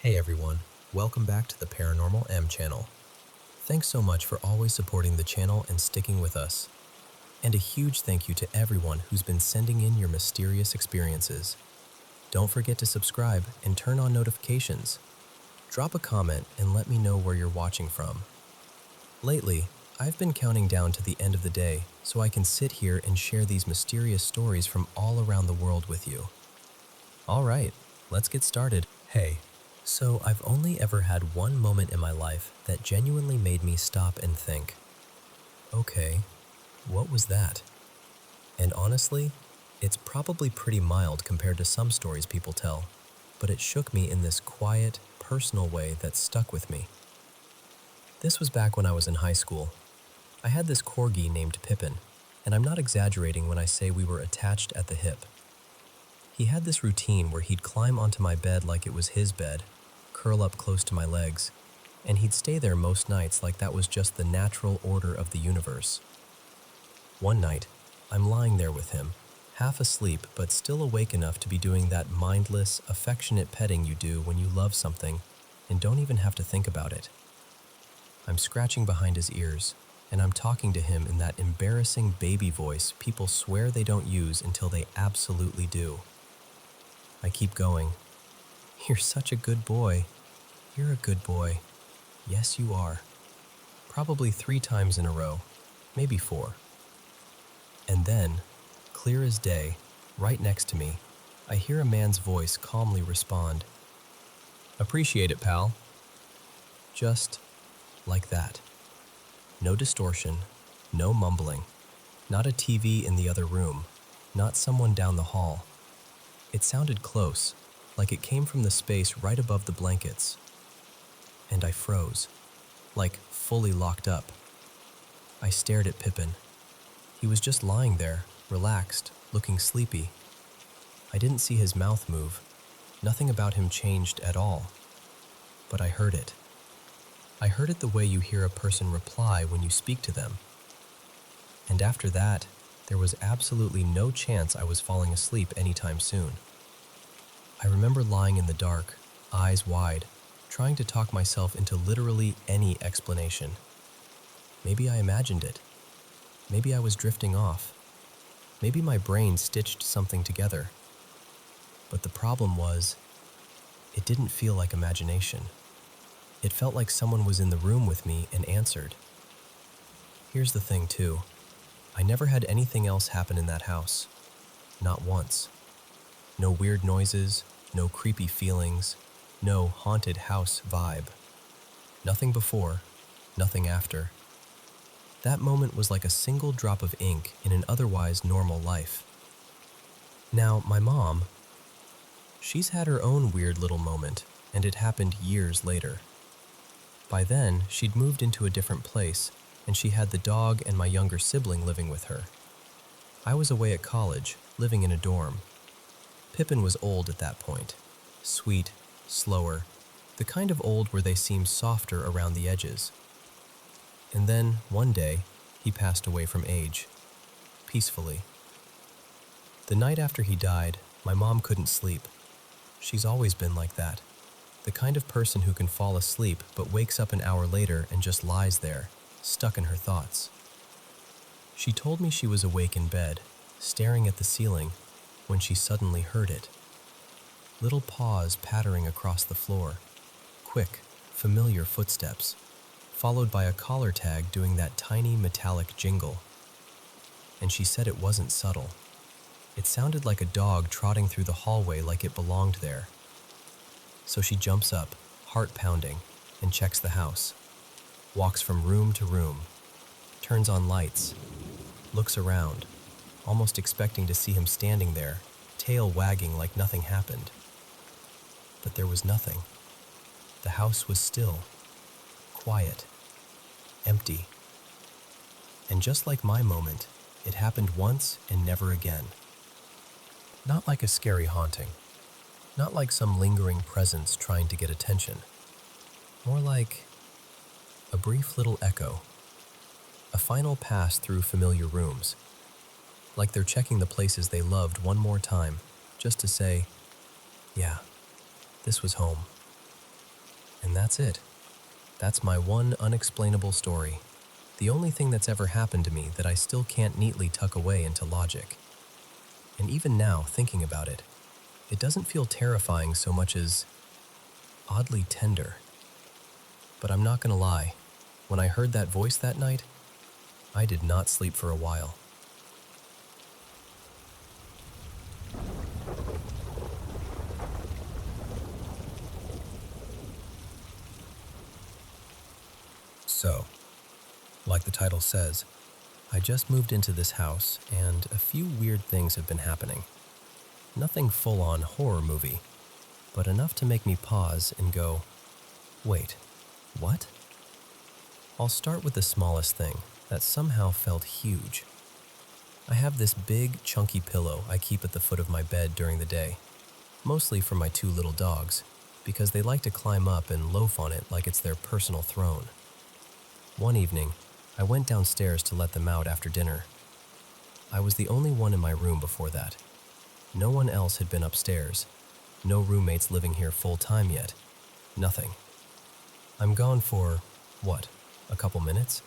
Hey everyone, welcome back to the Paranormal M channel. Thanks so much for always supporting the channel and sticking with us. And a huge thank you to everyone who's been sending in your mysterious experiences. Don't forget to subscribe and turn on notifications. Drop a comment and let me know where you're watching from. Lately, I've been counting down to the end of the day so I can sit here and share these mysterious stories from all around the world with you. Alright, let's get started. Hey. So I've only ever had one moment in my life that genuinely made me stop and think, okay, what was that? And honestly, it's probably pretty mild compared to some stories people tell, but it shook me in this quiet, personal way that stuck with me. This was back when I was in high school. I had this corgi named Pippin, and I'm not exaggerating when I say we were attached at the hip. He had this routine where he'd climb onto my bed like it was his bed, curl up close to my legs, and he'd stay there most nights like that was just the natural order of the universe. One night, I'm lying there with him, half asleep but still awake enough to be doing that mindless, affectionate petting you do when you love something and don't even have to think about it. I'm scratching behind his ears, and I'm talking to him in that embarrassing baby voice people swear they don't use until they absolutely do. I keep going. You're such a good boy. You're a good boy. Yes, you are. Probably 3 times in a row, maybe 4. And then, clear as day, right next to me, I hear a man's voice calmly respond, "Appreciate it, pal." Just like that. No distortion, no mumbling, not a TV in the other room, not someone down the hall. It sounded close, like it came from the space right above the blankets. And I froze, like fully locked up. I stared at Pippin. He was just lying there, relaxed, looking sleepy. I didn't see his mouth move. Nothing about him changed at all. But I heard it. I heard it the way you hear a person reply when you speak to them. And after that, there was absolutely no chance I was falling asleep anytime soon. I remember lying in the dark, eyes wide, trying to talk myself into literally any explanation. Maybe I imagined it. Maybe I was drifting off. Maybe my brain stitched something together. But the problem was, it didn't feel like imagination. It felt like someone was in the room with me and answered. Here's the thing, too. I never had anything else happen in that house. Not once. No weird noises, no creepy feelings, no haunted house vibe. Nothing before, nothing after. That moment was like a single drop of ink in an otherwise normal life. Now, my mom, she's had her own weird little moment, and it happened years later. By then, she'd moved into a different place, and she had the dog and my younger sibling living with her. I was away at college, living in a dorm. Pippin was old at that point. Sweet, slower, the kind of old where they seem softer around the edges. And then, one day, he passed away from age. Peacefully. The night after he died, my mom couldn't sleep. She's always been like that. The kind of person who can fall asleep but wakes up an hour later and just lies there, stuck in her thoughts. She told me she was awake in bed, staring at the ceiling, when she suddenly heard it. Little paws pattering across the floor. Quick, familiar footsteps, followed by a collar tag doing that tiny metallic jingle. And she said it wasn't subtle. It sounded like a dog trotting through the hallway like it belonged there. So she jumps up, heart pounding, and checks the house. Walks from room to room, turns on lights, looks around, almost expecting to see him standing there, tail wagging like nothing happened. But there was nothing. The house was still, quiet, empty. And just like my moment, it happened once and never again. Not like a scary haunting. Not like some lingering presence trying to get attention. More like a brief little echo. A final pass through familiar rooms. Like they're checking the places they loved one more time, just to say, yeah, this was home. And that's it. That's my one unexplainable story. The only thing that's ever happened to me that I still can't neatly tuck away into logic. And even now, thinking about it, it doesn't feel terrifying so much as oddly tender. But I'm not gonna lie, when I heard that voice that night, I did not sleep for a while. So, like the title says, I just moved into this house and a few weird things have been happening. Nothing full-on horror movie, but enough to make me pause and go, wait, what? I'll start with the smallest thing that somehow felt huge. I have this big, chunky pillow I keep at the foot of my bed during the day, mostly for my two little dogs, because they like to climb up and loaf on it like it's their personal throne. One evening, I went downstairs to let them out after dinner. I was the only one in my room before that. No one else had been upstairs. No roommates living here full-time yet. Nothing. I'm gone for, what, a couple minutes?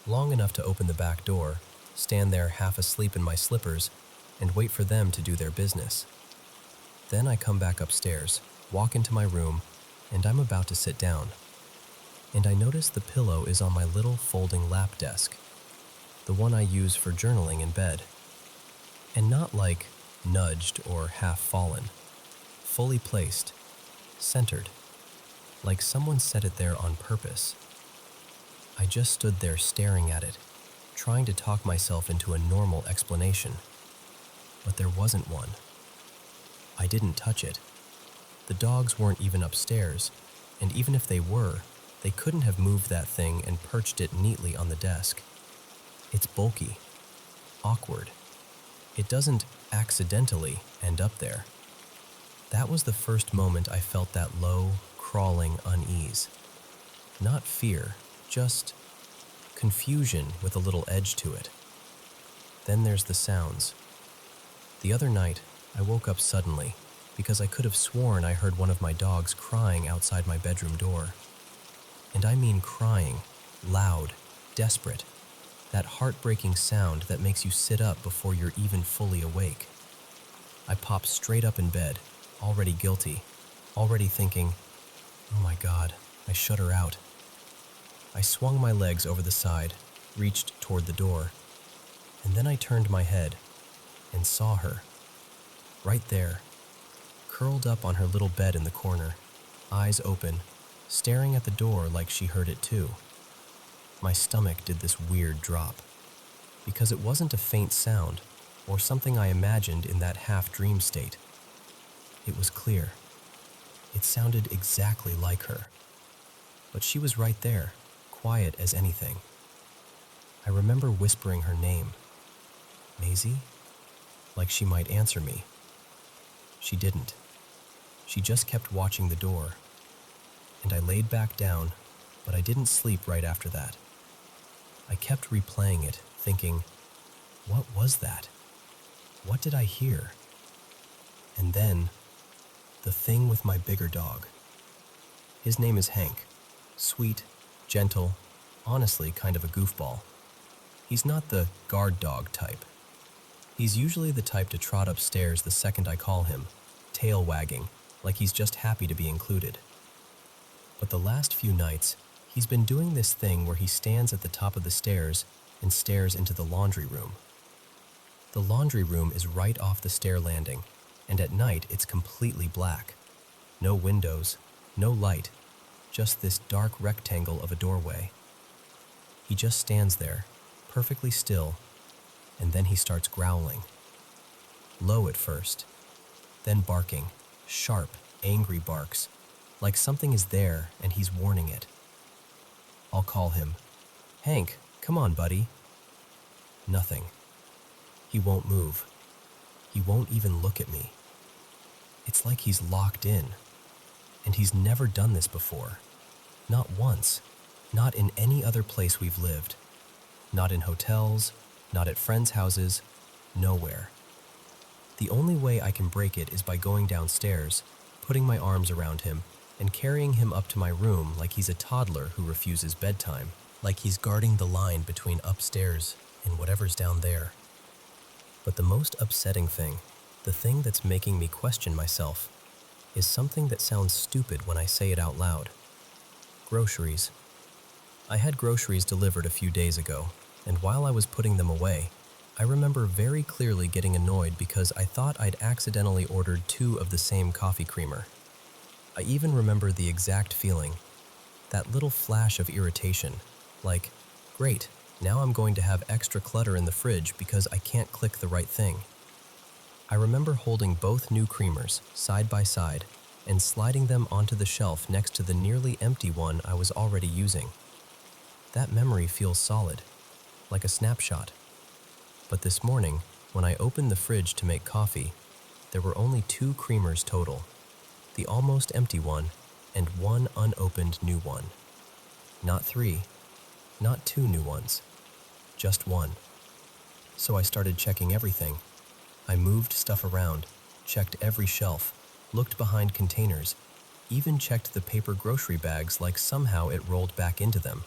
Long enough to open the back door, stand there half asleep in my slippers, and wait for them to do their business. Then I come back upstairs, walk into my room, and I'm about to sit down. And I notice the pillow is on my little folding lap desk, the one I use for journaling in bed. And not like nudged or half fallen, fully placed, centered, like someone set it there on purpose. I just stood there staring at it, trying to talk myself into a normal explanation, but there wasn't one. I didn't touch it. The dogs weren't even upstairs, and even if they were, they couldn't have moved that thing and perched it neatly on the desk. It's bulky, awkward. It doesn't accidentally end up there. That was the first moment I felt that low, crawling unease. Not fear, just confusion with a little edge to it. Then there's the sounds. The other night, I woke up suddenly because I could have sworn I heard one of my dogs crying outside my bedroom door. And I mean crying, loud, desperate, that heartbreaking sound that makes you sit up before you're even fully awake. I popped straight up in bed, already guilty, already thinking, oh my God, I shut her out. I swung my legs over the side, reached toward the door, and then I turned my head and saw her, right there, curled up on her little bed in the corner, eyes open, staring at the door like she heard it too. My stomach did this weird drop, because it wasn't a faint sound or something I imagined in that half-dream state. It was clear. It sounded exactly like her. But she was right there, quiet as anything. I remember whispering her name. Maisie? Like she might answer me. She didn't. She just kept watching the door. And I laid back down, but I didn't sleep right after that. I kept replaying it, thinking, what was that? What did I hear? And then, the thing with my bigger dog. His name is Hank. Sweet, gentle, honestly kind of a goofball. He's not the guard dog type. He's usually the type to trot upstairs the second I call him, tail wagging, like he's just happy to be included. But the last few nights, he's been doing this thing where he stands at the top of the stairs and stares into the laundry room. The laundry room is right off the stair landing, and at night it's completely black. No windows, no light, just this dark rectangle of a doorway. He just stands there, perfectly still, and then he starts growling. Low at first, then barking, sharp, angry barks, like something is there and he's warning it. I'll call him. Hank, come on, buddy. Nothing. He won't move. He won't even look at me. It's like he's locked in. And he's never done this before. Not once. Not in any other place we've lived. Not in hotels, not at friends' houses, nowhere. The only way I can break it is by going downstairs, putting my arms around him, and carrying him up to my room like he's a toddler who refuses bedtime, like he's guarding the line between upstairs and whatever's down there. But the most upsetting thing, the thing that's making me question myself, is something that sounds stupid when I say it out loud. Groceries. I had groceries delivered a few days ago, and while I was putting them away, I remember very clearly getting annoyed because I thought I'd accidentally ordered 2 of the same coffee creamer. I even remember the exact feeling, that little flash of irritation, like, great, now I'm going to have extra clutter in the fridge because I can't click the right thing. I remember holding both new creamers side by side and sliding them onto the shelf next to the nearly empty one I was already using. That memory feels solid, like a snapshot. But this morning, when I opened the fridge to make coffee, there were only 2 creamers total, the almost empty one and 1 unopened new one. Not 3, not 2 new ones, just 1. So I started checking everything. I moved stuff around, checked every shelf, looked behind containers, even checked the paper grocery bags like somehow it rolled back into them.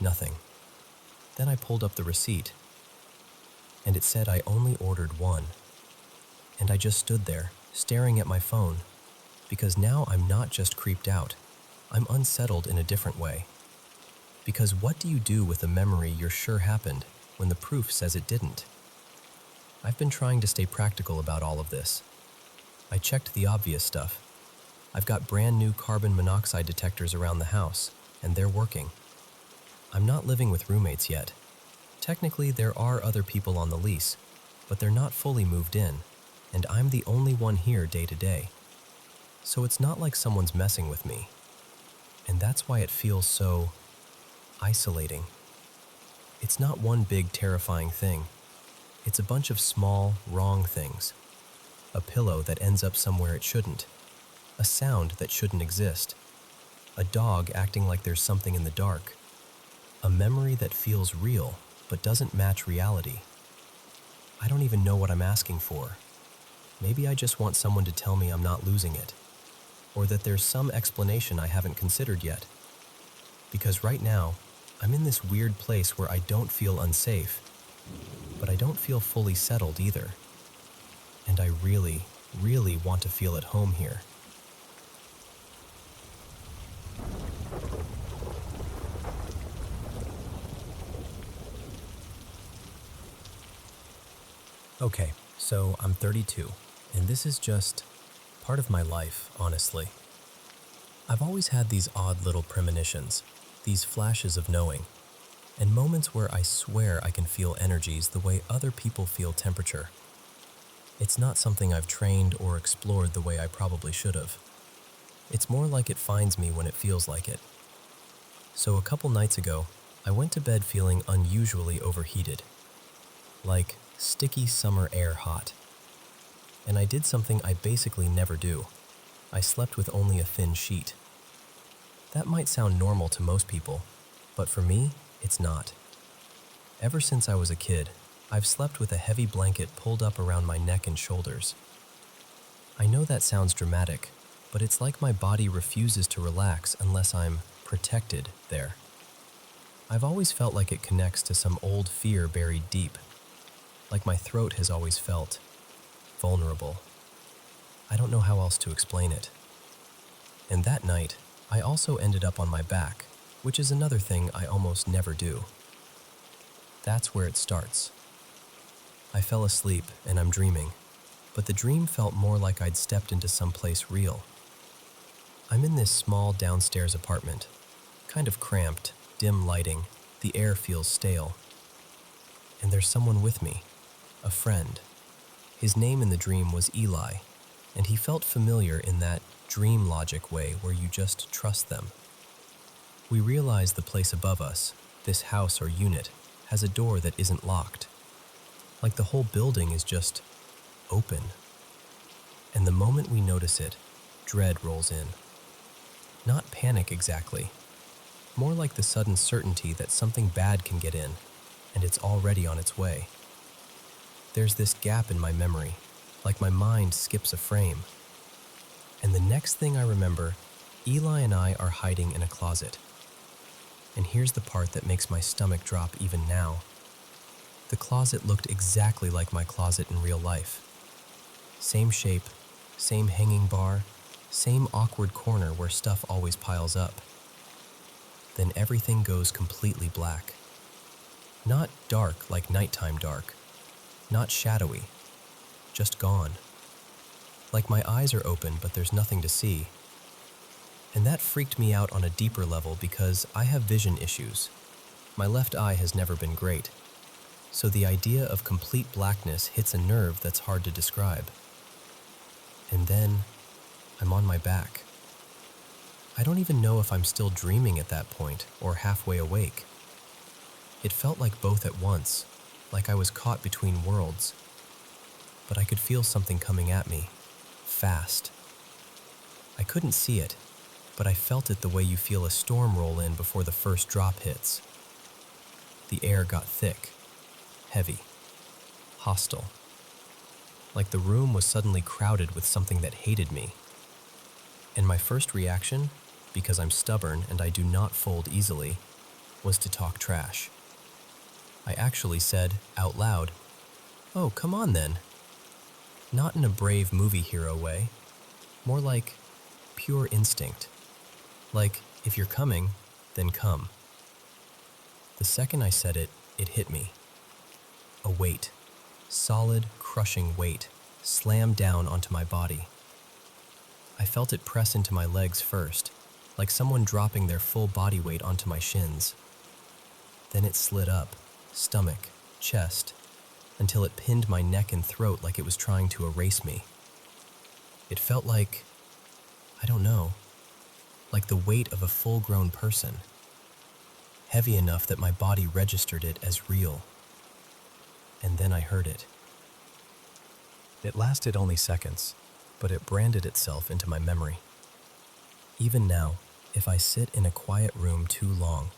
Nothing. Then I pulled up the receipt, and it said I only ordered 1. And I just stood there, staring at my phone, because now I'm not just creeped out, I'm unsettled in a different way. Because what do you do with a memory you're sure happened when the proof says it didn't? I've been trying to stay practical about all of this. I checked the obvious stuff. I've got brand new carbon monoxide detectors around the house, and they're working. I'm not living with roommates yet. Technically, there are other people on the lease, but they're not fully moved in, and I'm the only one here day to day. So it's not like someone's messing with me. And that's why it feels so isolating. It's not one big terrifying thing. It's a bunch of small, wrong things. A pillow that ends up somewhere it shouldn't. A sound that shouldn't exist. A dog acting like there's something in the dark. A memory that feels real, but doesn't match reality. I don't even know what I'm asking for. Maybe I just want someone to tell me I'm not losing it, or that there's some explanation I haven't considered yet. Because right now, I'm in this weird place where I don't feel unsafe, but I don't feel fully settled either. And I really, really want to feel at home here. Okay, so I'm 32, and this is just part of my life, honestly. I've always had these odd little premonitions, these flashes of knowing, and moments where I swear I can feel energies the way other people feel temperature. It's not something I've trained or explored the way I probably should have. It's more like it finds me when it feels like it. So a couple nights ago, I went to bed feeling unusually overheated, like sticky summer air hot. And I did something I basically never do. I slept with only a thin sheet. That might sound normal to most people, but for me, it's not. Ever since I was a kid, I've slept with a heavy blanket pulled up around my neck and shoulders. I know that sounds dramatic, but it's like my body refuses to relax unless I'm protected there. I've always felt like it connects to some old fear buried deep, like my throat has always felt vulnerable. I don't know how else to explain it. And that night, I also ended up on my back, which is another thing I almost never do. That's where it starts. I fell asleep and I'm dreaming, but the dream felt more like I'd stepped into someplace real. I'm in this small downstairs apartment, kind of cramped, dim lighting, the air feels stale. And there's someone with me, a friend. His name in the dream was Eli, and he felt familiar in that dream logic way where you just trust them. We realize the place above us, this house or unit, has a door that isn't locked. Like the whole building is just open. And the moment we notice it, dread rolls in. Not panic exactly, more like the sudden certainty that something bad can get in, and it's already on its way. There's this gap in my memory, like my mind skips a frame. And the next thing I remember Eli and I are hiding in a closet. And here's the part that makes my stomach drop even now. The closet looked exactly like my closet in real life. Same shape, same hanging bar, same awkward corner where stuff always piles up. Then everything goes completely black. Not dark like nighttime dark, not shadowy, just gone. Like my eyes are open but there's nothing to see. And that freaked me out on a deeper level because I have vision issues. My left eye has never been great. So the idea of complete blackness hits a nerve that's hard to describe. And then, I'm on my back. I don't even know if I'm still dreaming at that point or halfway awake. It felt like both at once, like I was caught between worlds. But I could feel something coming at me, fast. I couldn't see it, but I felt it the way you feel a storm roll in before the first drop hits. The air got thick, heavy, hostile. Like the room was suddenly crowded with something that hated me. And my first reaction, because I'm stubborn and I do not fold easily, was to talk trash. I actually said, out loud, "Oh, come on then." Not in a brave movie hero way, more like pure instinct. Like, if you're coming, then come. The second I said it, it hit me. A weight, solid, crushing weight, slammed down onto my body. I felt it press into my legs first, like someone dropping their full body weight onto my shins. Then it slid up, stomach, chest, until it pinned my neck and throat like it was trying to erase me. It felt like, I don't know, like the weight of a full-grown person. Heavy enough that my body registered it as real. And then I heard it. It lasted only seconds, but it branded itself into my memory. Even now, if I sit in a quiet room too long,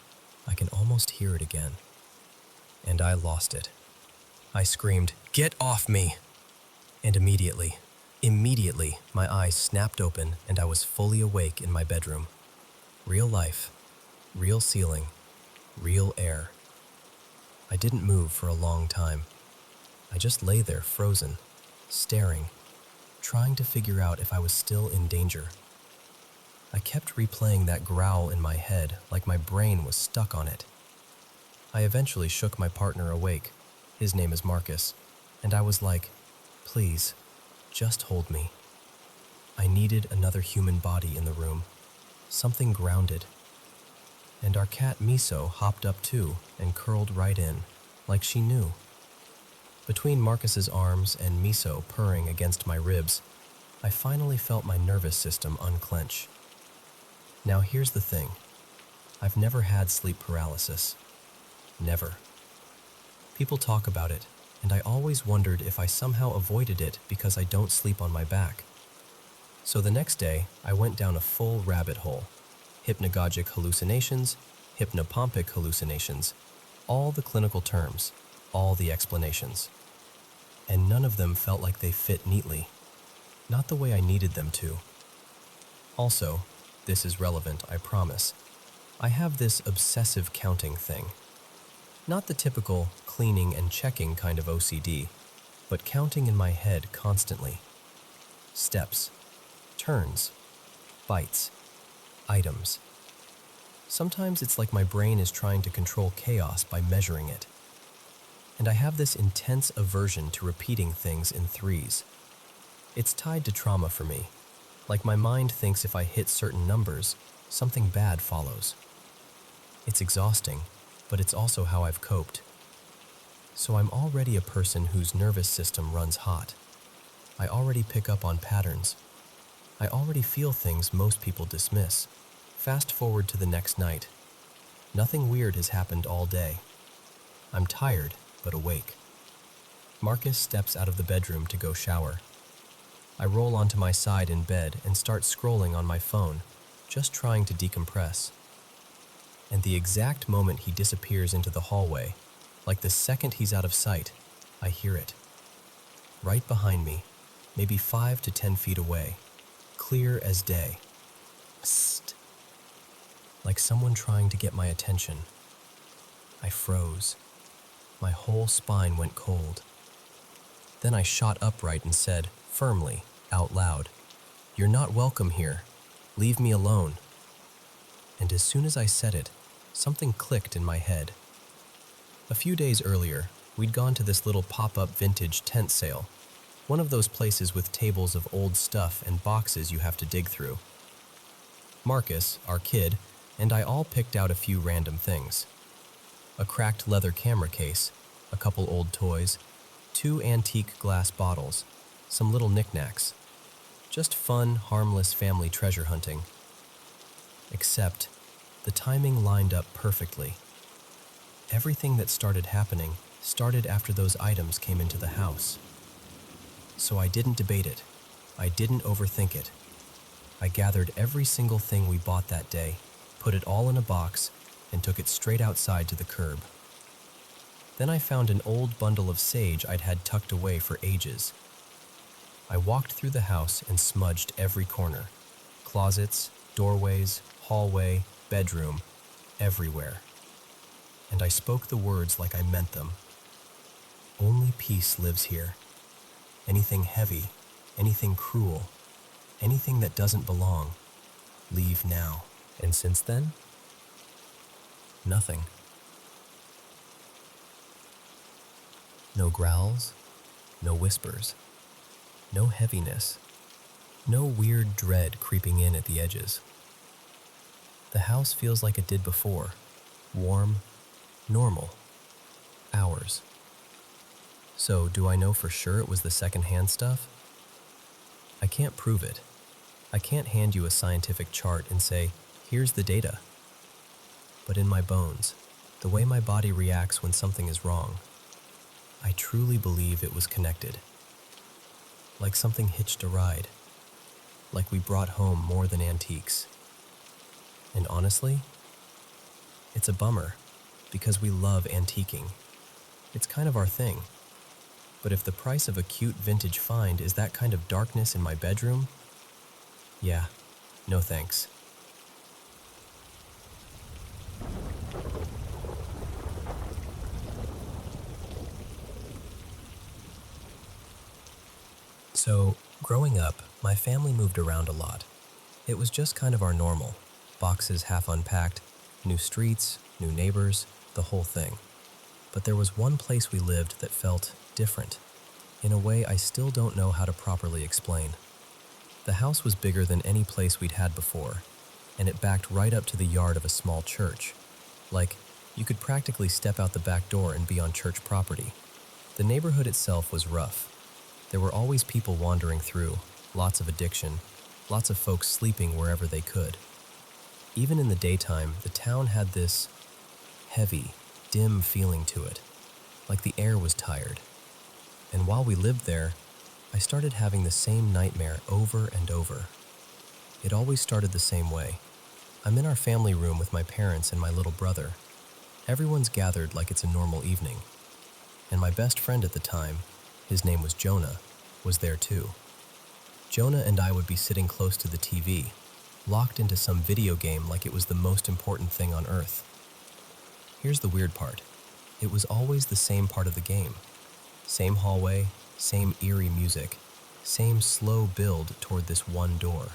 I can almost hear it again. And I lost it. I screamed, "Get off me!" And immediately, my eyes snapped open and I was fully awake in my bedroom. Real life, real ceiling, real air. I didn't move for a long time. I just lay there frozen, staring, trying to figure out if I was still in danger. I kept replaying that growl in my head like my brain was stuck on it. I eventually shook my partner awake. His name is Marcus, and I was like, "Please, just hold me." I needed another human body in the room, something grounded. And our cat Miso hopped up too and curled right in, like she knew. Between Marcus's arms and Miso purring against my ribs, I finally felt my nervous system unclench. Now here's the thing. I've never had sleep paralysis. Never. People talk about it, and I always wondered if I somehow avoided it because I don't sleep on my back. So the next day, I went down a full rabbit hole. Hypnagogic hallucinations, hypnopompic hallucinations, all the clinical terms, all the explanations. And none of them felt like they fit neatly. Not the way I needed them to. Also, this is relevant, I promise. I have this obsessive counting thing. Not the typical cleaning and checking kind of OCD, but counting in my head constantly. Steps, turns, bites, items. Sometimes it's like my brain is trying to control chaos by measuring it. And I have this intense aversion to repeating things in threes. It's tied to trauma for me. Like my mind thinks if I hit certain numbers, something bad follows. It's exhausting, but it's also how I've coped. So I'm already a person whose nervous system runs hot. I already pick up on patterns. I already feel things most people dismiss. Fast forward to the next night. Nothing weird has happened all day. I'm tired, but awake. Marcus steps out of the bedroom to go shower. I roll onto my side in bed and start scrolling on my phone, just trying to decompress. And the exact moment he disappears into the hallway, like the second he's out of sight, I hear it. Right behind me, maybe 5 to 10 feet away, clear as day. Psst. like someone trying to get my attention. I froze. My whole spine went cold. Then I shot upright and said, firmly, out loud, "You're not welcome here. Leave me alone." And as soon as I said it, something clicked in my head. A few days earlier, we'd gone to this little pop-up vintage tent sale, one of those places with tables of old stuff and boxes you have to dig through. Marcus, our kid, and I all picked out a few random things. A cracked leather camera case, a couple old toys, 2 antique glass bottles, some little knickknacks. Just fun, harmless family treasure hunting. Except, the timing lined up perfectly. Everything that started happening started after those items came into the house. So I didn't debate it. I didn't overthink it. I gathered every single thing we bought that day, put it all in a box, and took it straight outside to the curb. Then I found an old bundle of sage I'd had tucked away for ages. I walked through the house and smudged every corner. Closets, doorways, hallway, bedroom, everywhere. And I spoke the words like I meant them. Only peace lives here. Anything heavy, anything cruel, anything that doesn't belong, leave now. And since then, nothing. No growls, no whispers, no heaviness, no weird dread creeping in at the edges. The house feels like it did before, warm, normal, ours. So, do I know for sure it was the secondhand stuff? I can't prove it. I can't hand you a scientific chart and say, here's the data. But in my bones, the way my body reacts when something is wrong, I truly believe it was connected. Like something hitched a ride. Like we brought home more than antiques. And honestly, it's a bummer, because we love antiquing. It's kind of our thing. But if the price of a cute vintage find is that kind of darkness in my bedroom, yeah, no thanks. So, growing up, my family moved around a lot. It was just kind of our normal. Boxes half unpacked, new streets, new neighbors, the whole thing. But there was one place we lived that felt different, in a way I still don't know how to properly explain. The house was bigger than any place we'd had before, and it backed right up to the yard of a small church. Like, you could practically step out the back door and be on church property. The neighborhood itself was rough. There were always people wandering through, lots of addiction, lots of folks sleeping wherever they could. Even in the daytime, the town had this heavy, dim feeling to it, like the air was tired. And while we lived there, I started having the same nightmare over and over. It always started the same way. I'm in our family room with my parents and my little brother. Everyone's gathered like it's a normal evening. And my best friend at the time, his name was Jonah, was there too. Jonah and I would be sitting close to the TV, locked into some video game like it was the most important thing on earth. Here's the weird part. It was always the same part of the game. Same hallway, same eerie music, same slow build toward this one door.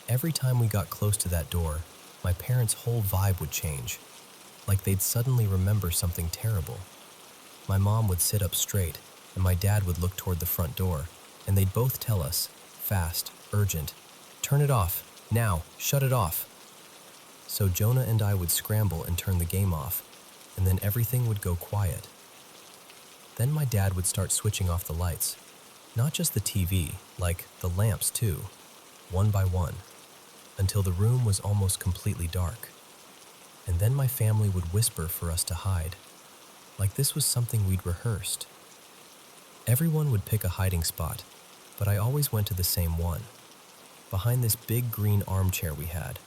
Every time we got close to that door, my parents' whole vibe would change, like they'd suddenly remember something terrible. My mom would sit up straight, and my dad would look toward the front door, and they'd both tell us, fast, urgent, "Turn it off, now, shut it off." So Jonah and I would scramble and turn the game off, and then everything would go quiet. Then my dad would start switching off the lights, not just the TV, like the lamps too, one by one, until the room was almost completely dark. And then my family would whisper for us to hide, like this was something we'd rehearsed. Everyone would pick a hiding spot, but I always went to the same one, behind this big green armchair we had.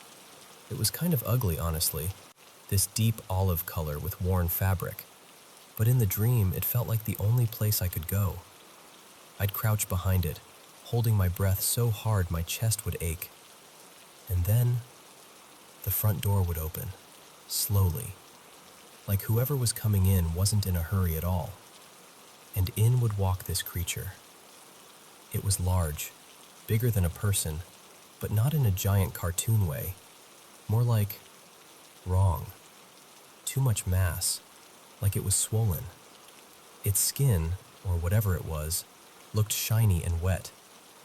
It was kind of ugly, honestly, this deep olive color with worn fabric. But in the dream, it felt like the only place I could go. I'd crouch behind it, holding my breath so hard my chest would ache. And then, the front door would open, slowly, like whoever was coming in wasn't in a hurry at all, and in would walk this creature. It was large, bigger than a person, but not in a giant cartoon way, more like wrong, too much mass, like it was swollen. Its skin, or whatever it was, looked shiny and wet,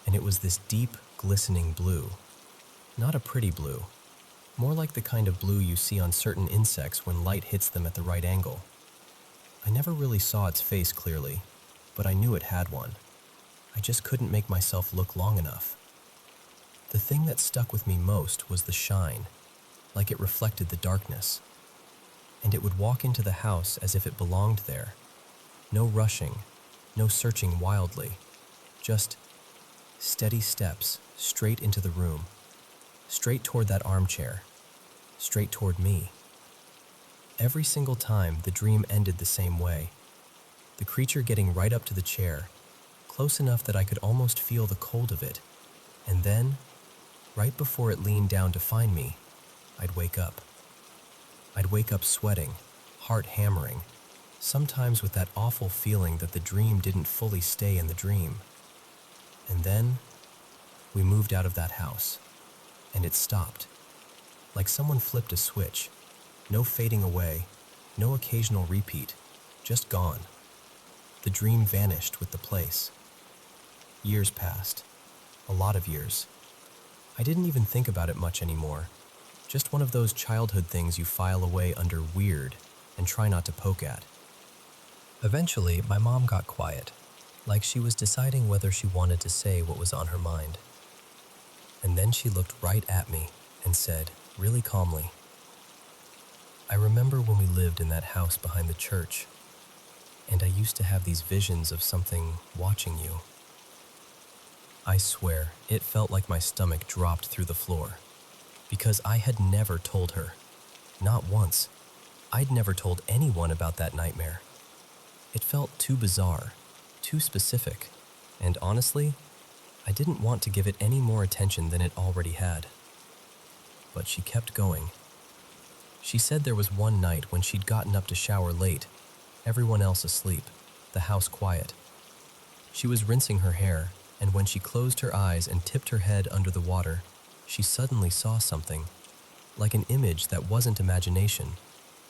and it was this deep, glistening blue. Not a pretty blue, more like the kind of blue you see on certain insects when light hits them at the right angle. I never really saw its face clearly, but I knew it had one. I just couldn't make myself look long enough. The thing that stuck with me most was the shine, like it reflected the darkness. And it would walk into the house as if it belonged there. No rushing, no searching wildly, just steady steps straight into the room, straight toward that armchair, straight toward me. Every single time, the dream ended the same way. The creature getting right up to the chair, close enough that I could almost feel the cold of it, and then, right before it leaned down to find me, I'd wake up. I'd wake up sweating, heart hammering, sometimes with that awful feeling that the dream didn't fully stay in the dream. And then, we moved out of that house, and it stopped. Like someone flipped a switch. No fading away, no occasional repeat, just gone. The dream vanished with the place. Years passed, a lot of years. I didn't even think about it much anymore. Just one of those childhood things you file away under weird and try not to poke at. Eventually, my mom got quiet, like she was deciding whether she wanted to say what was on her mind. And then she looked right at me and said, really calmly, "I remember when we lived in that house behind the church, and I used to have these visions of something watching you." I swear, it felt like my stomach dropped through the floor, because I had never told her, not once. I'd never told anyone about that nightmare. It felt too bizarre, too specific, and honestly, I didn't want to give it any more attention than it already had. But she kept going. She said there was one night when she'd gotten up to shower late, everyone else asleep, the house quiet. She was rinsing her hair, and when she closed her eyes and tipped her head under the water, she suddenly saw something, like an image that wasn't imagination,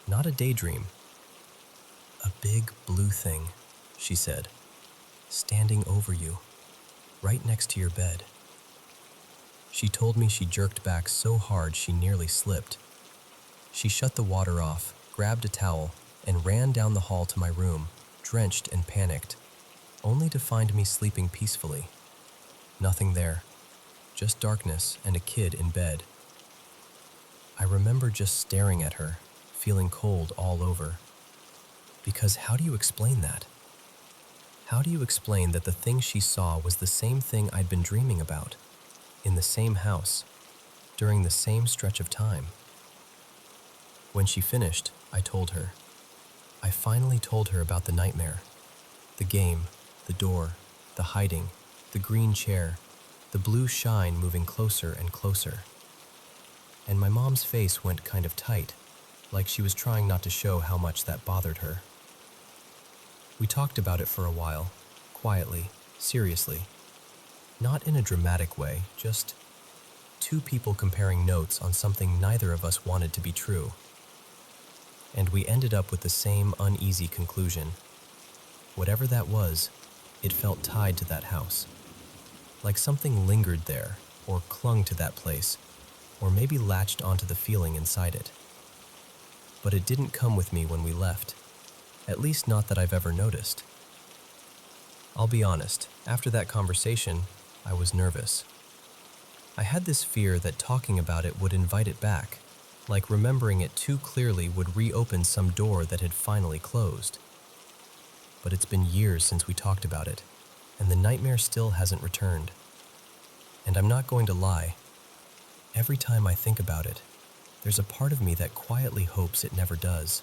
not a daydream. "A big blue thing," she said, "standing over you, right next to your bed." She told me she jerked back so hard she nearly slipped. She shut the water off, grabbed a towel, and ran down the hall to my room, drenched and panicked, only to find me sleeping peacefully. Nothing there, just darkness and a kid in bed. I remember just staring at her, feeling cold all over. Because how do you explain that? How do you explain that the thing she saw was the same thing I'd been dreaming about, in the same house, during the same stretch of time? When she finished, I told her. I finally told her about the nightmare, the game, the door, the hiding, the green chair, the blue shine moving closer and closer. And my mom's face went kind of tight, like she was trying not to show how much that bothered her. We talked about it for a while, quietly, seriously. Not in a dramatic way, just two people comparing notes on something neither of us wanted to be true. And we ended up with the same uneasy conclusion. Whatever that was, it felt tied to that house. Like something lingered there, or clung to that place, or maybe latched onto the feeling inside it. But it didn't come with me when we left. At least not that I've ever noticed. I'll be honest, after that conversation, I was nervous. I had this fear that talking about it would invite it back, like remembering it too clearly would reopen some door that had finally closed. But it's been years since we talked about it, and the nightmare still hasn't returned. And I'm not going to lie, every time I think about it, there's a part of me that quietly hopes it never does.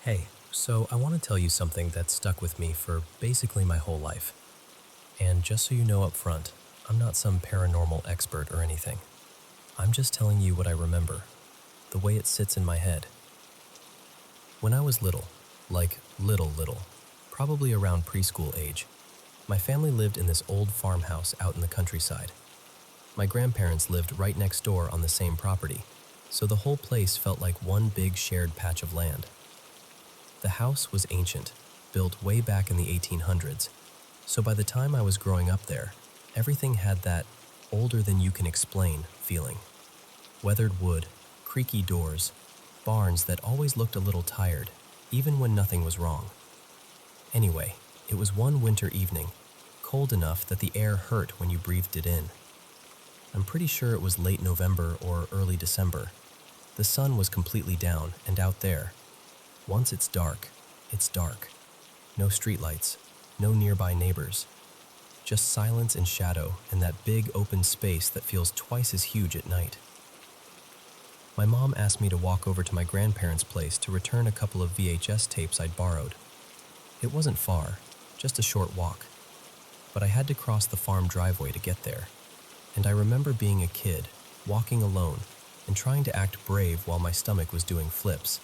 Hey, So, I want to tell you something that's stuck with me for basically my whole life. And just so you know up front, I'm not some paranormal expert or anything. I'm just telling you what I remember, the way it sits in my head. When I was little, like little, probably around preschool age, my family lived in this old farmhouse out in the countryside. My grandparents lived right next door on the same property, so the whole place felt like one big shared patch of land. The house was ancient, built way back in the 1800s, so by the time I was growing up there, everything had that older than you can explain feeling. Weathered wood, creaky doors, barns that always looked a little tired, even when nothing was wrong. Anyway, it was one winter evening, cold enough that the air hurt when you breathed it in. I'm pretty sure it was late November or early December. The sun was completely down and out there. Once it's dark, it's dark. No streetlights, no nearby neighbors. Just silence and shadow and that big open space that feels twice as huge at night. My mom asked me to walk over to my grandparents' place to return a couple of VHS tapes I'd borrowed. It wasn't far, just a short walk. But I had to cross the farm driveway to get there. And I remember being a kid, walking alone, and trying to act brave while my stomach was doing flips.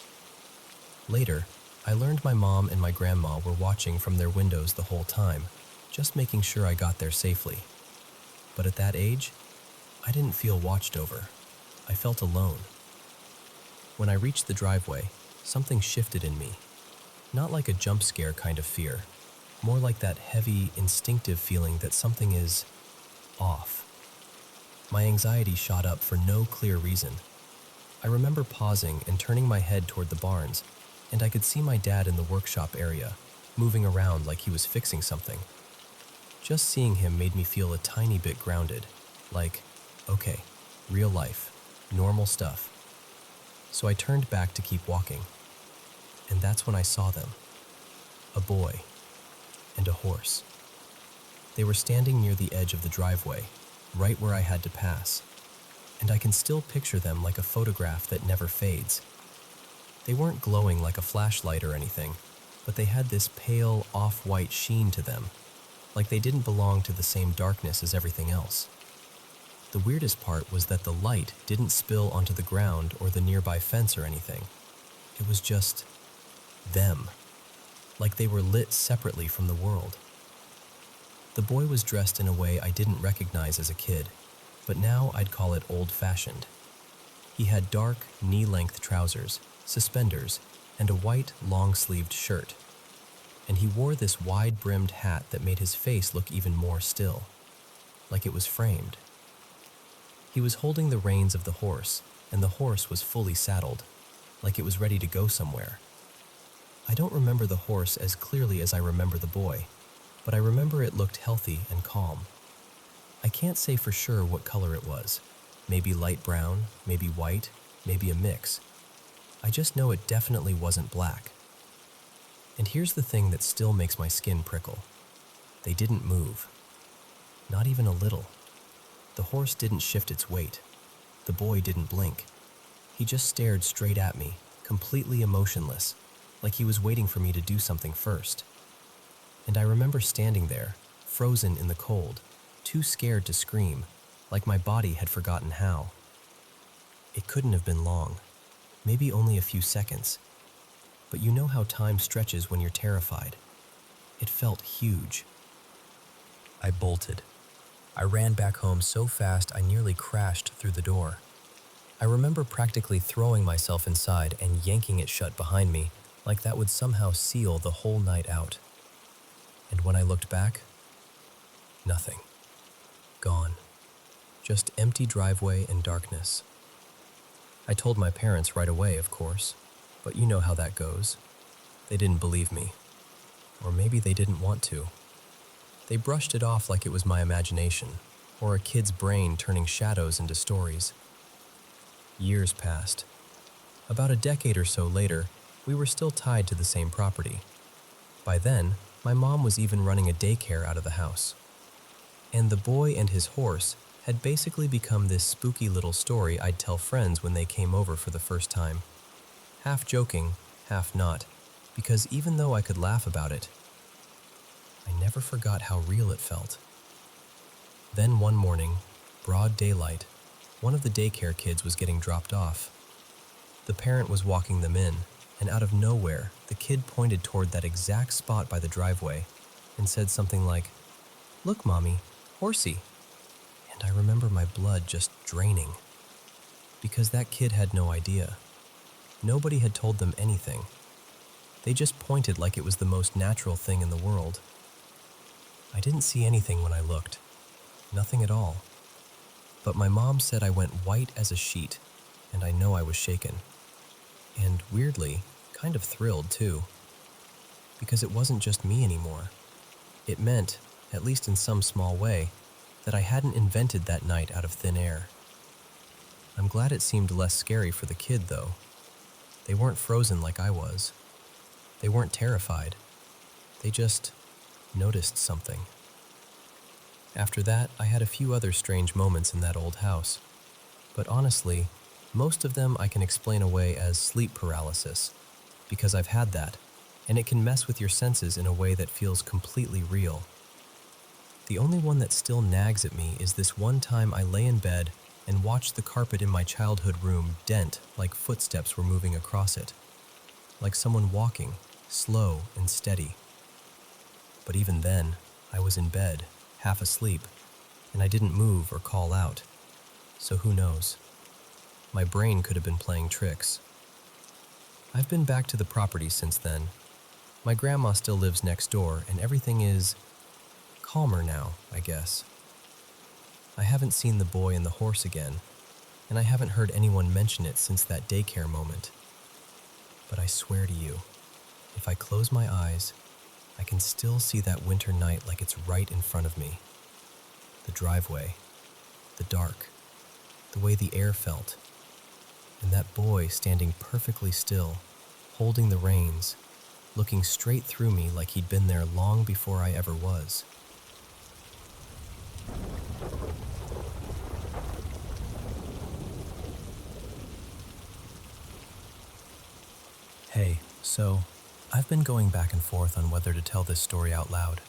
Later, I learned my mom and my grandma were watching from their windows the whole time, just making sure I got there safely. But at that age, I didn't feel watched over. I felt alone. When I reached the driveway, something shifted in me. Not like a jump scare kind of fear, more like that heavy, instinctive feeling that something is off. My anxiety shot up for no clear reason. I remember pausing and turning my head toward the barns, and I could see my dad in the workshop area, moving around like he was fixing something. Just seeing him made me feel a tiny bit grounded, like, okay, real life, normal stuff. So I turned back to keep walking, and that's when I saw them. A boy and a horse. They were standing near the edge of the driveway, right where I had to pass, and I can still picture them like a photograph that never fades. They weren't glowing like a flashlight or anything, but they had this pale, off-white sheen to them, like they didn't belong to the same darkness as everything else. The weirdest part was that the light didn't spill onto the ground or the nearby fence or anything. It was just them, like they were lit separately from the world. The boy was dressed in a way I didn't recognize as a kid, but now I'd call it old-fashioned. He had dark, knee-length trousers, suspenders, and a white, long-sleeved shirt. And he wore this wide-brimmed hat that made his face look even more still, like it was framed. He was holding the reins of the horse, and the horse was fully saddled, like it was ready to go somewhere. I don't remember the horse as clearly as I remember the boy, but I remember it looked healthy and calm. I can't say for sure what color it was. Maybe light brown, maybe white, maybe a mix. I just know it definitely wasn't black. And here's the thing that still makes my skin prickle. They didn't move. Not even a little. The horse didn't shift its weight. The boy didn't blink. He just stared straight at me, completely emotionless, like he was waiting for me to do something first. And I remember standing there, frozen in the cold, too scared to scream, like my body had forgotten how. It couldn't have been long, maybe only a few seconds. But you know how time stretches when you're terrified. It felt huge. I bolted. I ran back home so fast I nearly crashed through the door. I remember practically throwing myself inside and yanking it shut behind me, like that would somehow seal the whole night out. And when I looked back, nothing. Gone. Just empty driveway and darkness. I told my parents right away, of course, but you know how that goes. They didn't believe me. Or maybe they didn't want to. They brushed it off like it was my imagination, or a kid's brain turning shadows into stories. Years passed. About a decade or so later, we were still tied to the same property. By then, my mom was even running a daycare out of the house. And the boy and his horse had basically become this spooky little story I'd tell friends when they came over for the first time. Half joking, half not, because even though I could laugh about it, I never forgot how real it felt. Then one morning, broad daylight, one of the daycare kids was getting dropped off. The parent was walking them in, and out of nowhere, the kid pointed toward that exact spot by the driveway and said something like, "Look, Mommy, horsey." And I remember my blood just draining, because that kid had no idea. Nobody had told them anything. They just pointed like it was the most natural thing in the world. I didn't see anything when I looked, nothing at all. But my mom said I went white as a sheet, and I know I was shaken. And weirdly, kind of thrilled too, because it wasn't just me anymore. It meant, at least in some small way, that I hadn't invented that night out of thin air. I'm glad it seemed less scary for the kid, though. They weren't frozen like I was. They weren't terrified. They just noticed something. After that, I had a few other strange moments in that old house. But honestly, most of them I can explain away as sleep paralysis, because I've had that, and it can mess with your senses in a way that feels completely real. The only one that still nags at me is this one time I lay in bed and watched the carpet in my childhood room dent like footsteps were moving across it, like someone walking, slow and steady. But even then, I was in bed, half asleep, and I didn't move or call out. So who knows? My brain could have been playing tricks. I've been back to the property since then. My grandma still lives next door, and everything is calmer now, I guess. I haven't seen the boy and the horse again, and I haven't heard anyone mention it since that daycare moment. But I swear to you, if I close my eyes, I can still see that winter night like it's right in front of me. The driveway, the dark, the way the air felt, and that boy standing perfectly still, holding the reins, looking straight through me like he'd been there long before I ever was. Hey, so I've been going back and forth on whether to tell this story out loud,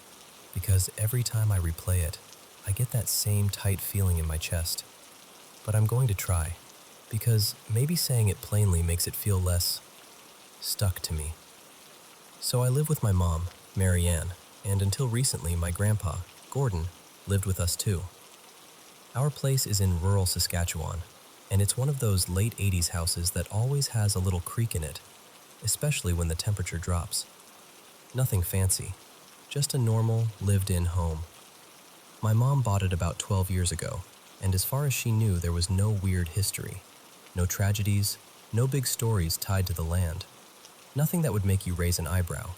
because every time I replay it, I get that same tight feeling in my chest. But I'm going to try, because maybe saying it plainly makes it feel less stuck to me. So I live with my mom, Mary Ann, and until recently my grandpa, Gordon, lived with us too. Our place is in rural Saskatchewan, and it's one of those late 80s houses that always has a little creak in it, especially when the temperature drops. Nothing fancy, just a normal, lived-in home. My mom bought it about 12 years ago, and as far as she knew, there was no weird history, no tragedies, no big stories tied to the land, nothing that would make you raise an eyebrow.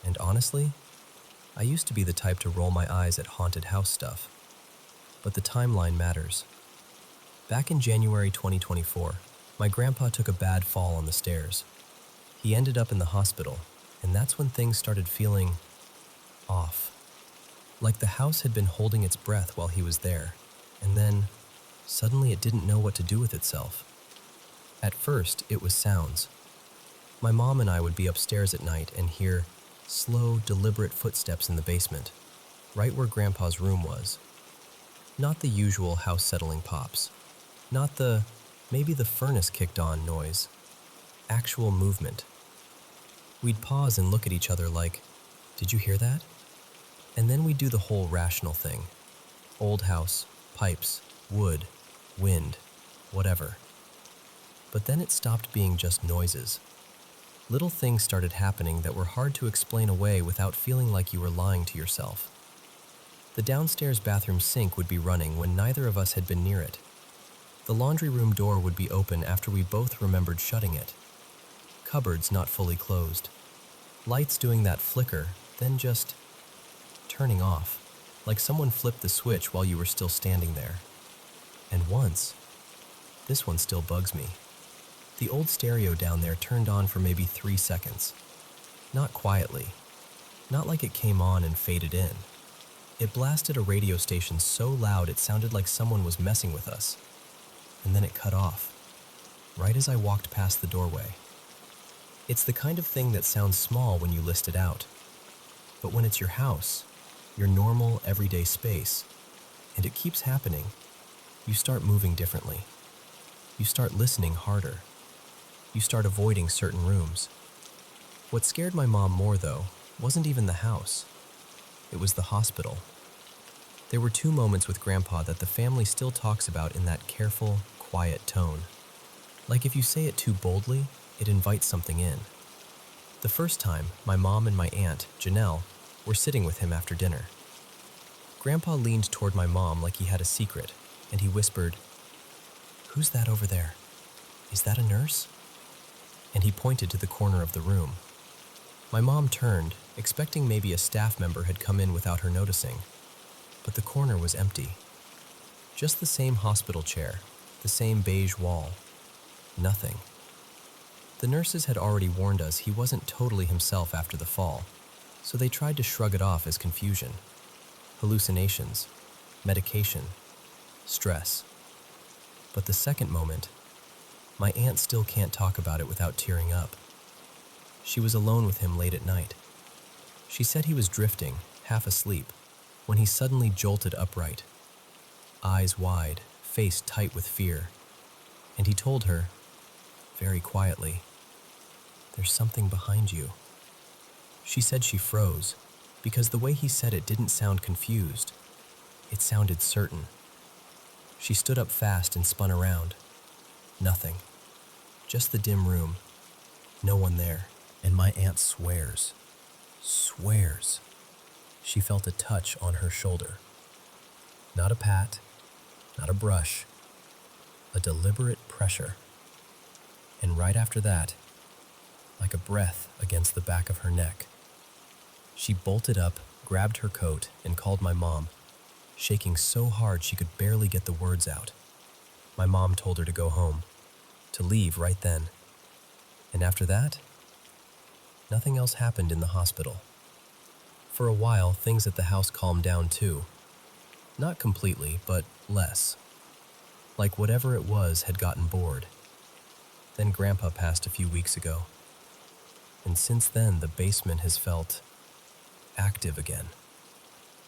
And honestly, I used to be the type to roll my eyes at haunted house stuff. But the timeline matters. Back in January 2024, my grandpa took a bad fall on the stairs. He ended up in the hospital, and that's when things started feeling off. Like the house had been holding its breath while he was there, and then, suddenly it didn't know what to do with itself. At first, it was sounds. My mom and I would be upstairs at night and hear slow, deliberate footsteps in the basement, right where Grandpa's room was. Not the usual house-settling pops. Not the, maybe the furnace kicked on noise. Actual movement. We'd pause and look at each other like, "Did you hear that?" And then we'd do the whole rational thing. Old house, pipes, wood, wind, whatever. But then it stopped being just noises. Little things started happening that were hard to explain away without feeling like you were lying to yourself. The downstairs bathroom sink would be running when neither of us had been near it. The laundry room door would be open after we both remembered shutting it. Cupboards not fully closed. Lights doing that flicker, then just turning off, like someone flipped the switch while you were still standing there. And once, this one still bugs me. The old stereo down there turned on for maybe 3 seconds. Not quietly. Not like it came on and faded in. It blasted a radio station so loud it sounded like someone was messing with us. And then it cut off, right as I walked past the doorway. It's the kind of thing that sounds small when you list it out. But when it's your house, your normal, everyday space, and it keeps happening, you start moving differently. You start listening harder. You start avoiding certain rooms. What scared my mom more, though, wasn't even the house. It was the hospital. There were 2 moments with Grandpa that the family still talks about in that careful, quiet tone. Like if you say it too boldly, it invites something in. The first time, my mom and my aunt, Janelle, were sitting with him after dinner. Grandpa leaned toward my mom like he had a secret, and he whispered, "Who's that over there? Is that a nurse?" And he pointed to the corner of the room. My mom turned, expecting maybe a staff member had come in without her noticing, but the corner was empty. Just the same hospital chair, the same beige wall. Nothing. The nurses had already warned us he wasn't totally himself after the fall, so they tried to shrug it off as confusion, hallucinations, medication, stress. But the second moment, my aunt still can't talk about it without tearing up. She was alone with him late at night. She said he was drifting, half asleep, when he suddenly jolted upright, eyes wide, face tight with fear, and he told her, very quietly, "There's something behind you." She said she froze, because the way he said it didn't sound confused. It sounded certain. She stood up fast and spun around. Nothing. Just the dim room. No one there. And my aunt swears. She felt a touch on her shoulder. Not a pat, not a brush, a deliberate pressure. And right after that, like a breath against the back of her neck, she bolted up, grabbed her coat, and called my mom, shaking so hard she could barely get the words out. My mom told her to go home, to leave right then. And after that, nothing else happened in the hospital. For a while, things at the house calmed down too. Not completely, but less. Like whatever it was had gotten bored. Then Grandpa passed a few weeks ago. And since then, the basement has felt active again.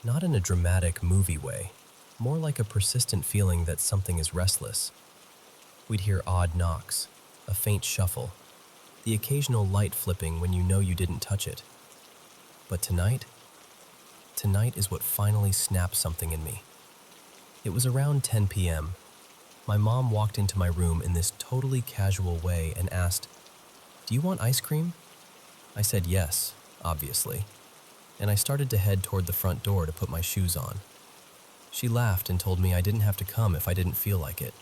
Not in a dramatic movie way, more like a persistent feeling that something is restless. We'd hear odd knocks, a faint shuffle, the occasional light flipping when you know you didn't touch it. But tonight is what finally snapped something in me. It was around 10 p.m. My mom walked into my room in this totally casual way and asked, "Do you want ice cream?" I said yes, obviously, and I started to head toward the front door to put my shoes on. She laughed and told me I didn't have to come if I didn't feel like it,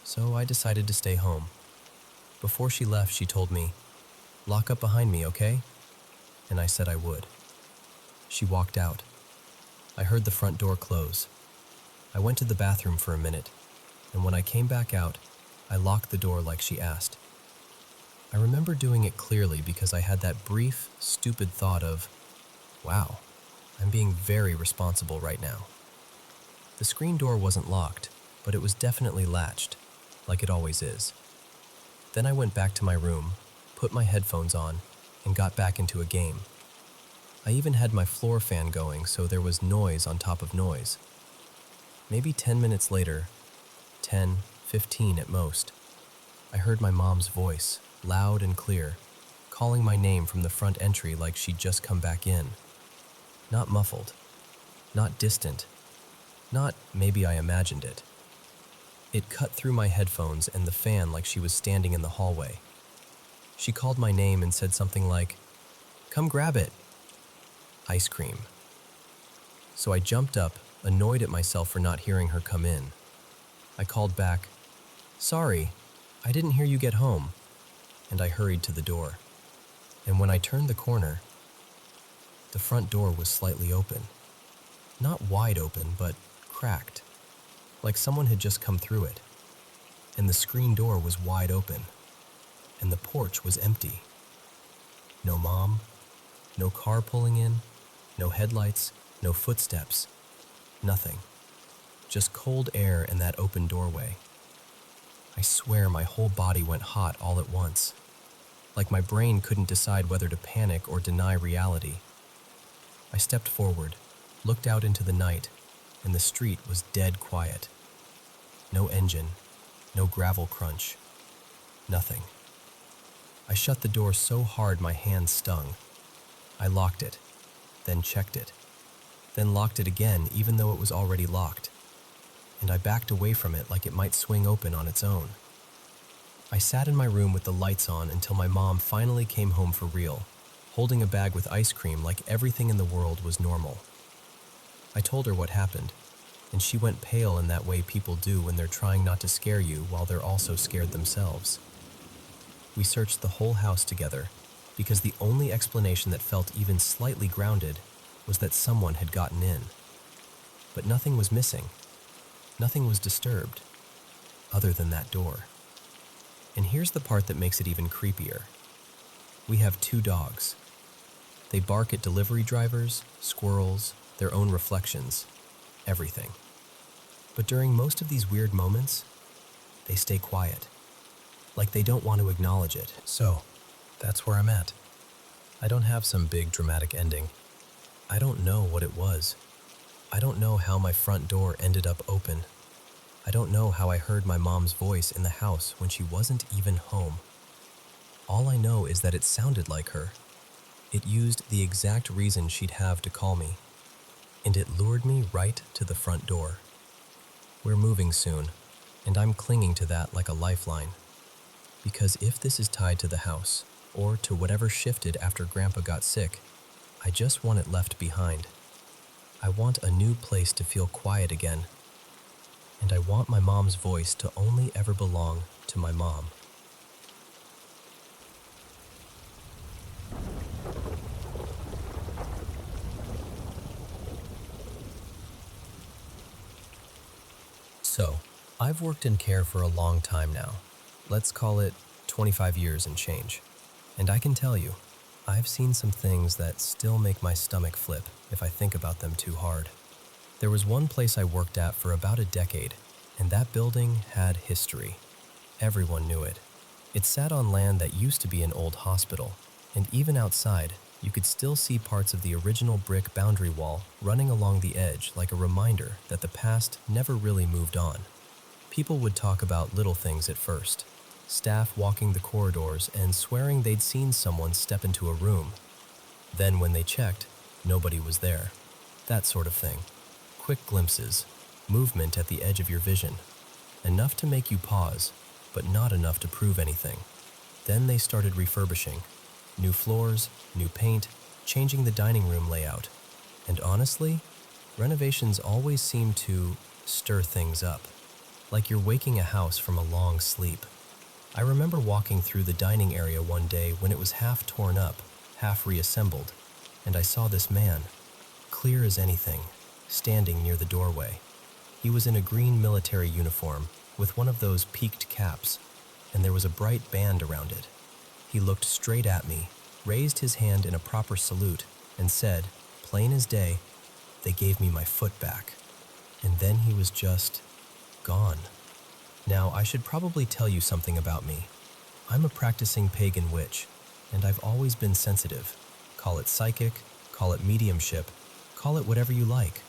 so I decided to stay home. Before she left, she told me, "Lock up behind me, okay?" And I said I would. She walked out. I heard the front door close. I went to the bathroom for a minute, and when I came back out, I locked the door like she asked. I remember doing it clearly because I had that brief, stupid thought of, wow, I'm being very responsible right now. The screen door wasn't locked, but it was definitely latched, like it always is. Then I went back to my room, put my headphones on, and got back into a game. I even had my floor fan going, so there was noise on top of noise. Maybe 10 minutes later, 10, 15 at most, I heard my mom's voice, loud and clear, calling my name from the front entry like she'd just come back in. Not muffled, not distant, not maybe I imagined it. It cut through my headphones and the fan like she was standing in the hallway. She called my name and said something like, "Come grab it." Ice cream. So I jumped up, annoyed at myself for not hearing her come in. I called back, "Sorry, I didn't hear you get home," and I hurried to the door. And when I turned the corner, the front door was slightly open. Not wide open, but cracked, like someone had just come through it. And the screen door was wide open, and the porch was empty. No mom, no car pulling in, no headlights, no footsteps, nothing. Just cold air and that open doorway. I swear my whole body went hot all at once. like my brain couldn't decide whether to panic or deny reality. I stepped forward, looked out into the night, and the street was dead quiet. No engine, no gravel crunch, nothing. I shut the door so hard my hands stung. I locked it, then checked it, then locked it again even though it was already locked, and I backed away from it like it might swing open on its own. I sat in my room with the lights on until my mom finally came home for real, holding a bag with ice cream like everything in the world was normal. I told her what happened, and she went pale in that way people do when they're trying not to scare you while they're also scared themselves. We searched the whole house together because the only explanation that felt even slightly grounded was that someone had gotten in. But nothing was missing. Nothing was disturbed, other than that door. And here's the part that makes it even creepier. We have 2 dogs. They bark at delivery drivers, squirrels, their own reflections, everything. But during most of these weird moments, they stay quiet, like they don't want to acknowledge it. So, that's where I'm at. I don't have some big dramatic ending. I don't know what it was. I don't know how my front door ended up open. I don't know how I heard my mom's voice in the house when she wasn't even home. All I know is that it sounded like her. It used the exact reason she'd have to call me, and it lured me right to the front door. We're moving soon, and I'm clinging to that like a lifeline. Because if this is tied to the house, or to whatever shifted after Grandpa got sick, I just want it left behind. I want a new place to feel quiet again. And I want my mom's voice to only ever belong to my mom. So, I've worked in care for a long time now. Let's call it 25 years and change. And I can tell you, I've seen some things that still make my stomach flip if I think about them too hard. There was one place I worked at for about a decade, and that building had history. Everyone knew it. It sat on land that used to be an old hospital, and even outside, you could still see parts of the original brick boundary wall running along the edge like a reminder that the past never really moved on. People would talk about little things at first. Staff walking the corridors and swearing they'd seen someone step into a room. Then when they checked, nobody was there. That sort of thing. Quick glimpses, movement at the edge of your vision. Enough to make you pause, but not enough to prove anything. Then they started refurbishing. New floors, new paint, changing the dining room layout. And honestly, renovations always seem to stir things up, like you're waking a house from a long sleep. I remember walking through the dining area one day when it was half torn up, half reassembled, and I saw this man, clear as anything, standing near the doorway. He was in a green military uniform with one of those peaked caps, and there was a bright band around it. He looked straight at me, raised his hand in a proper salute, and said, plain as day, "They gave me my foot back." And then he was just gone. Now, I should probably tell you something about me. I'm a practicing pagan witch, and I've always been sensitive. Call it psychic, call it mediumship, call it whatever you like.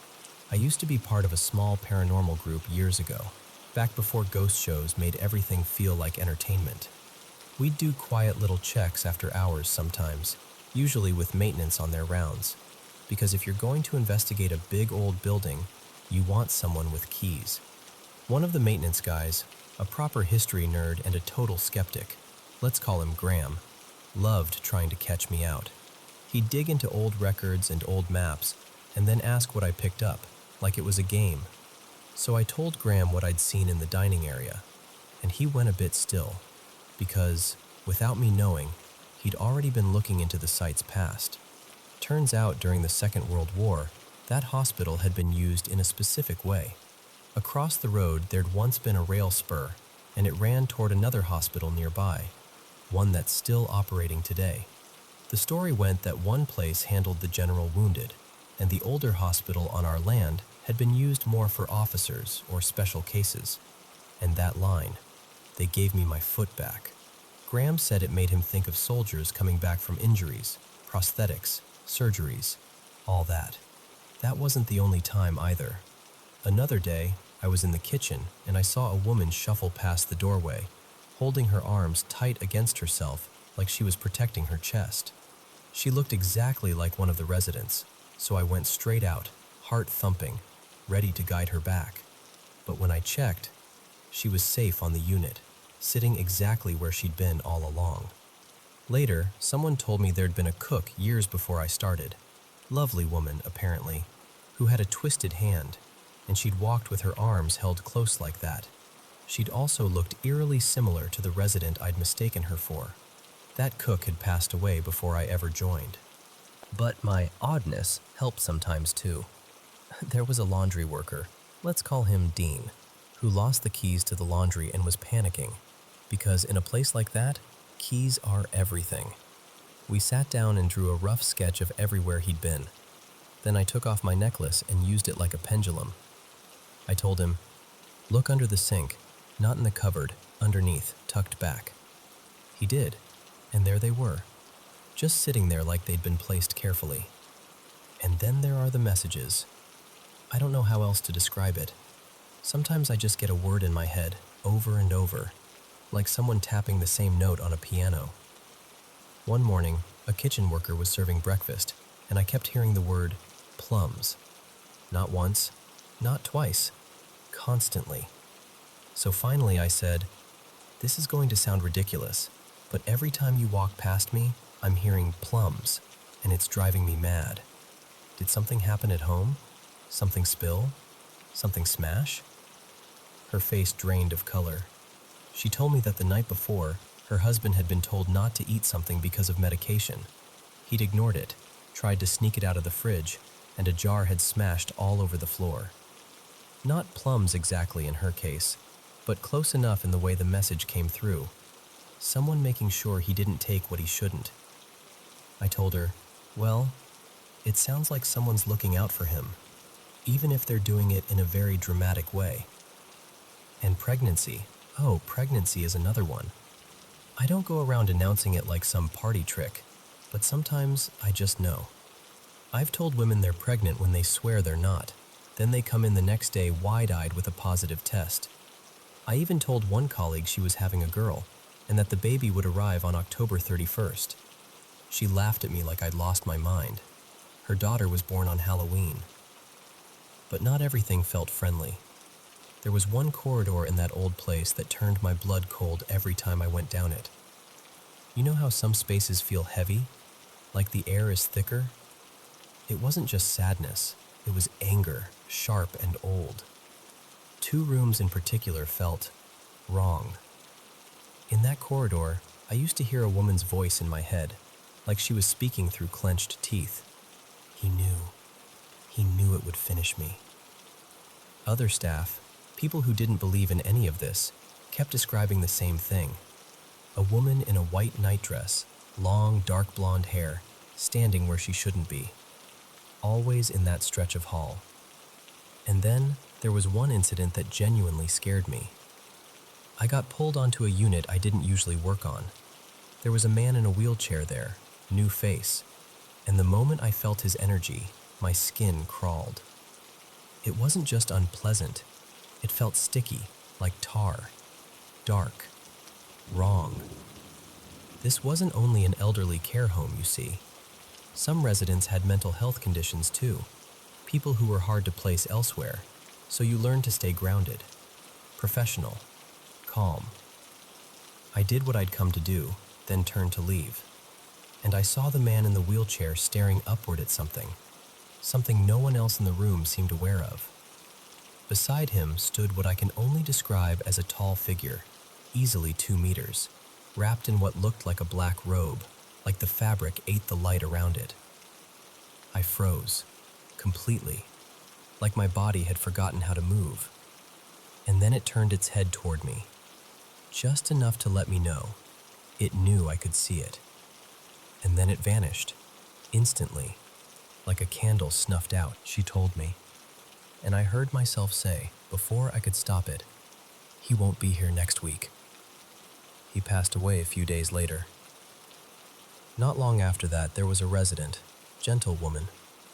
I used to be part of a small paranormal group years ago, back before ghost shows made everything feel like entertainment. We'd do quiet little checks after hours sometimes, usually with maintenance on their rounds, because if you're going to investigate a big old building, you want someone with keys. One of the maintenance guys, a proper history nerd and a total skeptic, let's call him Graham, loved trying to catch me out. He'd dig into old records and old maps and then ask what I picked up, like it was a game. So I told Graham what I'd seen in the dining area, and he went a bit still, because, without me knowing, he'd already been looking into the site's past. Turns out during the Second World War, that hospital had been used in a specific way. Across the road, there'd once been a rail spur, and it ran toward another hospital nearby, one that's still operating today. The story went that one place handled the general wounded, and the older hospital on our land had been used more for officers or special cases. And that line, "They gave me my foot back," Graham said it made him think of soldiers coming back from injuries, prosthetics, surgeries, all that. That wasn't the only time either. Another day, I was in the kitchen and I saw a woman shuffle past the doorway, holding her arms tight against herself like she was protecting her chest. She looked exactly like one of the residents, so I went straight out, heart thumping, ready to guide her back. But when I checked, she was safe on the unit, sitting exactly where she'd been all along. Later, someone told me there'd been a cook years before I started. Lovely woman, apparently, who had a twisted hand, and she'd walked with her arms held close like that. She'd also looked eerily similar to the resident I'd mistaken her for. That cook had passed away before I ever joined. But my oddness helped sometimes too. There was a laundry worker, let's call him Dean, who lost the keys to the laundry and was panicking, because in a place like that, keys are everything. We sat down and drew a rough sketch of everywhere he'd been. Then I took off my necklace and used it like a pendulum. I told him, "Look under the sink, not in the cupboard, underneath, tucked back." He did, and there they were, just sitting there like they'd been placed carefully. And then there are the messages. I don't know how else to describe it. Sometimes I just get a word in my head, over and over, like someone tapping the same note on a piano. One morning, a kitchen worker was serving breakfast, and I kept hearing the word plums. Not once, not twice, constantly. So finally I said, "This is going to sound ridiculous, but every time you walk past me, I'm hearing plums, and it's driving me mad. Did something happen at home? Something spill? Something smash?" Her face drained of color. She told me that the night before, her husband had been told not to eat something because of medication. He'd ignored it, tried to sneak it out of the fridge, and a jar had smashed all over the floor. Not plums exactly in her case, but close enough in the way the message came through. Someone making sure he didn't take what he shouldn't. I told her, "Well, it sounds like someone's looking out for him, even if they're doing it in a very dramatic way." And pregnancy. Oh, pregnancy is another one. I don't go around announcing it like some party trick, but sometimes I just know. I've told women they're pregnant when they swear they're not. Then they come in the next day wide-eyed with a positive test. I even told one colleague she was having a girl, and that the baby would arrive on October 31st. She laughed at me like I'd lost my mind. Her daughter was born on Halloween. But not everything felt friendly. There was one corridor in that old place that turned my blood cold every time I went down it. You know how some spaces feel heavy? Like the air is thicker? It wasn't just sadness. It was anger, sharp and old. 2 rooms in particular felt wrong. In that corridor, I used to hear a woman's voice in my head, like she was speaking through clenched teeth. He knew it would finish me. Other staff, people who didn't believe in any of this, kept describing the same thing. A woman in a white nightdress, long dark blonde hair, standing where she shouldn't be. Always in that stretch of hall. And then there was one incident that genuinely scared me. I got pulled onto a unit I didn't usually work on. There was a man in a wheelchair there, new face, and the moment I felt his energy, my skin crawled. It wasn't just unpleasant, it felt sticky, like tar, dark, wrong. This wasn't only an elderly care home, you see. Some residents had mental health conditions too, people who were hard to place elsewhere, so you learned to stay grounded, professional, calm. I did what I'd come to do, then turned to leave, and I saw the man in the wheelchair staring upward at something no one else in the room seemed aware of. Beside him stood what I can only describe as a tall figure, easily 2 meters, wrapped in what looked like a black robe, like the fabric ate the light around it. I froze, completely, like my body had forgotten how to move. And then it turned its head toward me, just enough to let me know. It knew I could see it. And then it vanished, instantly, like a candle snuffed out, she told me. And I heard myself say, before I could stop it, "He won't be here next week." He passed away a few days later. Not long after that, there was a resident, gentle woman,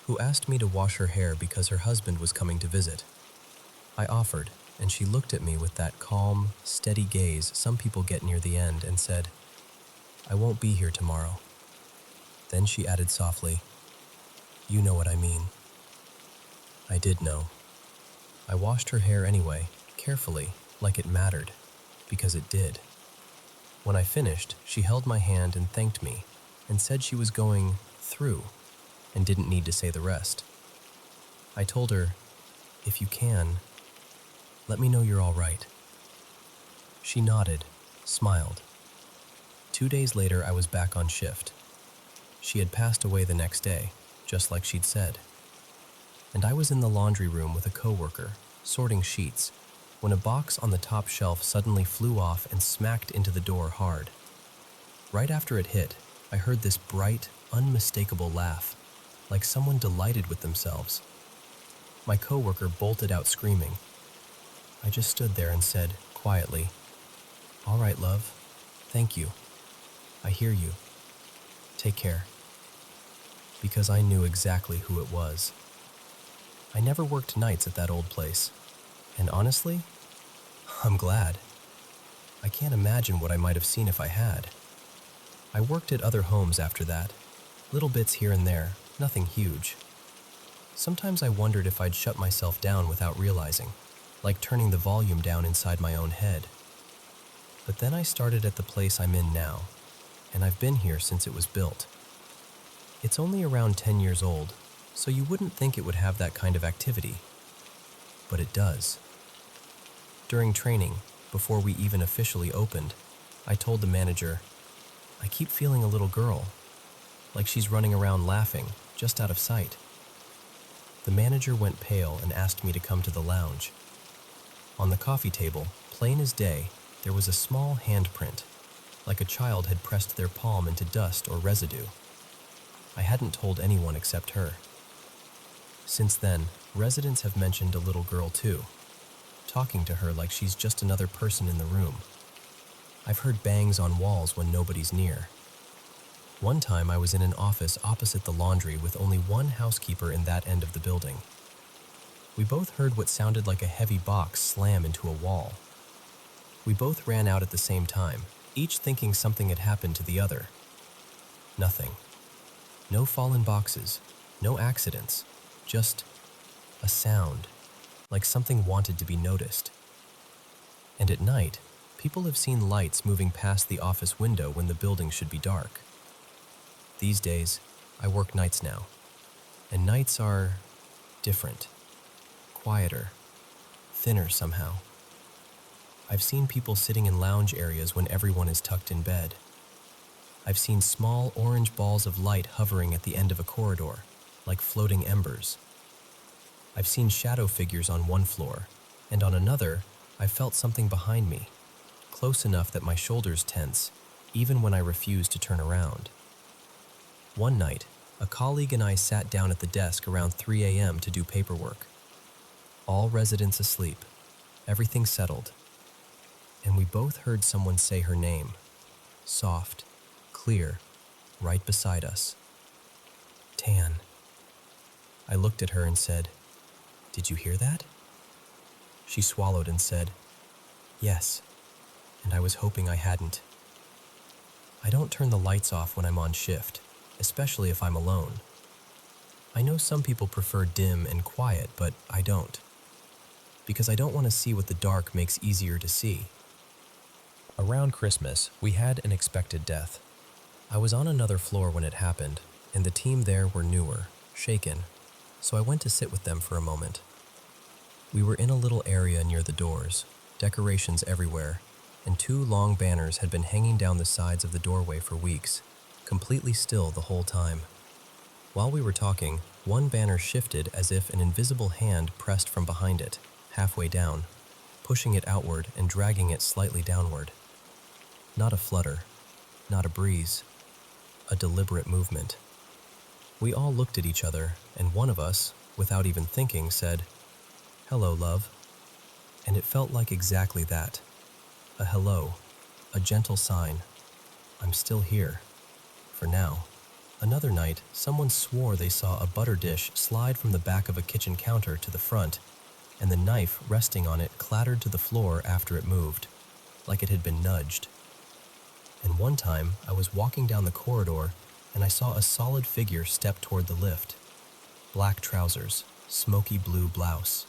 who asked me to wash her hair because her husband was coming to visit. I offered, and she looked at me with that calm, steady gaze some people get near the end and said, "I won't be here tomorrow." Then she added softly, "You know what I mean." I did know. I washed her hair anyway, carefully, like it mattered, because it did. When I finished, she held my hand and thanked me, and said she was going through and didn't need to say the rest. I told her, "If you can, let me know you're all right." She nodded, smiled. 2 days later, I was back on shift. She had passed away the next day, just like she'd said. And I was in the laundry room with a coworker, sorting sheets, when a box on the top shelf suddenly flew off and smacked into the door hard. Right after it hit, I heard this bright, unmistakable laugh, like someone delighted with themselves. My coworker bolted out screaming. I just stood there and said, quietly, "All right, love. Thank you. I hear you. Take care." Because I knew exactly who it was. I never worked nights at that old place, and honestly, I'm glad. I can't imagine what I might have seen if I had. I worked at other homes after that, little bits here and there, nothing huge. Sometimes I wondered if I'd shut myself down without realizing, like turning the volume down inside my own head. But then I started at the place I'm in now, and I've been here since it was built. It's only around 10 years old, so you wouldn't think it would have that kind of activity. But it does. During training, before we even officially opened, I told the manager, "I keep feeling a little girl, like she's running around laughing, just out of sight." The manager went pale and asked me to come to the lounge. On the coffee table, plain as day, there was a small handprint, like a child had pressed their palm into dust or residue. I hadn't told anyone except her. Since then, residents have mentioned a little girl too, talking to her like she's just another person in the room. I've heard bangs on walls when nobody's near. One time I was in an office opposite the laundry with only one housekeeper in that end of the building. We both heard what sounded like a heavy box slam into a wall. We both ran out at the same time, each thinking something had happened to the other. Nothing. No fallen boxes, no accidents, just a sound, like something wanted to be noticed. And at night, people have seen lights moving past the office window when the building should be dark. These days, I work nights now, and nights are different, quieter, thinner somehow. I've seen people sitting in lounge areas when everyone is tucked in bed. I've seen small orange balls of light hovering at the end of a corridor, like floating embers. I've seen shadow figures on one floor, and on another, I've felt something behind me, close enough that my shoulders tense, even when I refuse to turn around. One night, a colleague and I sat down at the desk around 3 a.m. to do paperwork. All residents asleep, everything settled, and we both heard someone say her name, soft, clear, right beside us. "Tan." I looked at her and said, "Did you hear that?" She swallowed and said, "Yes," and I was hoping I hadn't. I don't turn the lights off when I'm on shift, especially if I'm alone. I know some people prefer dim and quiet, but I don't, because I don't want to see what the dark makes easier to see. Around Christmas, we had an expected death. I was on another floor when it happened, and the team there were newer, shaken, so I went to sit with them for a moment. We were in a little area near the doors, decorations everywhere, and 2 long banners had been hanging down the sides of the doorway for weeks, completely still the whole time. While we were talking, one banner shifted as if an invisible hand pressed from behind it, halfway down, pushing it outward and dragging it slightly downward. Not a flutter, not a breeze, a deliberate movement. We all looked at each other, and one of us, without even thinking, said, "Hello, love." And it felt like exactly that, a hello, A gentle sign. I'm still here. For now. Another night, someone swore they saw a butter dish slide from the back of a kitchen counter to the front, and the knife resting on it clattered to the floor after it moved, like it had been nudged. And one time, I was walking down the corridor, and I saw a solid figure step toward the lift. Black trousers, smoky blue blouse.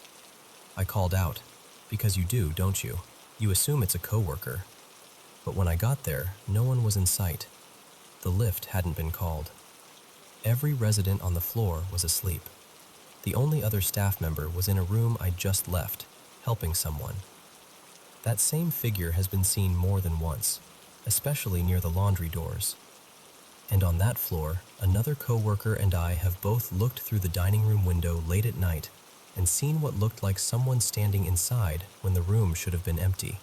I called out, because you do, don't you? You assume it's a coworker. But when I got there, no one was in sight. The lift hadn't been called. Every resident on the floor was asleep. The only other staff member was in a room I'd just left, helping someone. That same figure has been seen more than once, especially near the laundry doors. And on that floor, another coworker and I have both looked through the dining room window late at night and seen what looked like someone standing inside when the room should have been empty.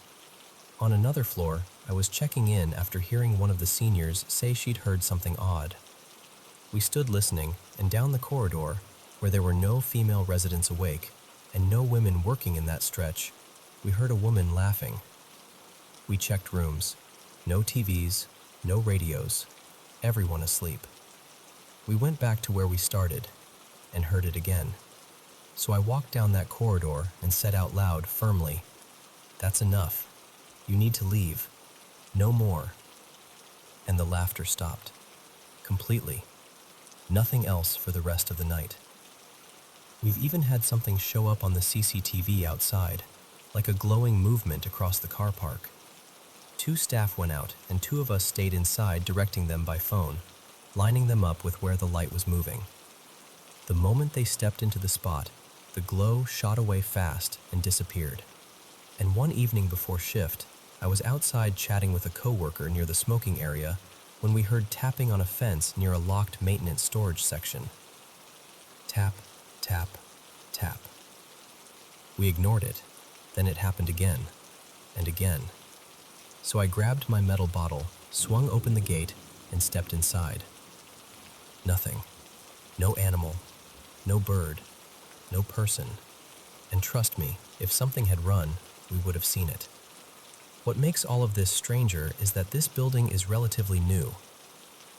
On another floor, I was checking in after hearing one of the seniors say she'd heard something odd. We stood listening, and down the corridor, where there were no female residents awake and no women working in that stretch, we heard a woman laughing. We checked rooms. No TVs, no radios, everyone asleep. We went back to where we started and heard it again. So I walked down that corridor and said out loud, firmly, "That's enough. You need to leave. No more." And the laughter stopped. Completely. Nothing else for the rest of the night. We've even had something show up on the CCTV outside, like a glowing movement across the car park. 2 staff went out, and 2 of us stayed inside directing them by phone, lining them up with where the light was moving. The moment they stepped into the spot, the glow shot away fast and disappeared. And one evening before shift, I was outside chatting with a coworker near the smoking area when we heard tapping on a fence near a locked maintenance storage section. Tap, tap, tap. We ignored it. Then it happened again, and again. So I grabbed my metal bottle, swung open the gate, and stepped inside. Nothing. No animal. No bird. No person. And trust me, if something had run, we would have seen it. What makes all of this stranger is that this building is relatively new.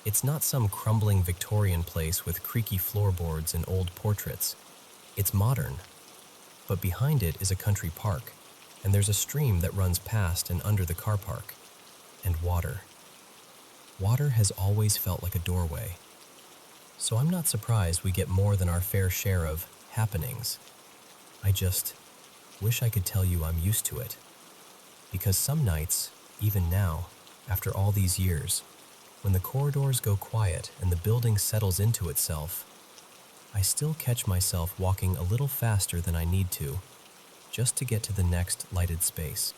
It's not some crumbling Victorian place with creaky floorboards and old portraits. It's modern. But behind it is a country park, and there's a stream that runs past and under the car park. And water. Water has always felt like a doorway. So I'm not surprised we get more than our fair share of happenings. I just wish I could tell you I'm used to it. Because some nights, even now, after all these years, when the corridors go quiet and the building settles into itself, I still catch myself walking a little faster than I need to, just to get to the next lighted space.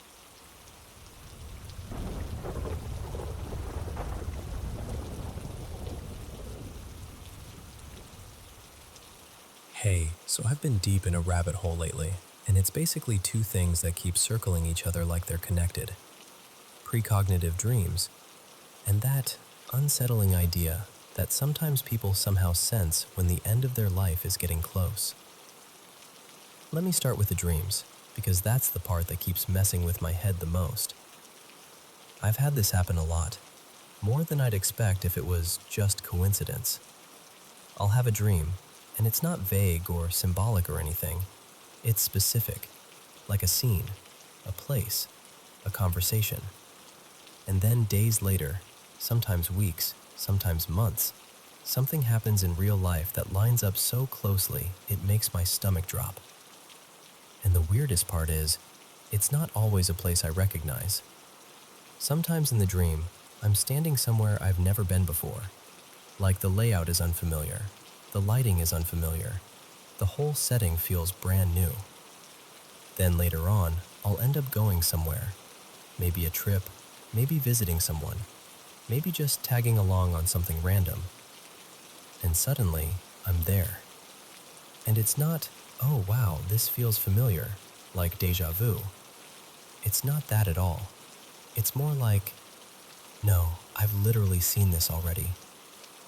Hey, so I've been deep in a rabbit hole lately, and it's basically 2 things that keep circling each other like they're connected. Precognitive dreams, and that unsettling idea that sometimes people somehow sense when the end of their life is getting close. Let me start with the dreams, because that's the part that keeps messing with my head the most. I've had this happen a lot, more than I'd expect if it was just coincidence. I'll have a dream, and it's not vague or symbolic or anything. It's specific, like a scene, a place, a conversation. And then days later, sometimes weeks, sometimes months, something happens in real life that lines up so closely it makes my stomach drop. And the weirdest part is, it's not always a place I recognize. Sometimes in the dream, I'm standing somewhere I've never been before. Like the layout is unfamiliar, the lighting is unfamiliar, the whole setting feels brand new. Then later on, I'll end up going somewhere. Maybe a trip, maybe visiting someone, maybe just tagging along on something random. And suddenly, I'm there. And it's not, oh wow, this feels familiar, like déjà vu. It's not that at all. It's more like, no, I've literally seen this already.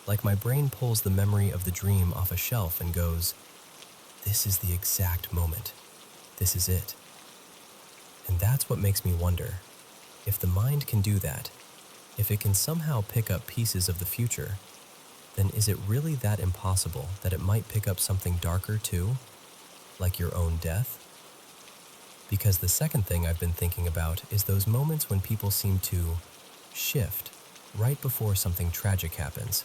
Like my brain pulls the memory of the dream off a shelf and goes, this is the exact moment. This is it. And that's what makes me wonder, If the mind can do that, if it can somehow pick up pieces of the future, then is it really that impossible that it might pick up something darker too, like your own death? Because the second thing I've been thinking about is those moments when people seem to shift right before something tragic happens.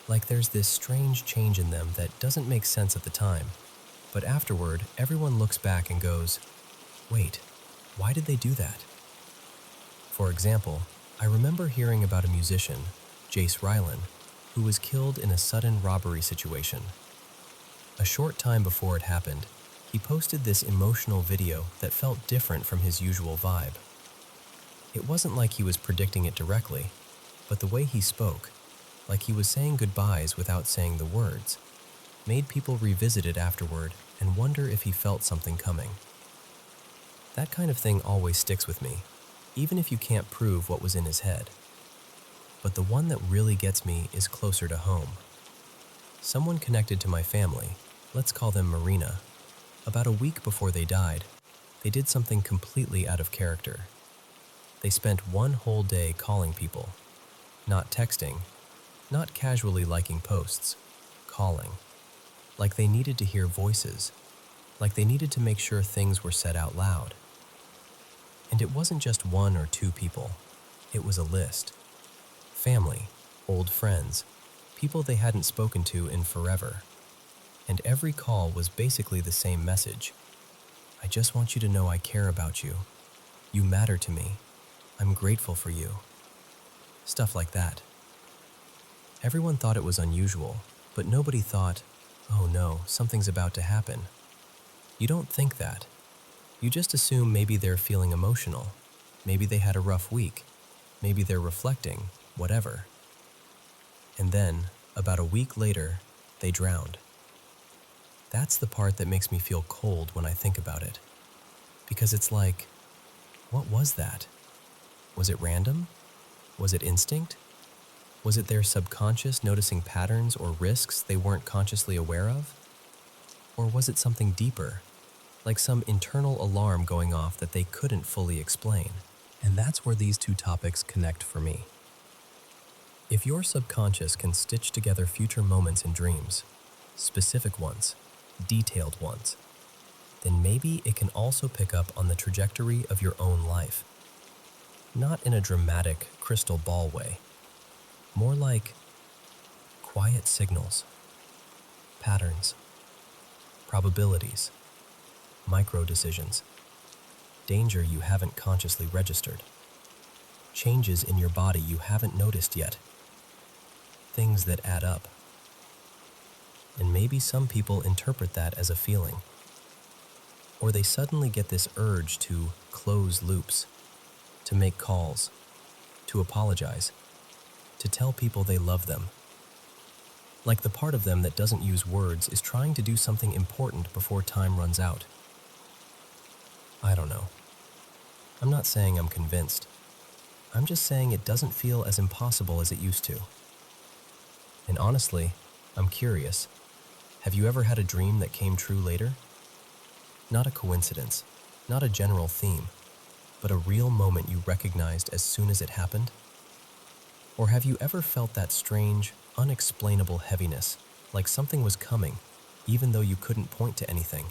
Like there's this strange change in them that doesn't make sense at the time, but afterward, everyone looks back and goes, wait, why did they do that? For example, I remember hearing about a musician, Jace Rylan, who was killed in a sudden robbery situation. A short time before it happened, he posted this emotional video that felt different from his usual vibe. It wasn't like he was predicting it directly, but the way he spoke, like he was saying goodbyes without saying the words, made people revisit it afterward and wonder if he felt something coming. That kind of thing always sticks with me, even if you can't prove what was in his head. But the one that really gets me is closer to home. Someone connected to my family, let's call them Marina, about a week before they died, they did something completely out of character. They spent one whole day calling people, not texting, not casually liking posts, calling. Like they needed to hear voices, like they needed to make sure things were said out loud. And it wasn't just one or two people, it was a list. Family, old friends, people they hadn't spoken to in forever. And every call was basically the same message. I just want you to know I care about you. You matter to me. I'm grateful for you. Stuff like that. Everyone thought it was unusual, but nobody thought, oh no, something's about to happen. You don't think that. You just assume maybe they're feeling emotional. Maybe they had a rough week. Maybe they're reflecting, whatever. And then, about a week later, they drowned. That's the part that makes me feel cold when I think about it. Because it's like, what was that? Was it random? Was it instinct? Was it their subconscious noticing patterns or risks they weren't consciously aware of? Or was it something deeper, like some internal alarm going off that they couldn't fully explain? And that's where these two topics connect for me. If your subconscious can stitch together future moments in dreams, specific ones, detailed ones, then maybe it can also pick up on the trajectory of your own life. Not in a dramatic crystal ball way, more like quiet signals, patterns, probabilities, micro decisions, danger you haven't consciously registered, changes in your body you haven't noticed yet, things that add up. And maybe some people interpret that as a feeling. Or they suddenly get this urge to close loops, to make calls, to apologize, to tell people they love them. Like the part of them that doesn't use words is trying to do something important before time runs out. I don't know. I'm not saying I'm convinced. I'm just saying it doesn't feel as impossible as it used to. And honestly, I'm curious. Have you ever had a dream that came true later? Not a coincidence, not a general theme, but a real moment you recognized as soon as it happened? Or have you ever felt that strange, unexplainable heaviness, like something was coming, even though you couldn't point to anything?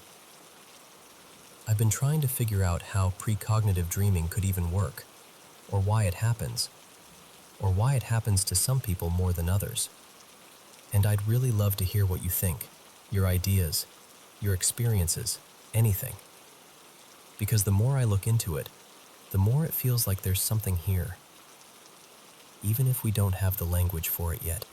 I've been trying to figure out how precognitive dreaming could even work, or why it happens to some people more than others. And I'd really love to hear what you think, your ideas, your experiences, anything. Because the more I look into it, the more it feels like there's something here, even if we don't have the language for it yet.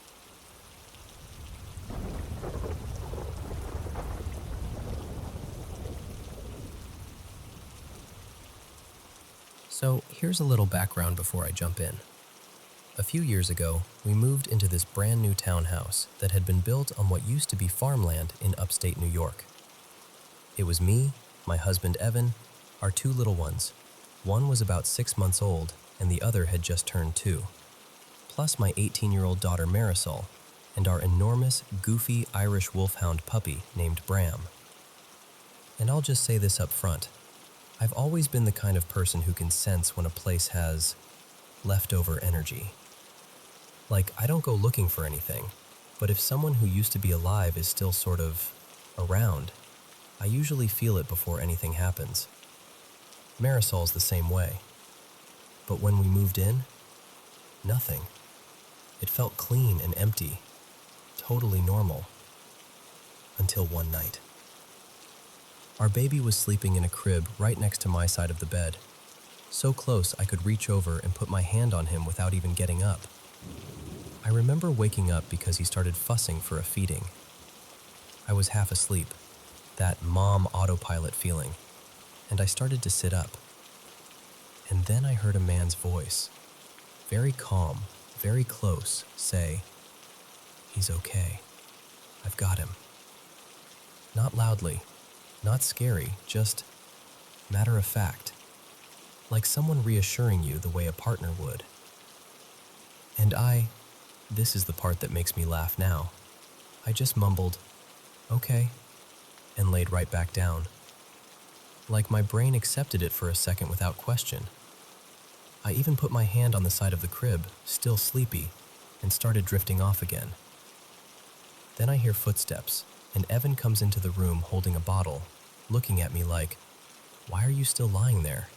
So here's a little background before I jump in. A few years ago, we moved into this brand new townhouse that had been built on what used to be farmland in upstate New York. It was me, my husband Evan, our two little ones. One was about 6 months old and the other had just turned 2. Plus my 18-year-old daughter Marisol and our enormous, goofy Irish wolfhound puppy named Bram. And I'll just say this up front. I've always been the kind of person who can sense when a place has leftover energy. Like, I don't go looking for anything, but if someone who used to be alive is still sort of around, I usually feel it before anything happens. Marisol's the same way. But when we moved in, nothing. It felt clean and empty, totally normal. Until one night. Our baby was sleeping in a crib right next to my side of the bed, so close I could reach over and put my hand on him without even getting up. I remember waking up because he started fussing for a feeding. I was half asleep, that mom autopilot feeling, and I started to sit up. And then I heard a man's voice, very calm, very close, say, "He's okay. I've got him." Not loudly, not scary, just matter of fact, like someone reassuring you the way a partner would. And this is the part that makes me laugh now, I just mumbled, "Okay," and laid right back down. Like my brain accepted it for a second without question. I even put my hand on the side of the crib, still sleepy, and started drifting off again. Then I hear footsteps, and Evan comes into the room holding a bottle, looking at me like, "Why are you still lying there?"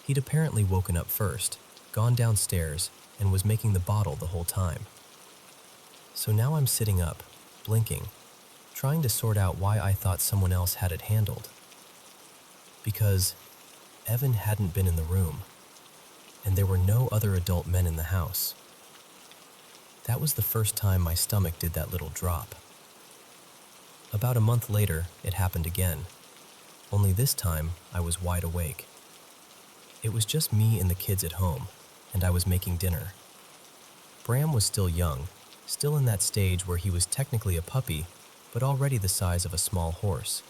He'd apparently woken up first, gone downstairs, and was making the bottle the whole time. So now I'm sitting up, blinking, trying to sort out why I thought someone else had it handled. Because Evan hadn't been in the room, and there were no other adult men in the house. That was the first time my stomach did that little drop. About a month later, it happened again, only this time I was wide awake. It was just me and the kids at home, and I was making dinner. Bram was still young, still in that stage where he was technically a puppy, but already the size of a small horse.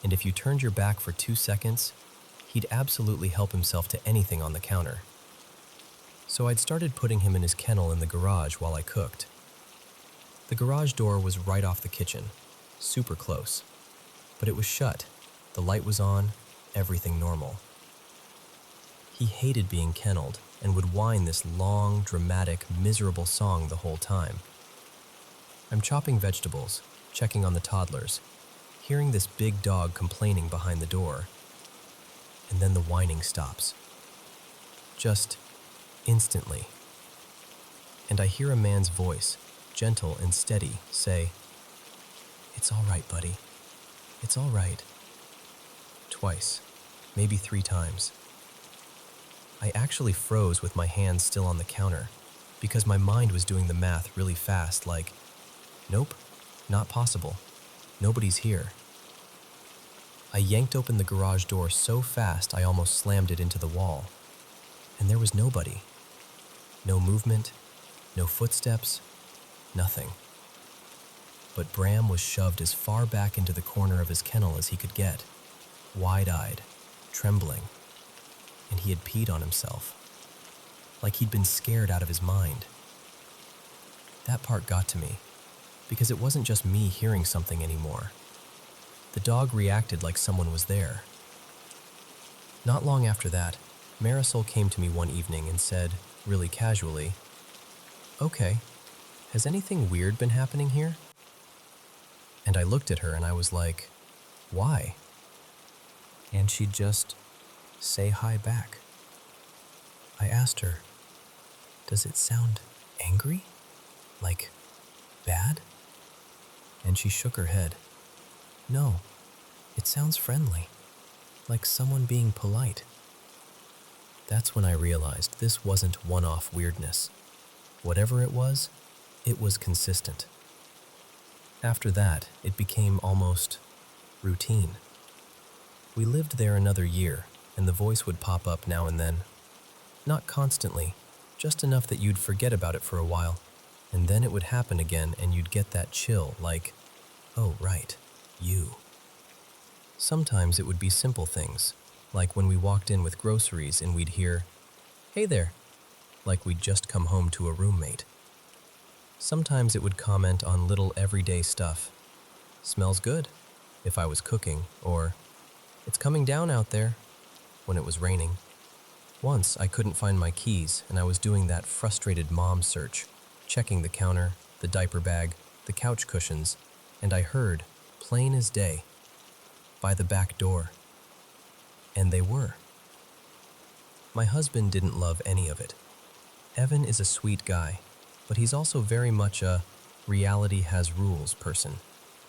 And if you turned your back for 2 seconds, he'd absolutely help himself to anything on the counter. So I'd started putting him in his kennel in the garage while I cooked. The garage door was right off the kitchen, super close, but it was shut, the light was on, everything normal. He hated being kenneled and would whine this long, dramatic, miserable song the whole time. I'm chopping vegetables, checking on the toddlers, hearing this big dog complaining behind the door, and then the whining stops. Just instantly. And I hear a man's voice, gentle and steady, say, "It's all right, buddy. It's all right." Twice, maybe 3 times. I actually froze with my hands still on the counter because my mind was doing the math really fast, like, nope, not possible. Nobody's here. I yanked open the garage door so fast I almost slammed it into the wall. And there was nobody. No movement, no footsteps, nothing. But Bram was shoved as far back into the corner of his kennel as he could get, wide-eyed, trembling, and he had peed on himself, like he'd been scared out of his mind. That part got to me, because it wasn't just me hearing something anymore. The dog reacted like someone was there. Not long after that, Marisol came to me one evening and said, really casually, "Okay, has anything weird been happening here?" And I looked at her and I was like, "Why?" And she'd just say hi back. I asked her, "Does it sound angry? Like bad?" And she shook her head. "No, it sounds friendly, like someone being polite." That's when I realized this wasn't one-off weirdness. Whatever it was consistent. After that, it became almost routine. We lived there another year, and the voice would pop up now and then. Not constantly, just enough that you'd forget about it for a while, and then it would happen again and you'd get that chill like, "Oh, right, you." Sometimes it would be simple things, like when we walked in with groceries and we'd hear, "Hey there," like we'd just come home to a roommate. Sometimes it would comment on little everyday stuff. "Smells good," if I was cooking, or "It's coming down out there," when it was raining. Once, I couldn't find my keys, and I was doing that frustrated mom search, checking the counter, the diaper bag, the couch cushions, and I heard, plain as day, "By the back door." And they were. My husband didn't love any of it. Evan is a sweet guy, but he's also very much a reality has rules person,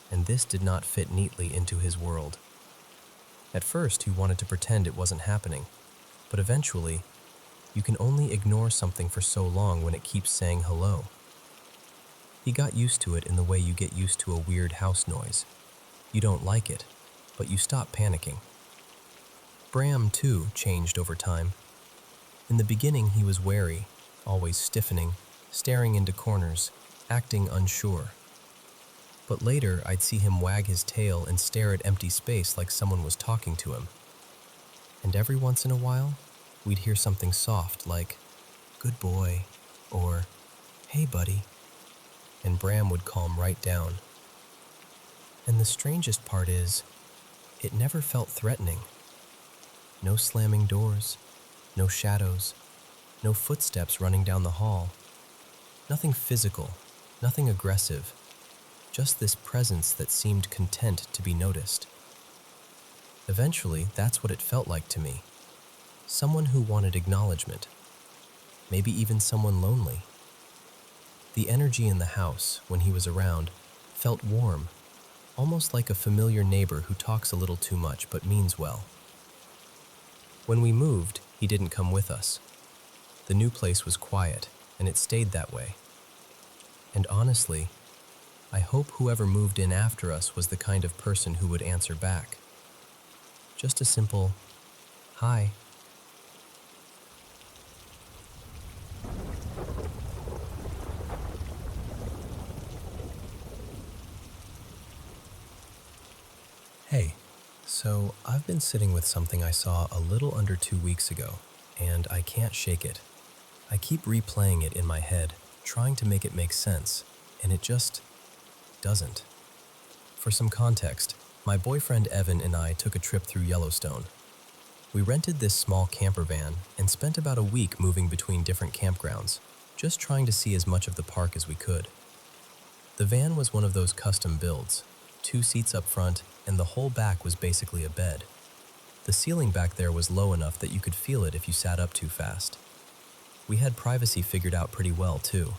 and this did not fit neatly into his world. At first, he wanted to pretend it wasn't happening, but eventually, you can only ignore something for so long when it keeps saying hello. He got used to it in the way you get used to a weird house noise. You don't like it, but you stop panicking. Bram, too, changed over time. In the beginning, he was wary, always stiffening, staring into corners, acting unsure. But later, I'd see him wag his tail and stare at empty space like someone was talking to him. And every once in a while, we'd hear something soft like, "Good boy," or "Hey, buddy," and Bram would calm right down. And the strangest part is, it never felt threatening. No slamming doors, no shadows, no footsteps running down the hall. Nothing physical, nothing aggressive, just this presence that seemed content to be noticed. Eventually, that's what it felt like to me. Someone who wanted acknowledgement. Maybe even someone lonely. The energy in the house, when he was around, felt warm, almost like a familiar neighbor who talks a little too much but means well. When we moved, he didn't come with us. The new place was quiet, and it stayed that way. And honestly, I hope whoever moved in after us was the kind of person who would answer back. Just a simple, "Hi." Hey, so I've been sitting with something I saw a little under 2 weeks ago, and I can't shake it. I keep replaying it in my head, trying to make it make sense, and it just doesn't. For some context, my boyfriend Evan and I took a trip through Yellowstone. We rented this small camper van and spent about a week moving between different campgrounds, just trying to see as much of the park as we could. The van was one of those custom builds, 2 seats up front, and the whole back was basically a bed. The ceiling back there was low enough that you could feel it if you sat up too fast. We had privacy figured out pretty well, too.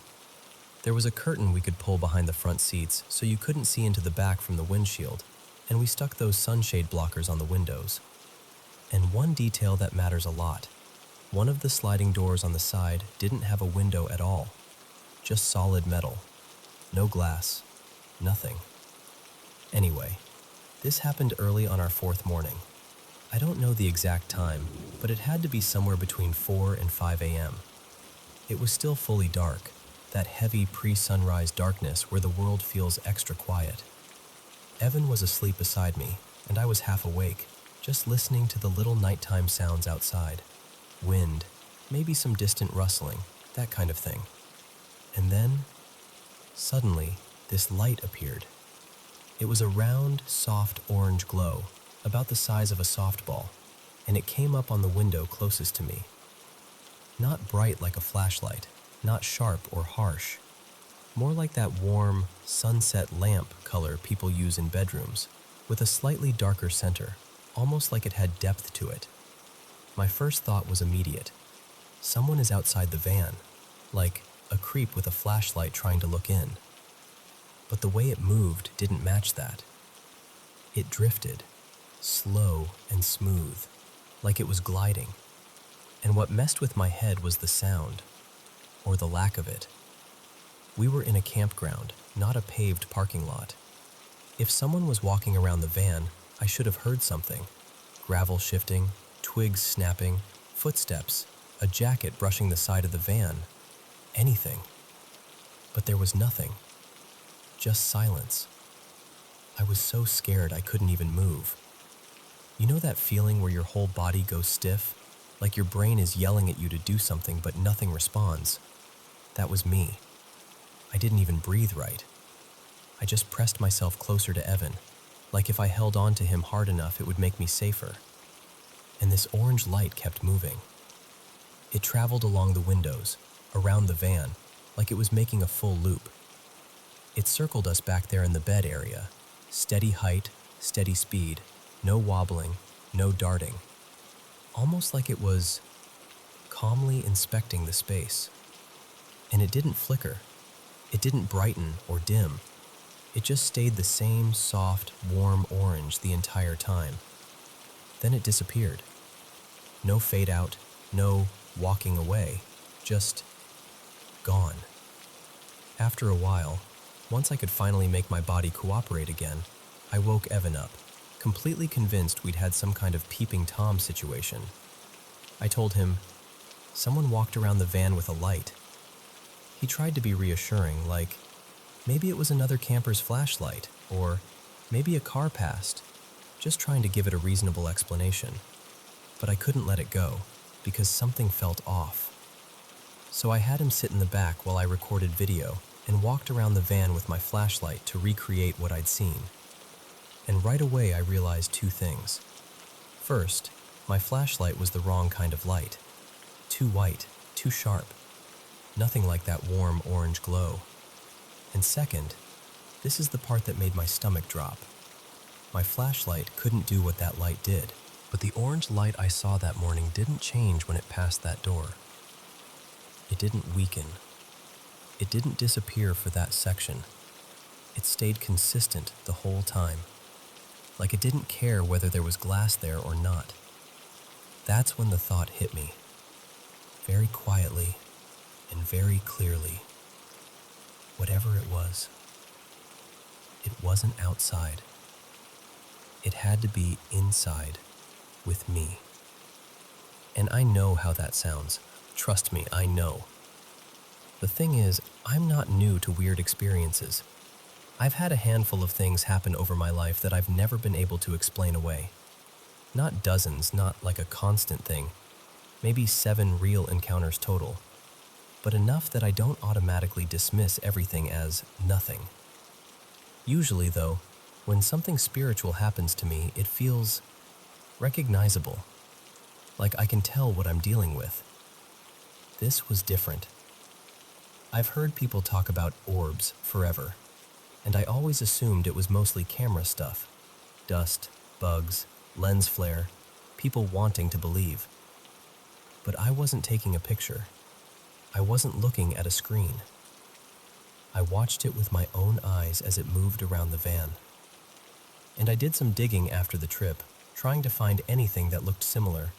There was a curtain we could pull behind the front seats so you couldn't see into the back from the windshield, and we stuck those sunshade blockers on the windows. And one detail that matters a lot. One of the sliding doors on the side didn't have a window at all. Just solid metal. No glass. Nothing. Anyway, this happened early on our 4th morning. I don't know the exact time, but it had to be somewhere between 4 and 5 a.m. It was still fully dark, that heavy pre-sunrise darkness where the world feels extra quiet. Evan was asleep beside me, and I was half awake, just listening to the little nighttime sounds outside. Wind, maybe some distant rustling, that kind of thing. And then, suddenly, this light appeared. It was a round, soft orange glow, about the size of a softball, and it came up on the window closest to me. Not bright like a flashlight, not sharp or harsh. More like that warm, sunset lamp color people use in bedrooms, with a slightly darker center, almost like it had depth to it. My first thought was immediate. Someone is outside the van, like a creep with a flashlight trying to look in. But the way it moved didn't match that. It drifted, slow and smooth, like it was gliding. And what messed with my head was the sound, or the lack of it. We were in a campground, not a paved parking lot. If someone was walking around the van, I should have heard something. Gravel shifting, twigs snapping, footsteps, a jacket brushing the side of the van. Anything. But there was nothing. Just silence. I was so scared I couldn't even move. You know that feeling where your whole body goes stiff? Like your brain is yelling at you to do something but nothing responds? That was me. I didn't even breathe right. I just pressed myself closer to Evan, like if I held on to him hard enough it would make me safer. And this orange light kept moving. It traveled along the windows, around the van, like it was making a full loop. It circled us back there in the bed area. Steady height, steady speed, no wobbling, no darting. Almost like it was calmly inspecting the space. And it didn't flicker. It didn't brighten or dim. It just stayed the same soft, warm orange the entire time. Then it disappeared. No fade out, no walking away, just gone. After a while, once I could finally make my body cooperate again, I woke Evan up, completely convinced we'd had some kind of peeping Tom situation. I told him, "Someone walked around the van with a light." He tried to be reassuring, like, maybe it was another camper's flashlight, or maybe a car passed, just trying to give it a reasonable explanation. But I couldn't let it go, because something felt off. So I had him sit in the back while I recorded video and walked around the van with my flashlight to recreate what I'd seen. And right away I realized two things. First, my flashlight was the wrong kind of light. Too white, too sharp. Nothing like that warm orange glow. And second, this is the part that made my stomach drop. My flashlight couldn't do what that light did, but the orange light I saw that morning didn't change when it passed that door. It didn't weaken. It didn't disappear for that section. It stayed consistent the whole time, like it didn't care whether there was glass there or not. That's when the thought hit me, very quietly and very clearly. Whatever it wasn't outside. It had to be inside with me. And I know how that sounds. Trust me, I know. The thing is, I'm not new to weird experiences. I've had a handful of things happen over my life that I've never been able to explain away. Not dozens, not like a constant thing. Maybe 7 real encounters total. But enough that I don't automatically dismiss everything as nothing. Usually, though, when something spiritual happens to me, it feels recognizable. Like I can tell what I'm dealing with. This was different. I've heard people talk about orbs forever, and I always assumed it was mostly camera stuff. Dust, bugs, lens flare, people wanting to believe. But I wasn't taking a picture. I wasn't looking at a screen. I watched it with my own eyes as it moved around the van. And I did some digging after the trip, trying to find anything that looked similar.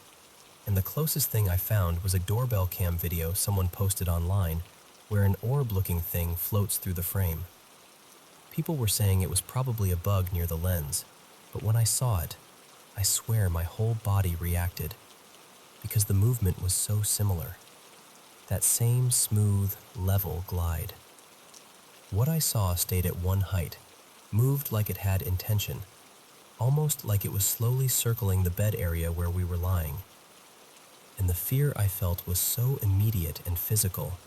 And the closest thing I found was a doorbell cam video someone posted online where an orb-looking thing floats through the frame. People were saying it was probably a bug near the lens, but when I saw it, I swear my whole body reacted, because the movement was so similar. That same smooth, level glide. What I saw stayed at one height, moved like it had intention, almost like it was slowly circling the bed area where we were lying. And the fear I felt was so immediate and physical,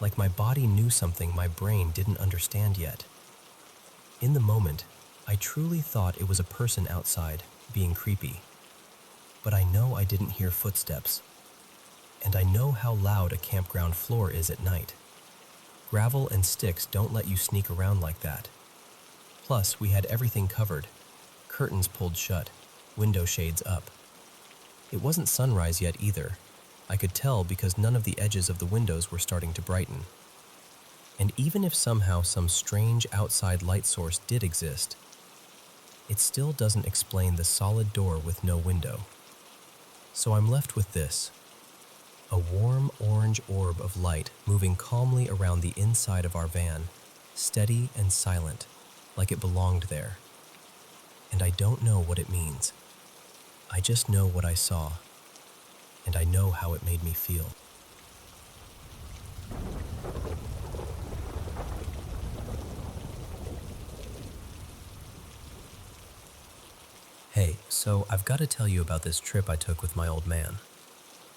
like my body knew something my brain didn't understand yet. In the moment, I truly thought it was a person outside, being creepy. But I know I didn't hear footsteps. And I know how loud a campground floor is at night. Gravel and sticks don't let you sneak around like that. Plus, we had everything covered. Curtains pulled shut, window shades up. It wasn't sunrise yet either. I could tell because none of the edges of the windows were starting to brighten. And even if somehow some strange outside light source did exist, it still doesn't explain the solid door with no window. So I'm left with this. A warm orange orb of light moving calmly around the inside of our van, steady and silent, like it belonged there. And I don't know what it means. I just know what I saw, and I know how it made me feel. Hey, so I've got to tell you about this trip I took with my old man.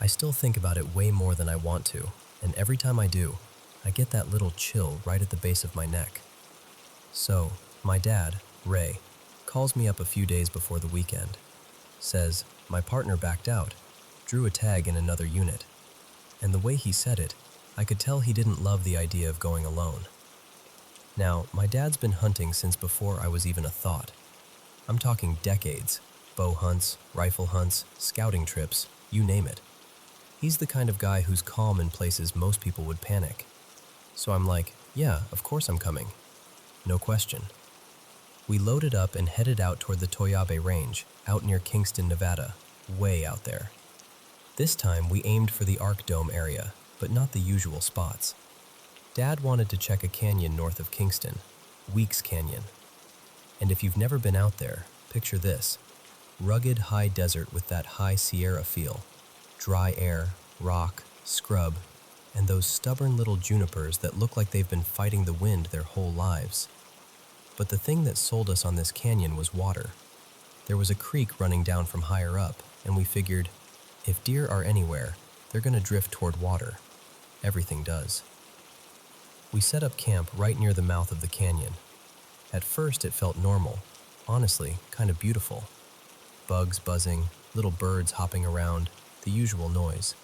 I still think about it way more than I want to, and every time I do, I get that little chill right at the base of my neck. So, my dad, Ray, Calls me up a few days before the weekend. Says, my partner backed out, drew a tag in another unit. And the way he said it, I could tell he didn't love the idea of going alone. Now, my dad's been hunting since before I was even a thought. I'm talking decades. Bow hunts, rifle hunts, scouting trips, you name it. He's the kind of guy who's calm in places most people would panic. So I'm like, yeah, of course I'm coming. No question. We loaded up and headed out toward the Toyabe Range, out near Kingston, Nevada, way out there. This time we aimed for the Arc Dome area, but not the usual spots. Dad wanted to check a canyon north of Kingston, Weeks Canyon. And if you've never been out there, picture this. Rugged high desert with that high Sierra feel. Dry air, rock, scrub, and those stubborn little junipers that look like they've been fighting the wind their whole lives. But the thing that sold us on this canyon was water. There was a creek running down from higher up, and we figured, if deer are anywhere, they're going to drift toward water. Everything does. We set up camp right near the mouth of the canyon. At first it felt normal, honestly, kind of beautiful. Bugs buzzing, little birds hopping around, the usual noise.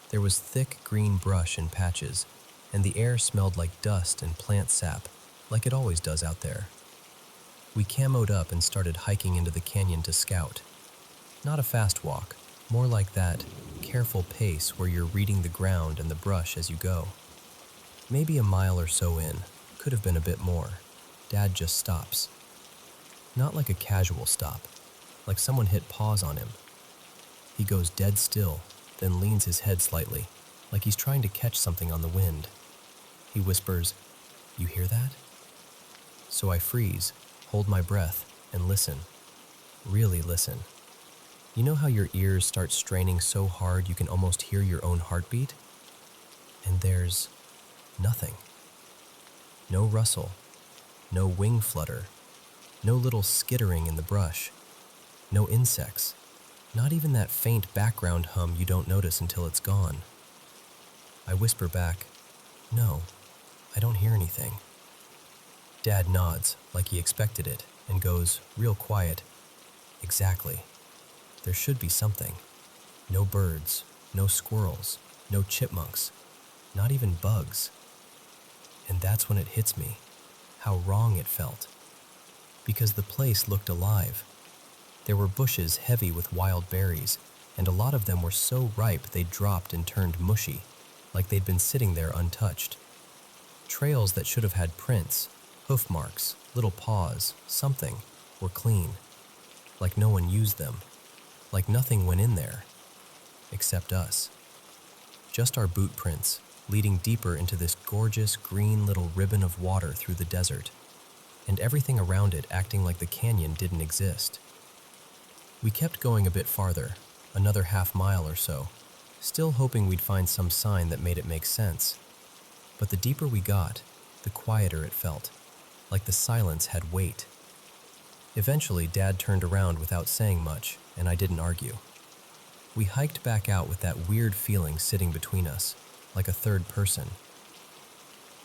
There was thick green brush in patches, and the air smelled like dust and plant sap, like it always does out there. We camoed up and started hiking into the canyon to scout. Not a fast walk, more like that careful pace where you're reading the ground and the brush as you go. Maybe a mile or so in, could have been a bit more. Dad just stops. Not like a casual stop, like someone hit pause on him. He goes dead still, then leans his head slightly, like he's trying to catch something on the wind. He whispers, "You hear that?" So I freeze, hold my breath, and listen. Really listen. You know how your ears start straining so hard you can almost hear your own heartbeat? And there's nothing. No rustle, no wing flutter, no little skittering in the brush, no insects, not even that faint background hum you don't notice until it's gone. I whisper back, "No, I don't hear anything." Dad nods like he expected it and goes, real quiet, "Exactly. There should be something. No birds, no squirrels, no chipmunks, not even bugs." And that's when it hits me, how wrong it felt. Because the place looked alive. There were bushes heavy with wild berries, and a lot of them were so ripe they'd dropped and turned mushy, like they'd been sitting there untouched. Trails that should have had prints, hoof marks, little paws, something, were clean. Like no one used them. Like nothing went in there. Except us. Just our boot prints, leading deeper into this gorgeous green little ribbon of water through the desert, and everything around it acting like the canyon didn't exist. We kept going a bit farther, another half-mile or so, still hoping we'd find some sign that made it make sense. But the deeper we got, the quieter it felt, like the silence had weight. Eventually, Dad turned around without saying much, and I didn't argue. We hiked back out with that weird feeling sitting between us, like a third person.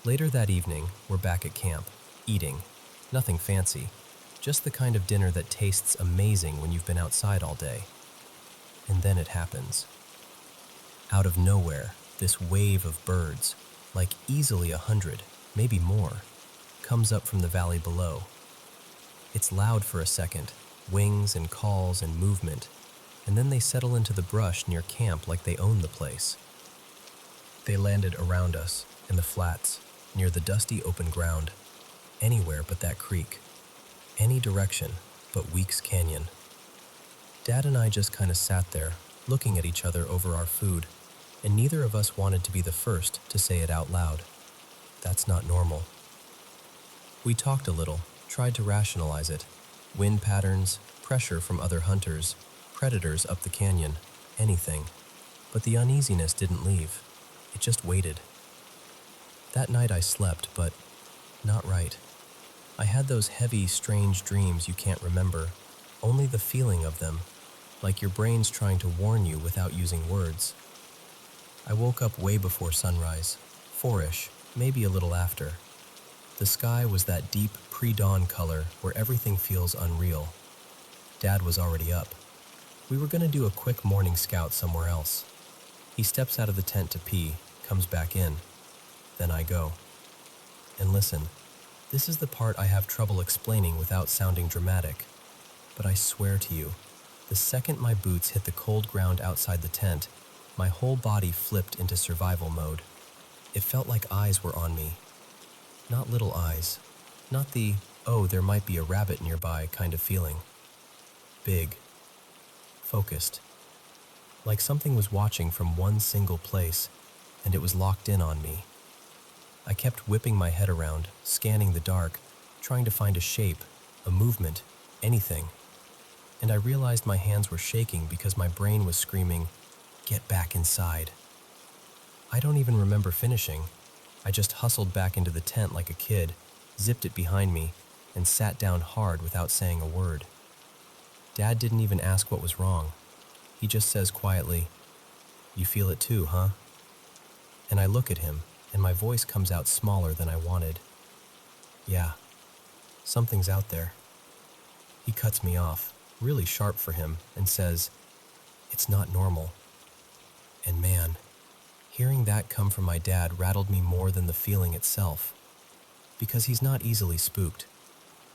Later that evening, we're back at camp, eating. Nothing fancy, just the kind of dinner that tastes amazing when you've been outside all day. And then it happens. Out of nowhere, this wave of birds, like easily 100, maybe more, comes up from the valley below. It's loud for a second, wings and calls and movement, and then they settle into the brush near camp like they own the place. They landed around us, in the flats, near the dusty open ground, anywhere but that creek, any direction but Weeks Canyon. Dad and I just kind of sat there, looking at each other over our food, and neither of us wanted to be the first to say it out loud. That's not normal. We talked a little, tried to rationalize it. Wind patterns, pressure from other hunters, predators up the canyon, anything. But the uneasiness didn't leave. It just waited. That night I slept, but not right. I had those heavy, strange dreams you can't remember, only the feeling of them, like your brain's trying to warn you without using words. I woke up way before sunrise, 4-ish, maybe a little after. The sky was that deep pre-dawn color where everything feels unreal. Dad was already up. We were going to do a quick morning scout somewhere else. He steps out of the tent to pee, comes back in. Then I go. And listen, this is the part I have trouble explaining without sounding dramatic. But I swear to you, the second my boots hit the cold ground outside the tent, my whole body flipped into survival mode. It felt like eyes were on me. Not little eyes. Not the, oh, there might be a rabbit nearby kind of feeling. Big. Focused. Like something was watching from one single place, and it was locked in on me. I kept whipping my head around, scanning the dark, trying to find a shape, a movement, anything. And I realized my hands were shaking because my brain was screaming, "Get back inside." I don't even remember finishing. I just hustled back into the tent like a kid, zipped it behind me, and sat down hard without saying a word. Dad didn't even ask what was wrong. He just says quietly, "You feel it too, huh?" And I look at him, and my voice comes out smaller than I wanted. "Yeah, something's out there." He cuts me off, really sharp for him, and says, "It's not normal." And man, hearing that come from my dad rattled me more than the feeling itself. Because he's not easily spooked.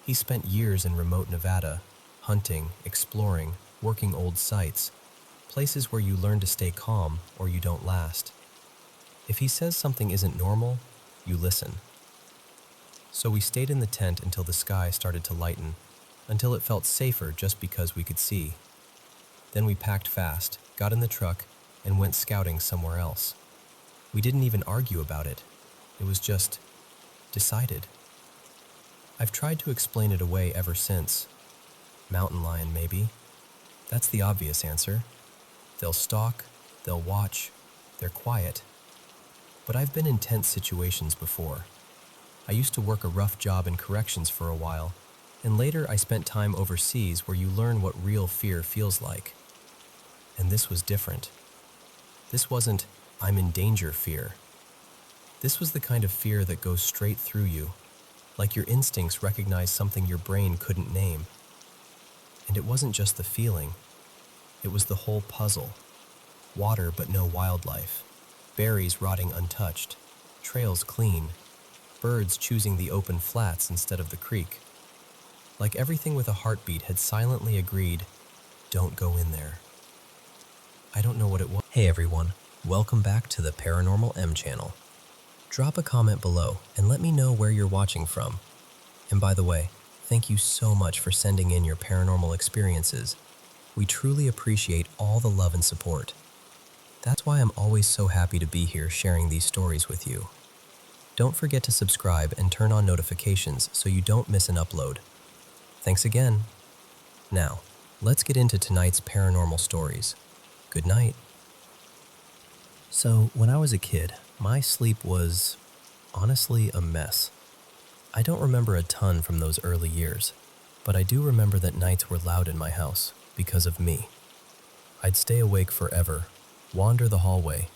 He spent years in remote Nevada, hunting, exploring, working old sites, places where you learn to stay calm or you don't last. If he says something isn't normal, you listen. So we stayed in the tent until the sky started to lighten, until it felt safer just because we could see. Then we packed fast, got in the truck, and went scouting somewhere else. We didn't even argue about it. It was just decided. I've tried to explain it away ever since. Mountain lion, maybe. That's the obvious answer. They'll stalk, they'll watch, they're quiet. But I've been in tense situations before. I used to work a rough job in corrections for a while, and later I spent time overseas where you learn what real fear feels like. And this was different. This wasn't, "I'm in danger" fear. This was the kind of fear that goes straight through you, like your instincts recognize something your brain couldn't name. And it wasn't just the feeling. It was the whole puzzle. Water but no wildlife. Berries rotting untouched. Trails clean. Birds choosing the open flats instead of the creek. Like everything with a heartbeat had silently agreed, "Don't go in there." I don't know what it was. Hey everyone, welcome back to the Paranormal M channel. Drop a comment below and let me know where you're watching from. And by the way, thank you so much for sending in your paranormal experiences. We truly appreciate all the love and support. That's why I'm always so happy to be here sharing these stories with you. Don't forget to subscribe and turn on notifications so you don't miss an upload. Thanks again. Now, let's get into tonight's paranormal stories. Good night. So, when I was a kid, my sleep was, honestly, a mess. I don't remember a ton from those early years, but I do remember that nights were loud in my house because of me. I'd stay awake forever, wander the hallway,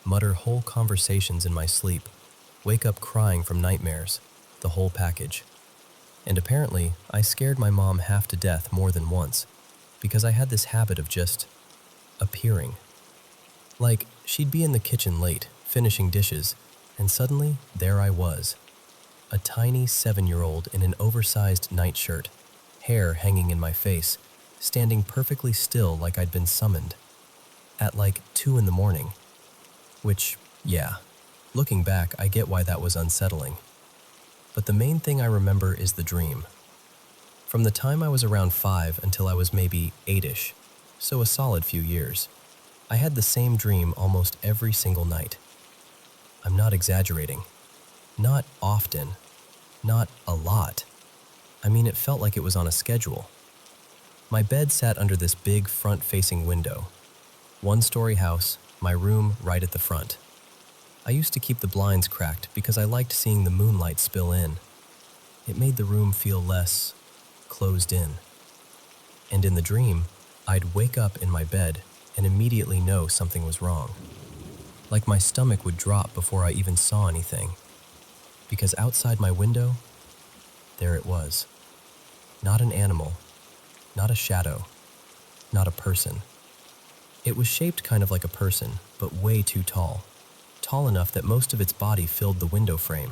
mutter whole conversations in my sleep, wake up crying from nightmares, the whole package. And apparently, I scared my mom half to death more than once, because I had this habit of just appearing. Like, she'd be in the kitchen late, finishing dishes, and suddenly, there I was. A tiny 7-year-old in an oversized nightshirt, hair hanging in my face, standing perfectly still like I'd been summoned. At like 2 in the morning. Which, yeah, looking back, I get why that was unsettling. But the main thing I remember is the dream. From the time I was around 5 until I was maybe 8-ish, so a solid few years, I had the same dream almost every single night. I'm not exaggerating. Not often. Not a lot. I mean, it felt like it was on a schedule. My bed sat under this big front-facing window. 1-story house, my room right at the front. I used to keep the blinds cracked because I liked seeing the moonlight spill in. It made the room feel less closed in. And in the dream, I'd wake up in my bed and immediately know something was wrong. Like my stomach would drop before I even saw anything. because outside my window, there it was. Not an animal, not a shadow, not a person. It was shaped kind of like a person, but way too tall. Tall enough that most of its body filled the window frame.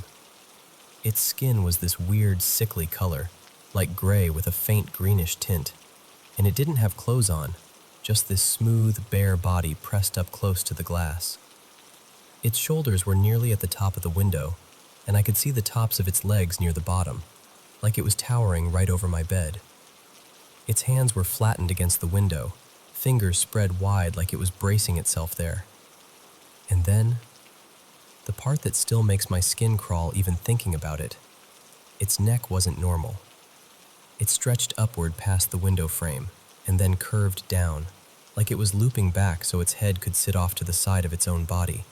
Its skin was this weird, sickly color, like gray with a faint greenish tint, and it didn't have clothes on, just this smooth, bare body pressed up close to the glass. Its shoulders were nearly at the top of the window, and I could see the tops of its legs near the bottom, like it was towering right over my bed. Its hands were flattened against the window, fingers spread wide like it was bracing itself there. And then, the part that still makes my skin crawl even thinking about it, its neck wasn't normal. It stretched upward past the window frame and then curved down, like it was looping back so its head could sit off to the side of its own body.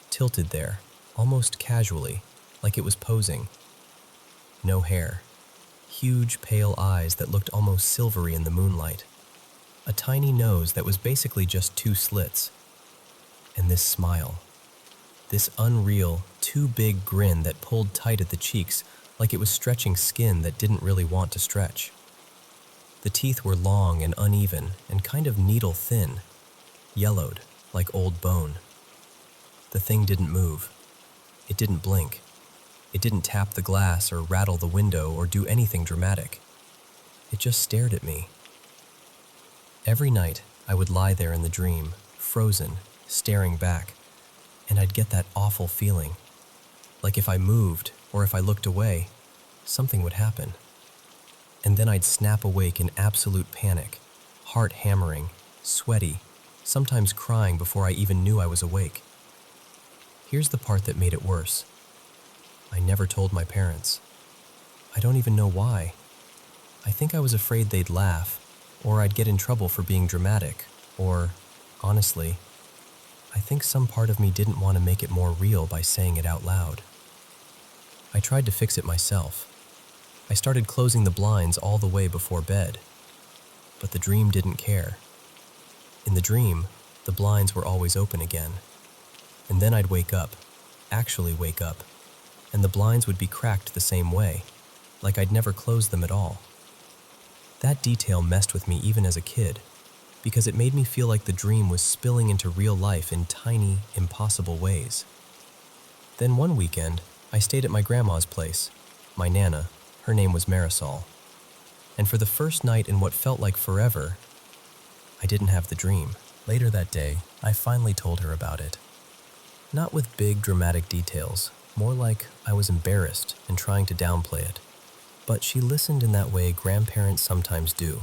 Tilted there, almost casually, like it was posing. No hair. Huge, pale eyes that looked almost silvery in the moonlight. A tiny nose that was basically just two slits. And this smile. This unreal, too big grin that pulled tight at the cheeks like it was stretching skin that didn't really want to stretch. The teeth were long and uneven and kind of needle thin, yellowed like old bone. The thing didn't move. It didn't blink. It didn't tap the glass or rattle the window or do anything dramatic. It just stared at me. Every night, I would lie there in the dream, frozen, staring back, and I'd get that awful feeling. Like if I moved or if I looked away, something would happen. And then I'd snap awake in absolute panic, heart hammering, sweaty, sometimes crying before I even knew I was awake. Here's the part that made it worse. I never told my parents. I don't even know why. I think I was afraid they'd laugh, or I'd get in trouble for being dramatic, or, honestly, I think some part of me didn't want to make it more real by saying it out loud. I tried to fix it myself. I started closing the blinds all the way before bed. But the dream didn't care. In the dream, the blinds were always open again. And then I'd wake up, actually wake up, and the blinds would be cracked the same way, like I'd never closed them at all. That detail messed with me even as a kid, because it made me feel like the dream was spilling into real life in tiny, impossible ways. Then one weekend, I stayed at my grandma's place, my Nana. Her name was Marisol. And for the first night in what felt like forever, I didn't have the dream. Later that day, I finally told her about it. Not with big dramatic details, more like I was embarrassed and trying to downplay it. But she listened in that way grandparents sometimes do,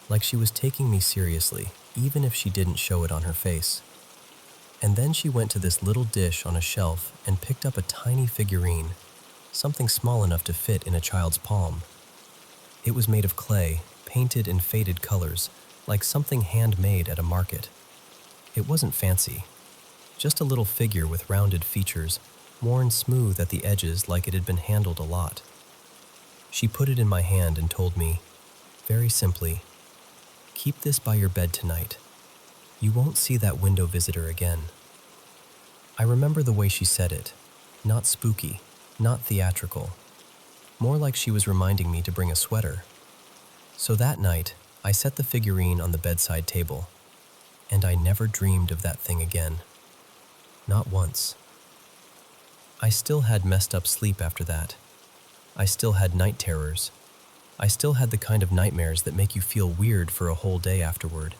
like she was taking me seriously, even if she didn't show it on her face. And then she went to this little dish on a shelf and picked up a tiny figurine, something small enough to fit in a child's palm. It was made of clay, painted in faded colors, like something handmade at a market. It wasn't fancy, just a little figure with rounded features, worn smooth at the edges like it had been handled a lot. She put it in my hand and told me, very simply, "Keep this by your bed tonight. You won't see that window visitor again." I remember the way she said it, not spooky, not theatrical, more like she was reminding me to bring a sweater. So that night, I set the figurine on the bedside table, and I never dreamed of that thing again. Not once. I still had messed up sleep after that. I still had night terrors. I still had the kind of nightmares that make you feel weird for a whole day afterward.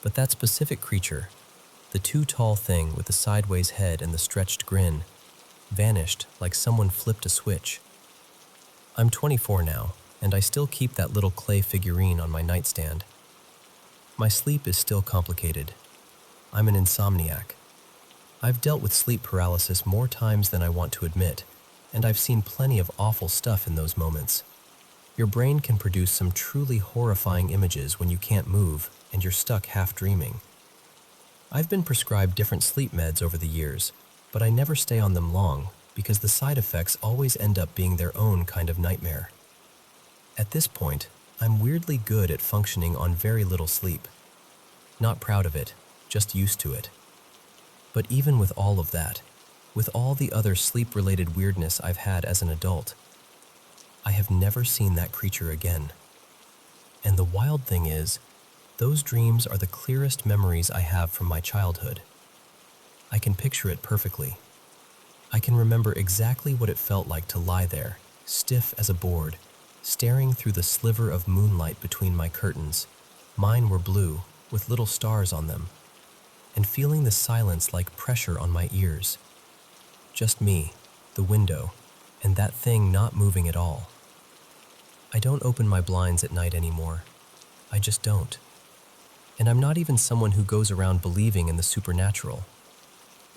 But that specific creature, the too tall thing with the sideways head and the stretched grin, vanished like someone flipped a switch. I'm 24 now, and I still keep that little clay figurine on my nightstand. My sleep is still complicated. I'm an insomniac. I've dealt with sleep paralysis more times than I want to admit, and I've seen plenty of awful stuff in those moments. Your brain can produce some truly horrifying images when you can't move and you're stuck half dreaming. I've been prescribed different sleep meds over the years, but I never stay on them long because the side effects always end up being their own kind of nightmare. At this point, I'm weirdly good at functioning on very little sleep. Not proud of it, just used to it. But even with all of that, with all the other sleep-related weirdness I've had as an adult, I have never seen that creature again. And the wild thing is, those dreams are the clearest memories I have from my childhood. I can picture it perfectly. I can remember exactly what it felt like to lie there, stiff as a board, staring through the sliver of moonlight between my curtains. Mine were blue, with little stars on them, and feeling the silence like pressure on my ears. Just me, the window, and that thing not moving at all. I don't open my blinds at night anymore. I just don't. And I'm not even someone who goes around believing in the supernatural.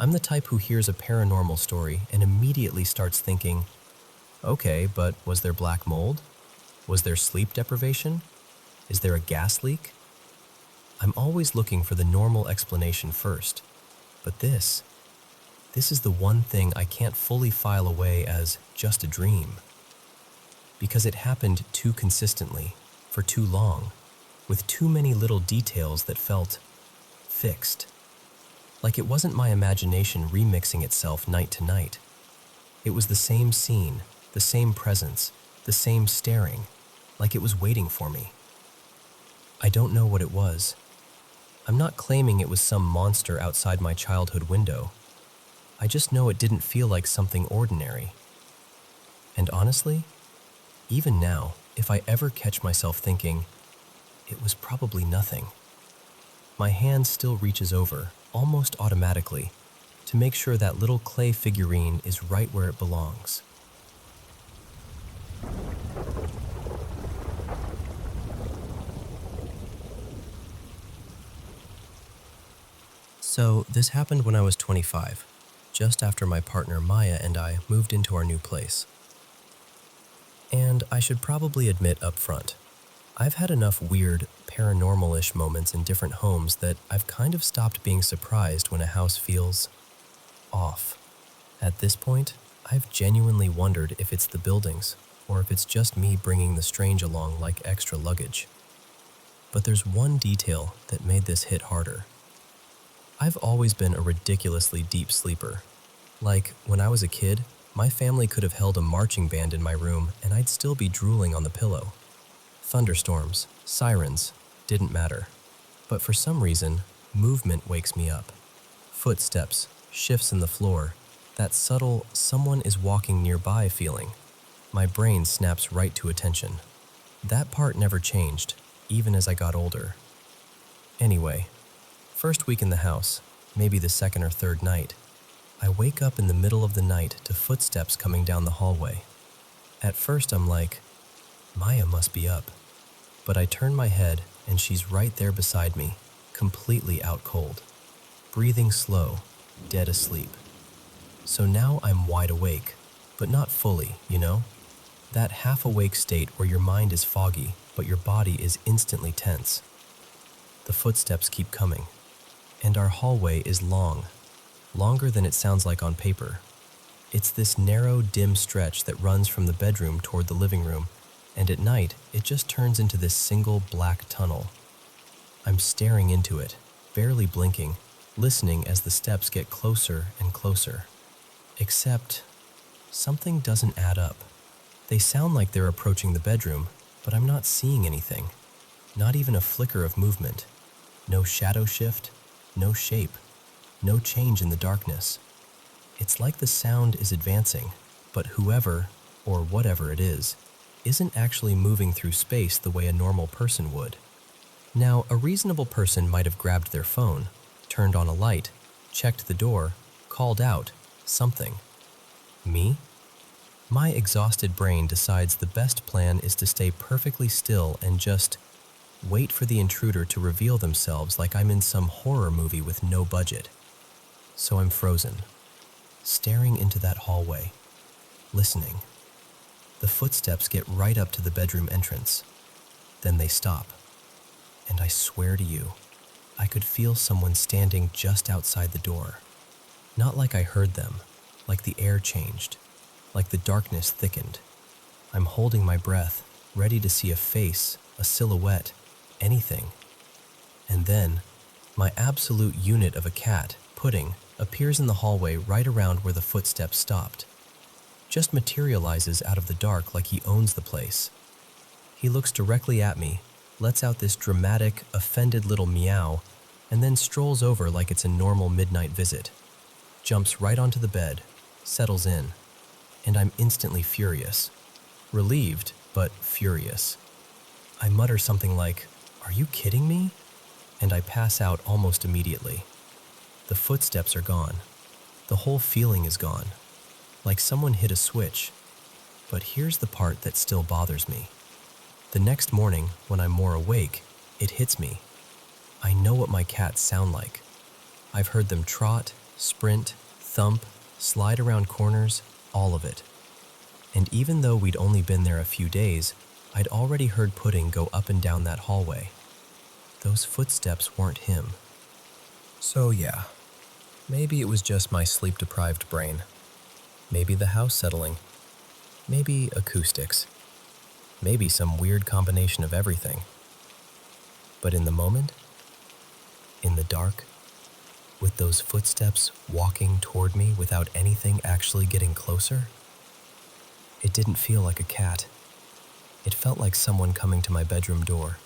I'm the type who hears a paranormal story and immediately starts thinking, okay, but was there black mold? Was there sleep deprivation? Is there a gas leak? I'm always looking for the normal explanation first. But this is the one thing I can't fully file away as just a dream. Because it happened too consistently, for too long, with too many little details that felt fixed. Like it wasn't my imagination remixing itself night to night. It was the same scene, the same presence, the same staring, like it was waiting for me. I don't know what it was. I'm not claiming it was some monster outside my childhood window. I just know it didn't feel like something ordinary. And honestly, even now, if I ever catch myself thinking, it was probably nothing, my hand still reaches over, almost automatically, to make sure that little clay figurine is right where it belongs. So this happened when I was 25, just after my partner Maya and I moved into our new place. And I should probably admit up front, I've had enough weird, paranormal-ish moments in different homes that I've kind of stopped being surprised when a house feels off. At this point, I've genuinely wondered if it's the buildings, or if it's just me bringing the strange along like extra luggage. But there's one detail that made this hit harder. I've always been a ridiculously deep sleeper. Like, when I was a kid, my family could have held a marching band in my room and I'd still be drooling on the pillow. Thunderstorms, sirens, didn't matter. But for some reason, movement wakes me up. Footsteps, shifts in the floor, that subtle someone is walking nearby feeling. My brain snaps right to attention. That part never changed, even as I got older. Anyway, first week in the house, maybe the second or third night, I wake up in the middle of the night to footsteps coming down the hallway. At first I'm like, Maya must be up. But I turn my head and she's right there beside me, completely out cold, breathing slow, dead asleep. So now I'm wide awake, but not fully, you know? That half-awake state where your mind is foggy, but your body is instantly tense. The footsteps keep coming, and our hallway is long, longer than it sounds like on paper. It's this narrow, dim stretch that runs from the bedroom toward the living room, and at night, it just turns into this single black tunnel. I'm staring into it, barely blinking, listening as the steps get closer and closer. Except, something doesn't add up. They sound like they're approaching the bedroom, but I'm not seeing anything. Not even a flicker of movement. No shadow shift, no shape, no change in the darkness. It's like the sound is advancing, but whoever, or whatever it is, isn't actually moving through space the way a normal person would. Now, a reasonable person might have grabbed their phone, turned on a light, checked the door, called out, something. Me? My exhausted brain decides the best plan is to stay perfectly still and just wait for the intruder to reveal themselves like I'm in some horror movie with no budget. So I'm frozen, staring into that hallway, listening. The footsteps get right up to the bedroom entrance. Then they stop. And I swear to you, I could feel someone standing just outside the door. Not like I heard them, like the air changed, like the darkness thickened. I'm holding my breath, ready to see a face, a silhouette, anything. And then, my absolute unit of a cat, Pudding, appears in the hallway right around where the footsteps stopped. Just materializes out of the dark like he owns the place. He looks directly at me, lets out this dramatic, offended little meow, and then strolls over like it's a normal midnight visit. Jumps right onto the bed, settles in, and I'm instantly furious. Relieved, but furious. I mutter something like, "Are you kidding me?" And I pass out almost immediately. The footsteps are gone. The whole feeling is gone. Like someone hit a switch. But here's the part that still bothers me. The next morning, when I'm more awake, it hits me. I know what my cats sound like. I've heard them trot, sprint, thump, slide around corners, all of it. And even though we'd only been there a few days, I'd already heard Pudding go up and down that hallway. Those footsteps weren't him. So yeah, maybe it was just my sleep-deprived brain. Maybe the house settling. Maybe acoustics. Maybe some weird combination of everything. But in the moment, in the dark, with those footsteps walking toward me without anything actually getting closer, it didn't feel like a cat. It felt like someone coming to my bedroom door.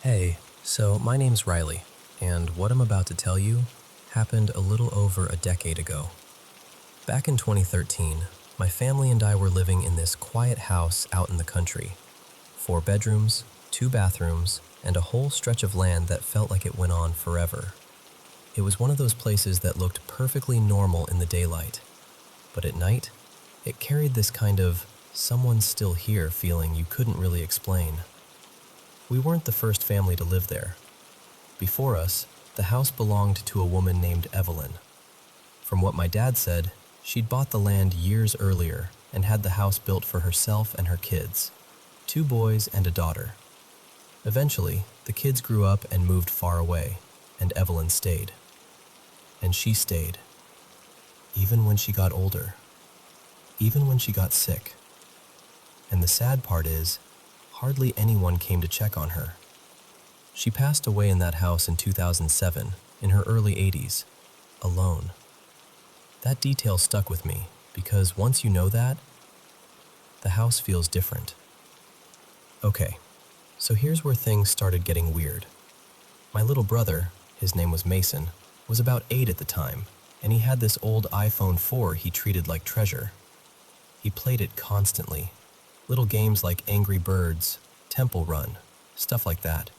Hey, so my name's Riley, and what I'm about to tell you happened a little over a decade ago. Back in 2013, my family and I were living in this quiet house out in the country. 4 bedrooms, 2 bathrooms, and a whole stretch of land that felt like it went on forever. It was one of those places that looked perfectly normal in the daylight, but at night, it carried this kind of someone's still here feeling you couldn't really explain. We weren't the first family to live there. Before us, the house belonged to a woman named Evelyn. From what my dad said, she'd bought the land years earlier and had the house built for herself and her kids, 2 boys and a daughter. Eventually, the kids grew up and moved far away, and Evelyn stayed. And she stayed. Even when she got older. Even when she got sick. And the sad part is, hardly anyone came to check on her. She passed away in that house in 2007, in her early 80s, alone. That detail stuck with me, because once you know that, the house feels different. Okay, so here's where things started getting weird. My little brother, his name was Mason, was about 8 at the time, and he had this old iPhone 4 he treated like treasure. He played it constantly. Little games like Angry Birds, Temple Run, stuff like that.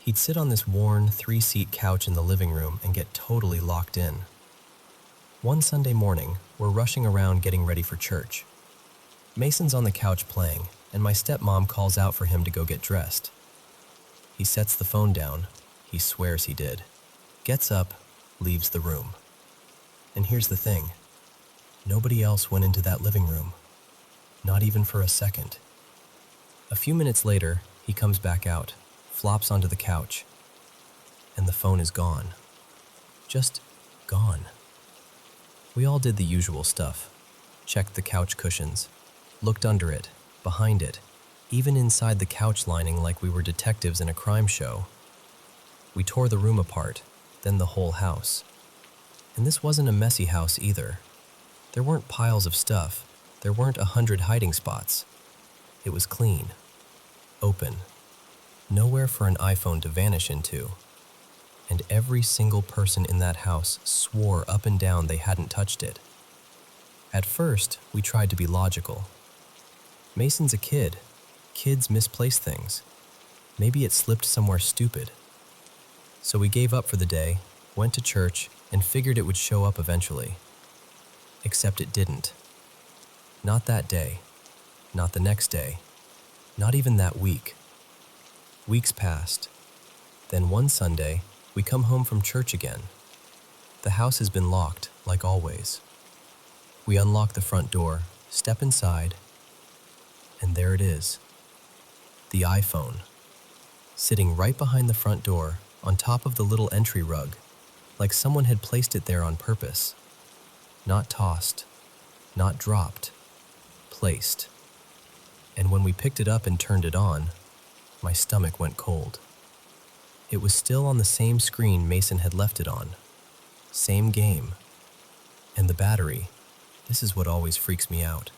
He'd sit on this worn 3-seat couch in the living room and get totally locked in. One Sunday morning, we're rushing around getting ready for church. Mason's on the couch playing, and my stepmom calls out for him to go get dressed. He sets the phone down. He swears he did. Gets up, leaves the room. And here's the thing. Nobody else went into that living room. Not even for a second. A few minutes later, he comes back out, flops onto the couch, and the phone is gone. Just gone. We all did the usual stuff. Checked the couch cushions, looked under it, behind it, even inside the couch lining like we were detectives in a crime show. We tore the room apart, then the whole house. And this wasn't a messy house either. There weren't piles of stuff. There weren't 100 hiding spots. It was clean, open, nowhere for an iPhone to vanish into. And every single person in that house swore up and down they hadn't touched it. At first, we tried to be logical. Mason's a kid. Kids misplace things. Maybe it slipped somewhere stupid. So we gave up for the day, went to church, and figured it would show up eventually. Except it didn't. Not that day, not the next day, not even that week. Weeks passed. Then one Sunday, we come home from church again. The house has been locked, like always. We unlock the front door, step inside, and there it is. The iPhone, sitting right behind the front door, on top of the little entry rug, like someone had placed it there on purpose. Not tossed, not dropped. placed. And when we picked it up and turned it on, my stomach went cold. It was still on the same screen Mason had left it on. Same game. And the battery, this is what always freaks me out.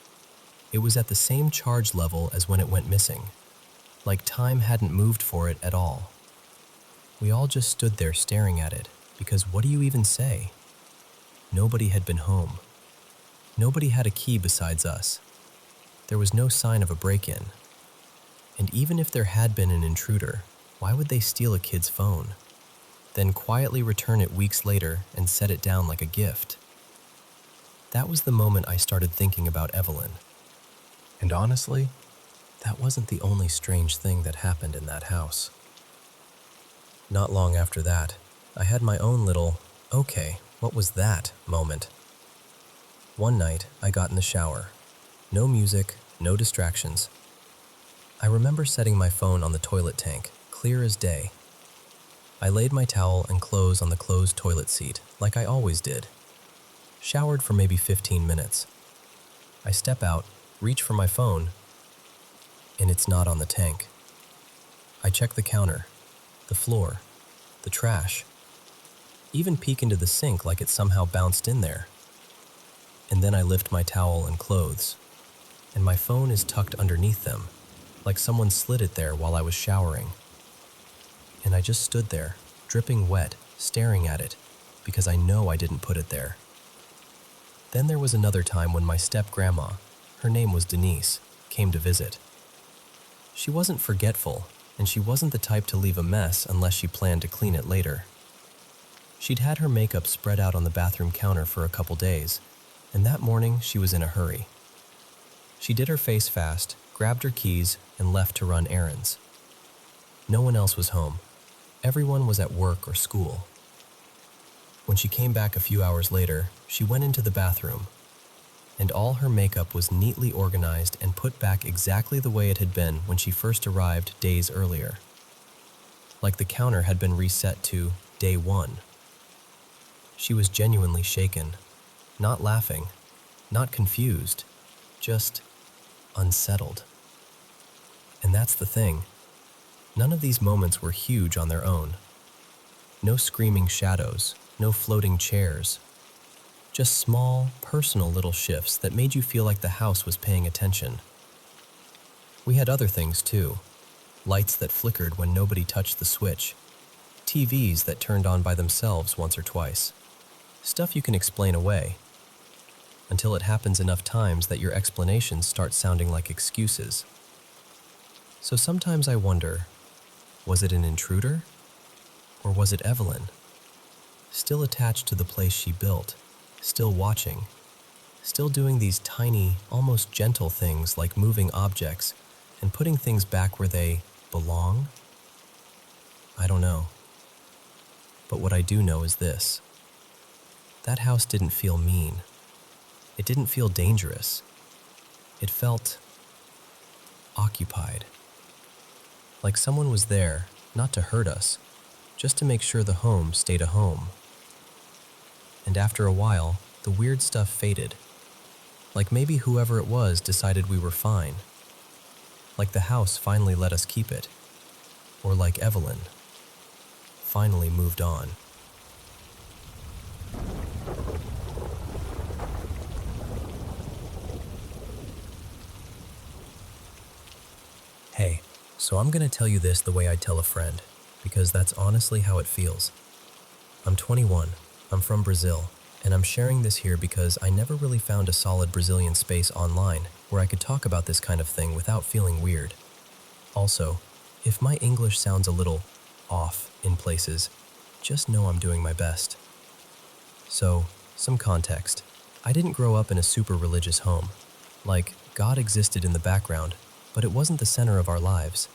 It was at the same charge level as when it went missing, like time hadn't moved for it at all. We all just stood there staring at it, because what do you even say? Nobody had been home. Nobody had a key besides us. There was no sign of a break-in. And even if there had been an intruder, why would they steal a kid's phone, then quietly return it weeks later and set it down like a gift? That was the moment I started thinking about Evelyn. And honestly, that wasn't the only strange thing that happened in that house. Not long after that, I had my own little, okay, what was that moment? One night, I got in the shower. No music, no distractions. I remember setting my phone on the toilet tank, clear as day. I laid my towel and clothes on the closed toilet seat, like I always did. Showered for maybe 15 minutes. I step out, reach for my phone, and it's not on the tank. I check the counter, the floor, the trash, even peek into the sink like it somehow bounced in there. And then I lift my towel and clothes, and my phone is tucked underneath them, like someone slid it there while I was showering. And I just stood there, dripping wet, staring at it, because I know I didn't put it there. Then there was another time when my step-grandma, her name was Denise, came to visit. She wasn't forgetful, and she wasn't the type to leave a mess unless she planned to clean it later. She'd had her makeup spread out on the bathroom counter for a couple days, and that morning she was in a hurry. She did her face fast, grabbed her keys, and left to run errands. No one else was home. Everyone was at work or school. When she came back a few hours later, she went into the bathroom, and all her makeup was neatly organized and put back exactly the way it had been when she first arrived days earlier. Like the counter had been reset to day one. She was genuinely shaken, not laughing, not confused, just unsettled. And that's the thing. None of these moments were huge on their own. No screaming shadows, no floating chairs. Just small, personal little shifts that made you feel like the house was paying attention. We had other things too. Lights that flickered when nobody touched the switch. TVs that turned on by themselves once or twice. Stuff you can explain away, until it happens enough times that your explanations start sounding like excuses. So sometimes I wonder, was it an intruder? Or was it Evelyn? Still attached to the place she built, still watching, still doing these tiny, almost gentle things like moving objects and putting things back where they belong? I don't know. But what I do know is this. That house didn't feel mean. It didn't feel dangerous. It felt occupied. Like someone was there, not to hurt us, just to make sure the home stayed a home. And after a while, the weird stuff faded. Like maybe whoever it was decided we were fine. Like the house finally let us keep it. Or like Evelyn finally moved on. Hey, so I'm gonna tell you this the way I'd tell a friend, because that's honestly how it feels. I'm 21, I'm from Brazil, and I'm sharing this here because I never really found a solid Brazilian space online where I could talk about this kind of thing without feeling weird. Also, if my English sounds a little off in places, just know I'm doing my best. So, some context. I didn't grow up in a super religious home. Like, God existed in the background, but it wasn't the center of our lives.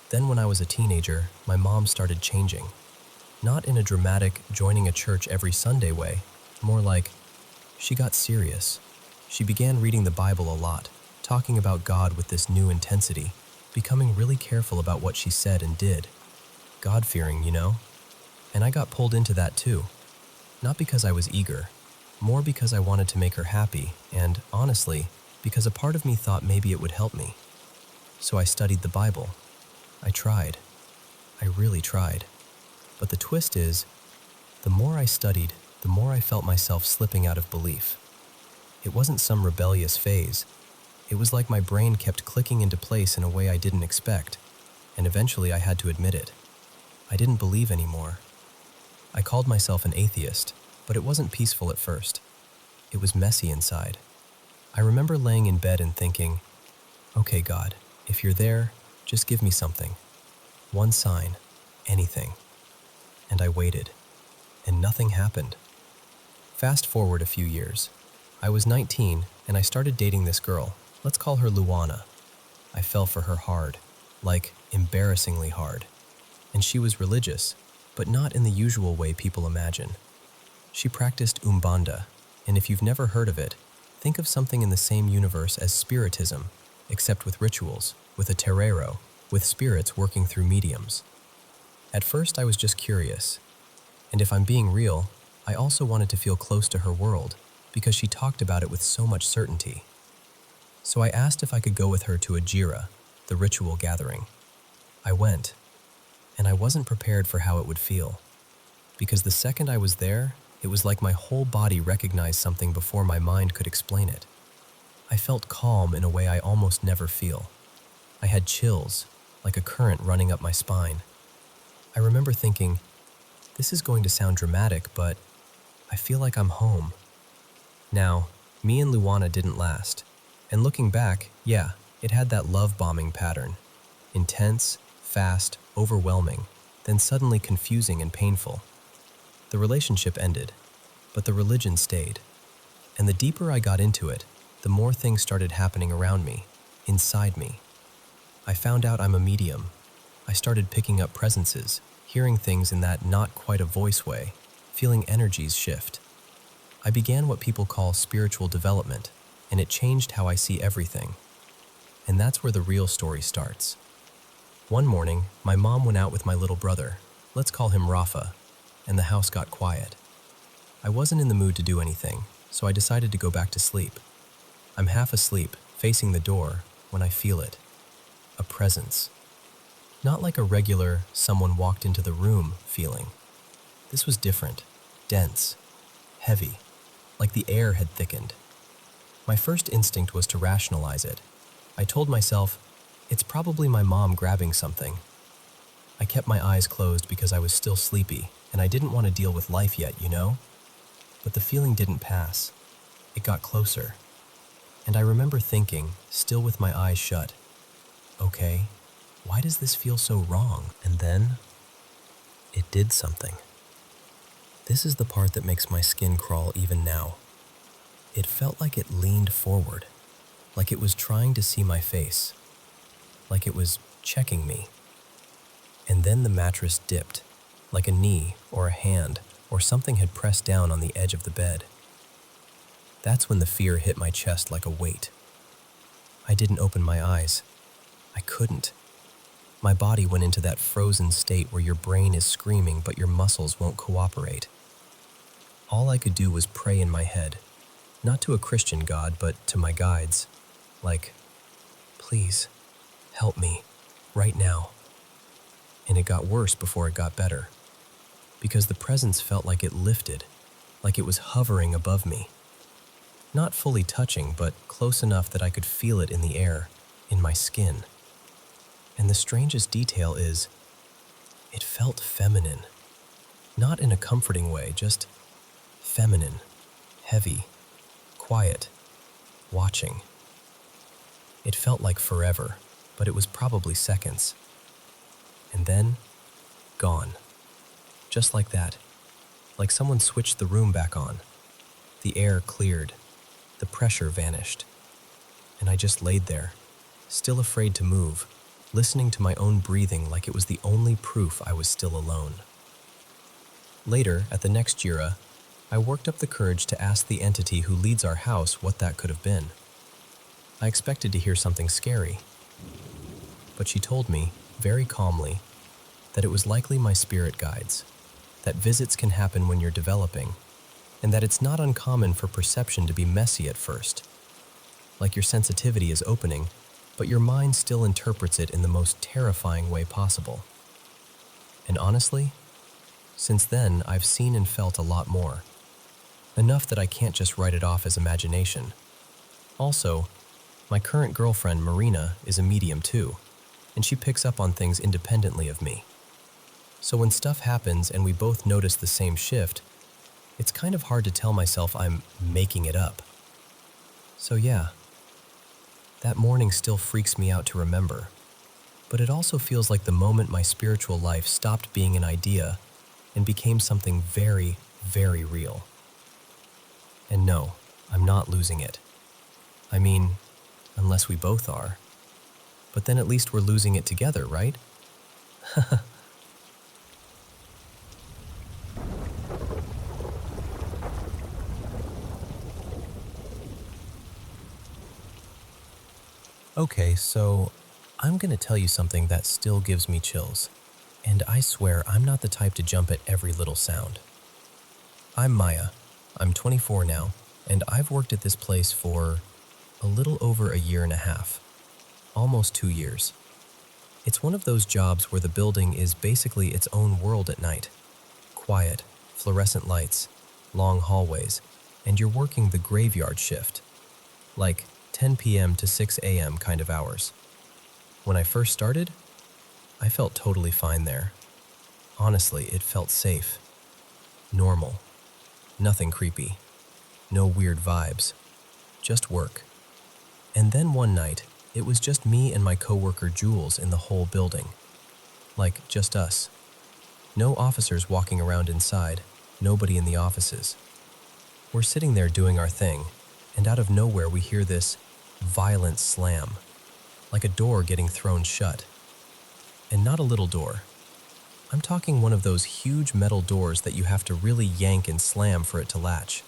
Then when I was a teenager, my mom started changing. Not in a dramatic, joining a church every Sunday way, more like, she got serious. She began reading the Bible a lot, talking about God with this new intensity, becoming really careful about what she said and did. God-fearing, you know? And I got pulled into that too. Not because I was eager, more because I wanted to make her happy, and honestly, because a part of me thought maybe it would help me. So I studied the Bible. I tried. I really tried. But the twist is, the more I studied, the more I felt myself slipping out of belief. It wasn't some rebellious phase. It was like my brain kept clicking into place in a way I didn't expect, and eventually I had to admit it. I didn't believe anymore. I called myself an atheist, but it wasn't peaceful at first. It was messy inside. I remember laying in bed and thinking, okay, God, if you're there, just give me something. One sign, anything. And I waited, and nothing happened. Fast forward a few years. I was 19, and I started dating this girl. Let's call her Luana. I fell for her hard, like embarrassingly hard. And she was religious, but not in the usual way people imagine. She practiced Umbanda, and if you've never heard of it, think of something in the same universe as Spiritism, except with rituals, with a terreiro, with spirits working through mediums. At first I was just curious, and if I'm being real, I also wanted to feel close to her world, because she talked about it with so much certainty. So I asked if I could go with her to a jira, the ritual gathering. I went, and I wasn't prepared for how it would feel, because the second I was there, it was like my whole body recognized something before my mind could explain it. I felt calm in a way I almost never feel. I had chills, like a current running up my spine. I remember thinking, this is going to sound dramatic, but I feel like I'm home. Now, me and Luana didn't last. And looking back, yeah, it had that love bombing pattern. Intense, fast, overwhelming, then suddenly confusing and painful. The relationship ended, but the religion stayed. And the deeper I got into it, the more things started happening around me, inside me. I found out I'm a medium. I started picking up presences, hearing things in that not quite a voice way, feeling energies shift. I began what people call spiritual development, and it changed how I see everything. And that's where the real story starts. One morning, my mom went out with my little brother, let's call him Rafa, and the house got quiet. I wasn't in the mood to do anything, so I decided to go back to sleep. I'm half asleep, facing the door, when I feel it. A presence. Not like a regular, someone walked into the room feeling. This was different, dense, heavy, like the air had thickened. My first instinct was to rationalize it. I told myself, it's probably my mom grabbing something. I kept my eyes closed because I was still sleepy, and I didn't want to deal with life yet, you know? But the feeling didn't pass. It got closer. And I remember thinking, still with my eyes shut, okay, why does this feel so wrong? And then, it did something. This is the part that makes my skin crawl even now. It felt like it leaned forward, like it was trying to see my face, like it was checking me. And then the mattress dipped, like a knee or a hand or something had pressed down on the edge of the bed. That's when the fear hit my chest like a weight. I didn't open my eyes. I couldn't. My body went into that frozen state where your brain is screaming but your muscles won't cooperate. All I could do was pray in my head, not to a Christian God, but to my guides, like, please, help me, right now. And it got worse before it got better, because the presence felt like it lifted, like it was hovering above me. Not fully touching, but close enough that I could feel it in the air, in my skin. And the strangest detail is, it felt feminine. Not in a comforting way, just feminine, heavy, quiet, watching. It felt like forever, but it was probably seconds. And then, gone. Just like that. Like someone switched the room back on. The air cleared. The pressure vanished. And I just laid there, still afraid to move, listening to my own breathing like it was the only proof I was still alone. Later, at the next Jira, I worked up the courage to ask the entity who leads our house what that could have been. I expected to hear something scary, but she told me, very calmly, that it was likely my spirit guides, that visits can happen when you're developing, and that it's not uncommon for perception to be messy at first. like your sensitivity is opening, but your mind still interprets it in the most terrifying way possible. And honestly, since then, I've seen and felt a lot more. Enough that I can't just write it off as imagination. Also, my current girlfriend, Marina, is a medium too, and she picks up on things independently of me. So when stuff happens and we both notice the same shift, it's kind of hard to tell myself I'm making it up. So yeah, that morning still freaks me out to remember, but it also feels like the moment my spiritual life stopped being an idea and became something very, very real. And no, I'm not losing it. I mean, unless we both are. But then at least we're losing it together, right? Okay, so I'm gonna tell you something that still gives me chills. And I swear I'm not the type to jump at every little sound. I'm Maya. I'm 24 now, and I've worked at this place for a little over a year and a half. Almost 2 years. It's one of those jobs where the building is basically its own world at night. Quiet, fluorescent lights, long hallways, and you're working the graveyard shift. Like 10 p.m. to 6 a.m. kind of hours. When I first started, I felt totally fine there. Honestly, it felt safe. Normal. Nothing creepy. No weird vibes. Just work. And then one night, it was just me and my coworker Jules in the whole building. Like, just us. No officers walking around inside, nobody in the offices. We're sitting there doing our thing, and out of nowhere we hear this violent slam, like a door getting thrown shut. And not a little door. I'm talking one of those huge metal doors that you have to really yank and slam for it to latch.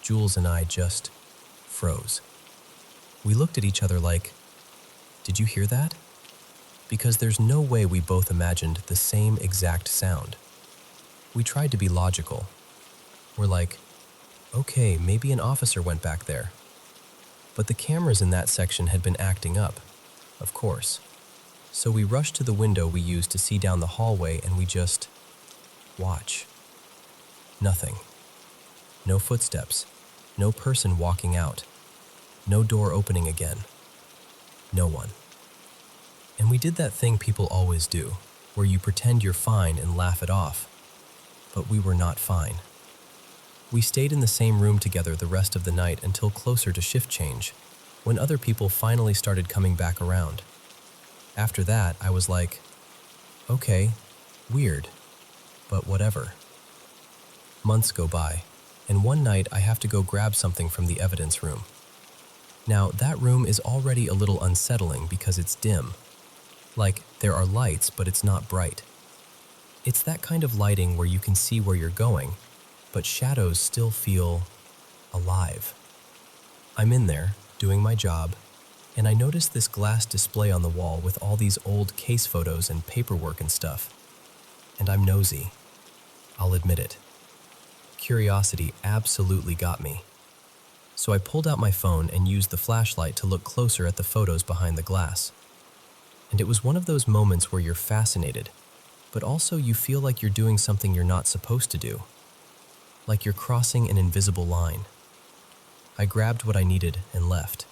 Jules and I just froze. We looked at each other like, did you hear that? Because there's no way we both imagined the same exact sound. We tried to be logical. We're like, okay, maybe an officer went back there. But the cameras in that section had been acting up, of course. So we rushed to the window we used to see down the hallway and we just watch. Nothing. No footsteps. No person walking out. No door opening again. No one. And we did that thing people always do, where you pretend you're fine and laugh it off. But we were not fine. We stayed in the same room together the rest of the night until closer to shift change, when other people finally started coming back around. After that, I was like, okay, weird, but whatever. Months go by, and one night I have to go grab something from the evidence room. Now, that room is already a little unsettling because it's dim. Like, there are lights, but it's not bright. It's that kind of lighting where you can see where you're going, but shadows still feel alive. I'm in there, doing my job, and I notice this glass display on the wall with all these old case photos and paperwork and stuff. And I'm nosy. I'll admit it. Curiosity absolutely got me. So I pulled out my phone and used the flashlight to look closer at the photos behind the glass. And it was one of those moments where you're fascinated, but also you feel like you're doing something you're not supposed to do. Like you're crossing an invisible line. I grabbed what I needed and left.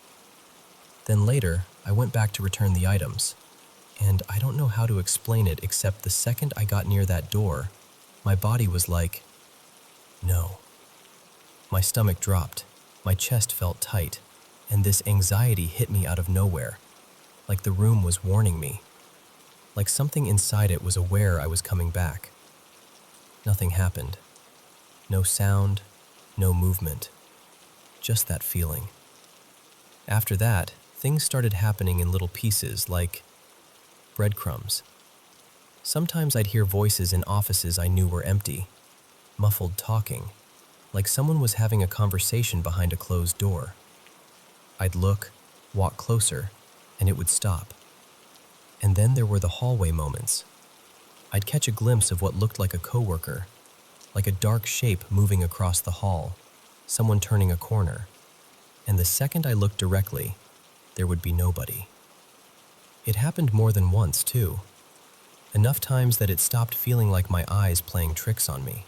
Then later, I went back to return the items, and I don't know how to explain it except the second I got near that door, my body was like, no. My stomach dropped, my chest felt tight, and this anxiety hit me out of nowhere, like the room was warning me, like something inside it was aware I was coming back. Nothing happened. No sound, no movement, just that feeling. After that, things started happening in little pieces like breadcrumbs. Sometimes I'd hear voices in offices I knew were empty, muffled talking, like someone was having a conversation behind a closed door. I'd look, walk closer, and it would stop. And then there were the hallway moments. I'd catch a glimpse of what looked like a coworker, like a dark shape moving across the hall, someone turning a corner. and the second I looked directly, there would be nobody. It happened more than once, too. Enough times that it stopped feeling like my eyes playing tricks on me.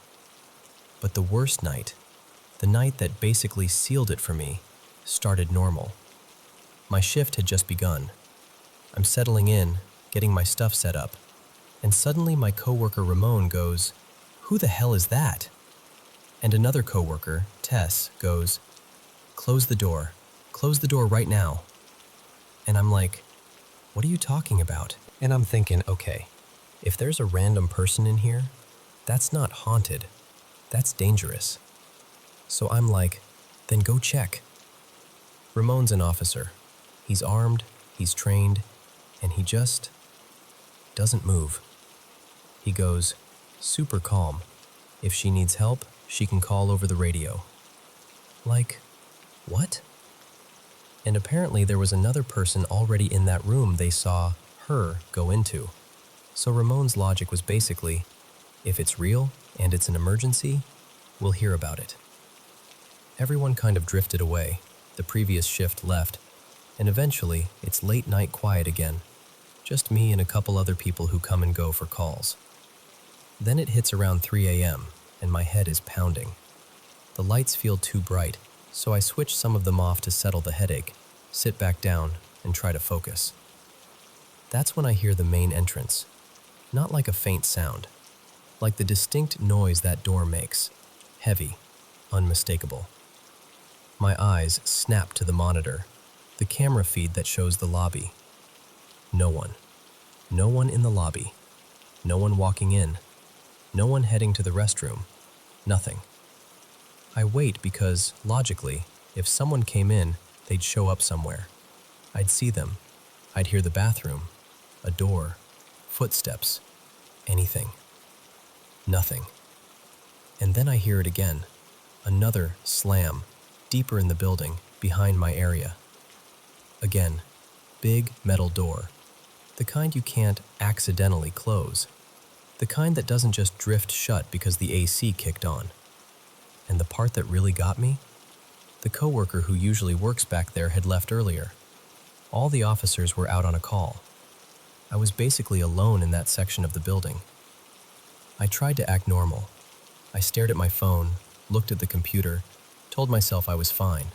But the worst night, the night that basically sealed it for me, started normal. My shift had just begun. I'm settling in, getting my stuff set up, and suddenly my coworker Ramon goes, "Who the hell is that?" And another coworker, Tess, goes, close the door right now." And I'm like, "What are you talking about?" And I'm thinking, okay, if there's a random person in here, that's not haunted, that's dangerous. So I'm like, then go check. Ramon's an officer. He's armed, he's trained, and he just doesn't move. He goes, super calm. If she needs help, she can call over the radio. Like, what? And apparently there was another person already in that room they saw her go into. So Ramon's logic was basically, if it's real and it's an emergency, we'll hear about it. Everyone kind of drifted away. The previous shift left, and eventually it's late night quiet again. Just me and a couple other people who come and go for calls. Then it hits around 3 a.m. and my head is pounding. The lights feel too bright, so I switch some of them off to settle the headache, sit back down, and try to focus. That's when I hear the main entrance. Not like a faint sound, like the distinct noise that door makes. Heavy, unmistakable. My eyes snap to the monitor, the camera feed that shows the lobby. No one. No one in the lobby. No one walking in. No one heading to the restroom. Nothing. I wait because, logically, if someone came in, they'd show up somewhere. I'd see them. I'd hear the bathroom, a door, footsteps, anything. Nothing. And then I hear it again. Another slam, deeper in the building, behind my area. Again, big metal door. The kind you can't accidentally close. The kind that doesn't just drift shut because the AC kicked on. And the part that really got me? The coworker who usually works back there had left earlier. All the officers were out on a call. I was basically alone in that section of the building. I tried to act normal. I stared at my phone, looked at the computer, told myself I was fine.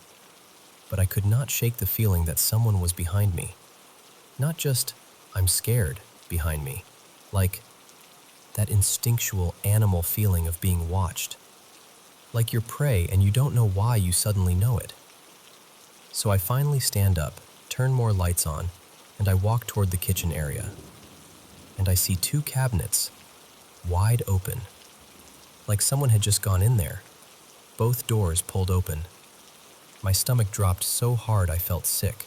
But I could not shake the feeling that someone was behind me. Not just, I'm scared, behind me. Like, that instinctual animal feeling of being watched. Like you're prey and you don't know why you suddenly know it. So I finally stand up, turn more lights on, and I walk toward the kitchen area. And I see 2 cabinets, wide open. Like someone had just gone in there. Both doors pulled open. My stomach dropped so hard I felt sick.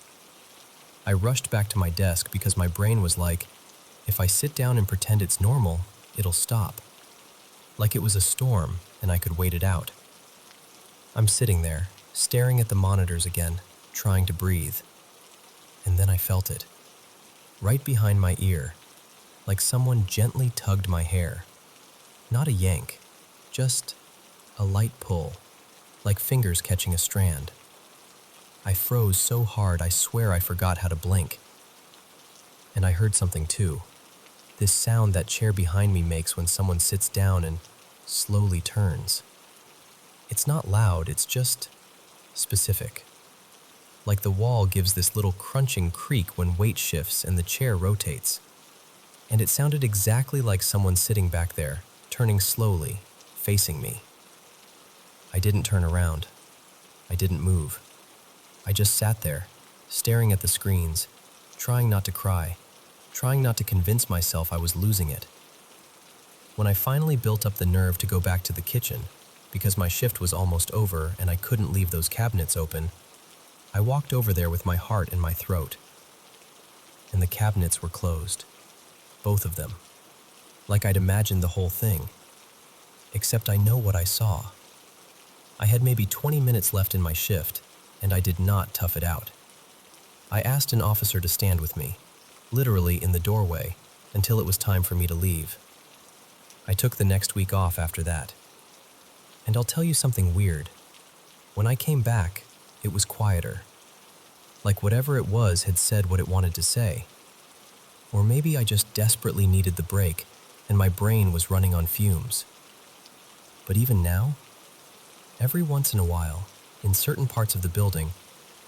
I rushed back to my desk because my brain was like, if I sit down and pretend it's normal, it'll stop. Like it was a storm and I could wait it out. I'm sitting there, staring at the monitors again, trying to breathe. And then I felt it. Right behind my ear, like someone gently tugged my hair. Not a yank, just a light pull, like fingers catching a strand. I froze so hard I swear I forgot how to blink. And I heard something too. This sound that chair behind me makes when someone sits down and slowly turns. It's not loud, it's just specific. Like the wall gives this little crunching creak when weight shifts and the chair rotates. And it sounded exactly like someone sitting back there, turning slowly, facing me. I didn't turn around. I didn't move. I just sat there, staring at the screens, trying not to cry, trying not to convince myself I was losing it. When I finally built up the nerve to go back to the kitchen, because my shift was almost over and I couldn't leave those cabinets open, I walked over there with my heart in my throat. And the cabinets were closed. Both of them. Like I'd imagined the whole thing. Except I know what I saw. I had maybe 20 minutes left in my shift, and I did not tough it out. I asked an officer to stand with me, literally in the doorway, until it was time for me to leave. I took the next week off after that. And I'll tell you something weird. When I came back, it was quieter. Like whatever it was had said what it wanted to say. Or maybe I just desperately needed the break and my brain was running on fumes. But even now, every once in a while, in certain parts of the building,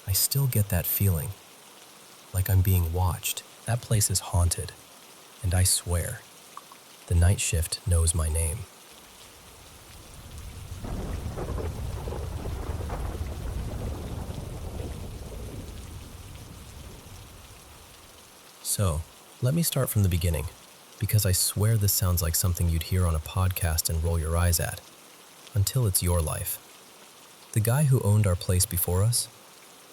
I still get that feeling, like I'm being watched. That place is haunted, and I swear, the night shift knows my name. So, let me start from the beginning, because I swear this sounds like something you'd hear on a podcast and roll your eyes at, until it's your life. The guy who owned our place before us,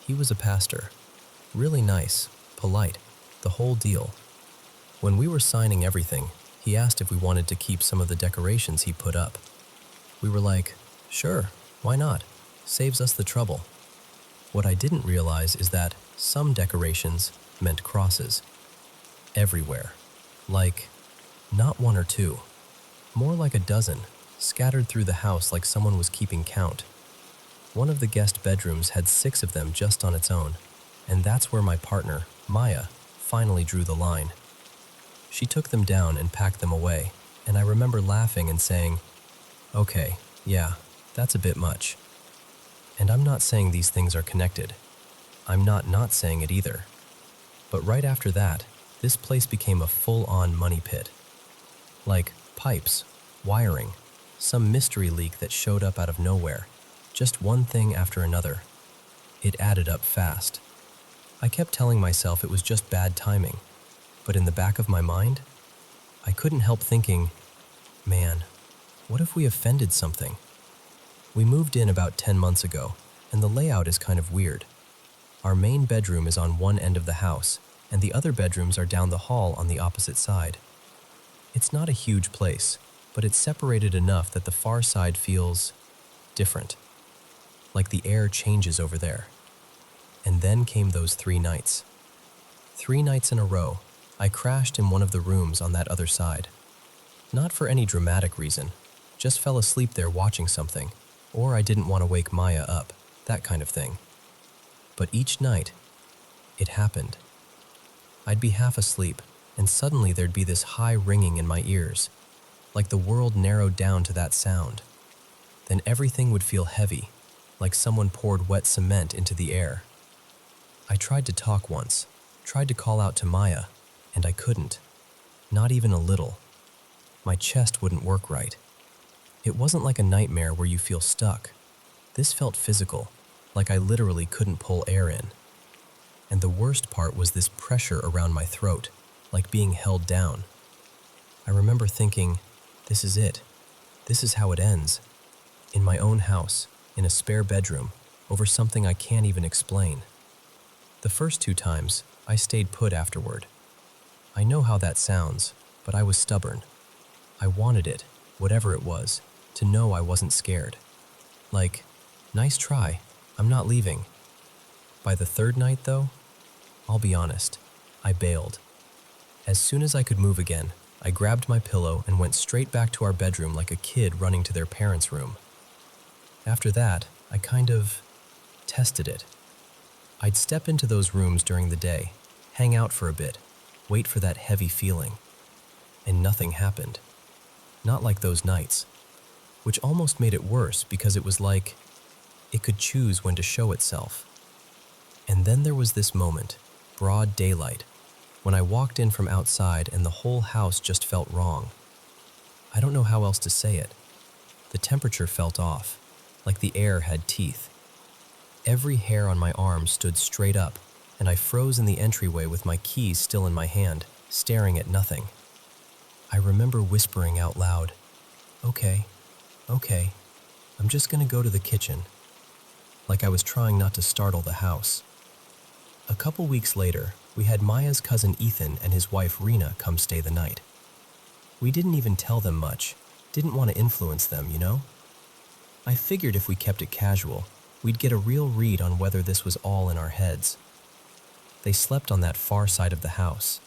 he was a pastor. Really nice, polite, the whole deal. When we were signing everything, he asked if we wanted to keep some of the decorations he put up. We were like, sure, why not? Saves us the trouble. What I didn't realize is that some decorations meant crosses. Everywhere. Like, not one or two. More like a dozen, scattered through the house like someone was keeping count. One of the guest bedrooms had 6 of them just on its own, and that's where my partner, Maya, finally drew the line. She took them down and packed them away, and I remember laughing and saying, okay, yeah, that's a bit much. And I'm not saying these things are connected. I'm not saying it either. But right after that, this place became a full-on money pit. Like pipes, wiring, some mystery leak that showed up out of nowhere. Just one thing after another. It added up fast. I kept telling myself it was just bad timing, but in the back of my mind, I couldn't help thinking, man, what if we offended something? We moved in about 10 months ago, and the layout is kind of weird. Our main bedroom is on one end of the house, and the other bedrooms are down the hall on the opposite side. It's not a huge place, but it's separated enough that the far side feels different. Like the air changes over there. And then came those 3 nights. 3 nights in a row, I crashed in one of the rooms on that other side. Not for any dramatic reason, just fell asleep there watching something, or I didn't want to wake Maya up, that kind of thing. But each night, it happened. I'd be half asleep, and suddenly there'd be this high ringing in my ears, like the world narrowed down to that sound. Then everything would feel heavy, like someone poured wet cement into the air. I tried to talk once, tried to call out to Maya, and I couldn't. Not even a little. My chest wouldn't work right. It wasn't like a nightmare where you feel stuck. This felt physical, like I literally couldn't pull air in. And the worst part was this pressure around my throat, like being held down. I remember thinking, this is it. This is how it ends. In my own house, in a spare bedroom, over something I can't even explain. The first 2 times, I stayed put afterward. I know how that sounds, but I was stubborn. I wanted it, whatever it was, to know I wasn't scared. Like, nice try, I'm not leaving. By the 3rd night, though, I'll be honest, I bailed. As soon as I could move again, I grabbed my pillow and went straight back to our bedroom like a kid running to their parents' room. After that, I kind of tested it. I'd step into those rooms during the day, hang out for a bit, wait for that heavy feeling. And nothing happened. Not like those nights. Which almost made it worse because it was like it could choose when to show itself. And then there was this moment, broad daylight, when I walked in from outside and the whole house just felt wrong. I don't know how else to say it. The temperature felt off. Like the air had teeth. Every hair on my arm stood straight up, and I froze in the entryway with my keys still in my hand, staring at nothing. I remember whispering out loud, okay, I'm just gonna go to the kitchen, like I was trying not to startle the house. A couple weeks later, we had Maya's cousin Ethan and his wife Rena come stay the night. We didn't even tell them much, didn't want to influence them, you know? I figured if we kept it casual, we'd get a real read on whether this was all in our heads. They slept on that far side of the house.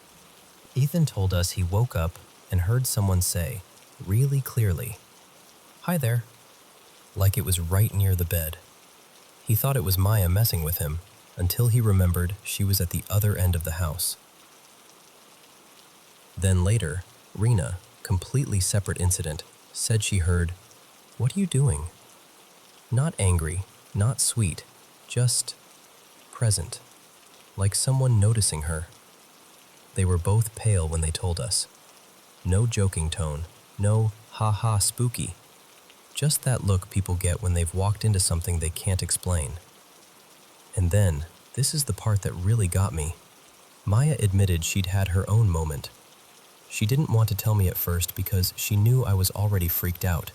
Ethan told us he woke up and heard someone say, really clearly, "Hi there," like it was right near the bed. He thought it was Maya messing with him, until he remembered she was at the other end of the house. Then later, Rena, completely separate incident, said she heard, "What are you doing?" Not angry, not sweet, just present, like someone noticing her. They were both pale when they told us. No joking tone, no ha-ha spooky. Just that look people get when they've walked into something they can't explain. And then, this is the part that really got me. Maya admitted she'd had her own moment. She didn't want to tell me at first because she knew I was already freaked out.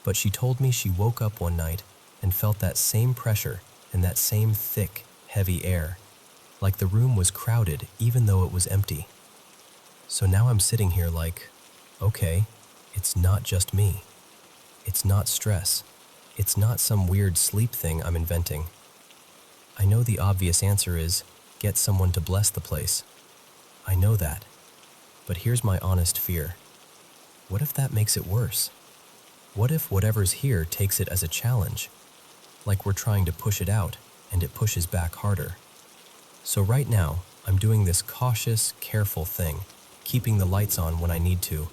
But she told me she woke up one night and felt that same pressure and that same thick, heavy air, like the room was crowded even though it was empty. So now I'm sitting here like, okay, it's not just me. It's not stress. It's not some weird sleep thing I'm inventing. I know the obvious answer is get someone to bless the place. I know that. But here's my honest fear. What if that makes it worse? What if whatever's here takes it as a challenge? Like we're trying to push it out and it pushes back harder. So right now, I'm doing this cautious, careful thing, keeping the lights on when I need to,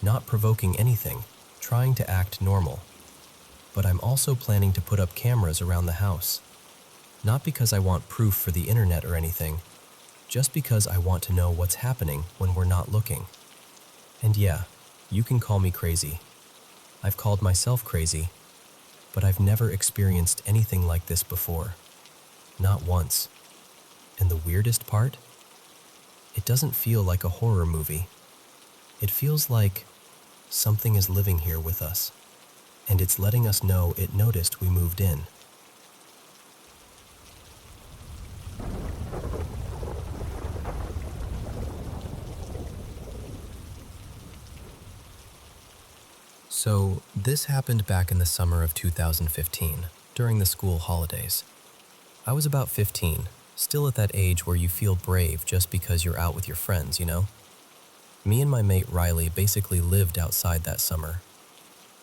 not provoking anything, trying to act normal. But I'm also planning to put up cameras around the house. Not because I want proof for the internet or anything, just because I want to know what's happening when we're not looking. And yeah, you can call me crazy. I've called myself crazy, but I've never experienced anything like this before. Not once. And the weirdest part? It doesn't feel like a horror movie. It feels like something is living here with us, and it's letting us know it noticed we moved in. So, this happened back in the summer of 2015, during the school holidays. I was about 15, still at that age where you feel brave just because you're out with your friends, you know? Me and my mate Riley basically lived outside that summer.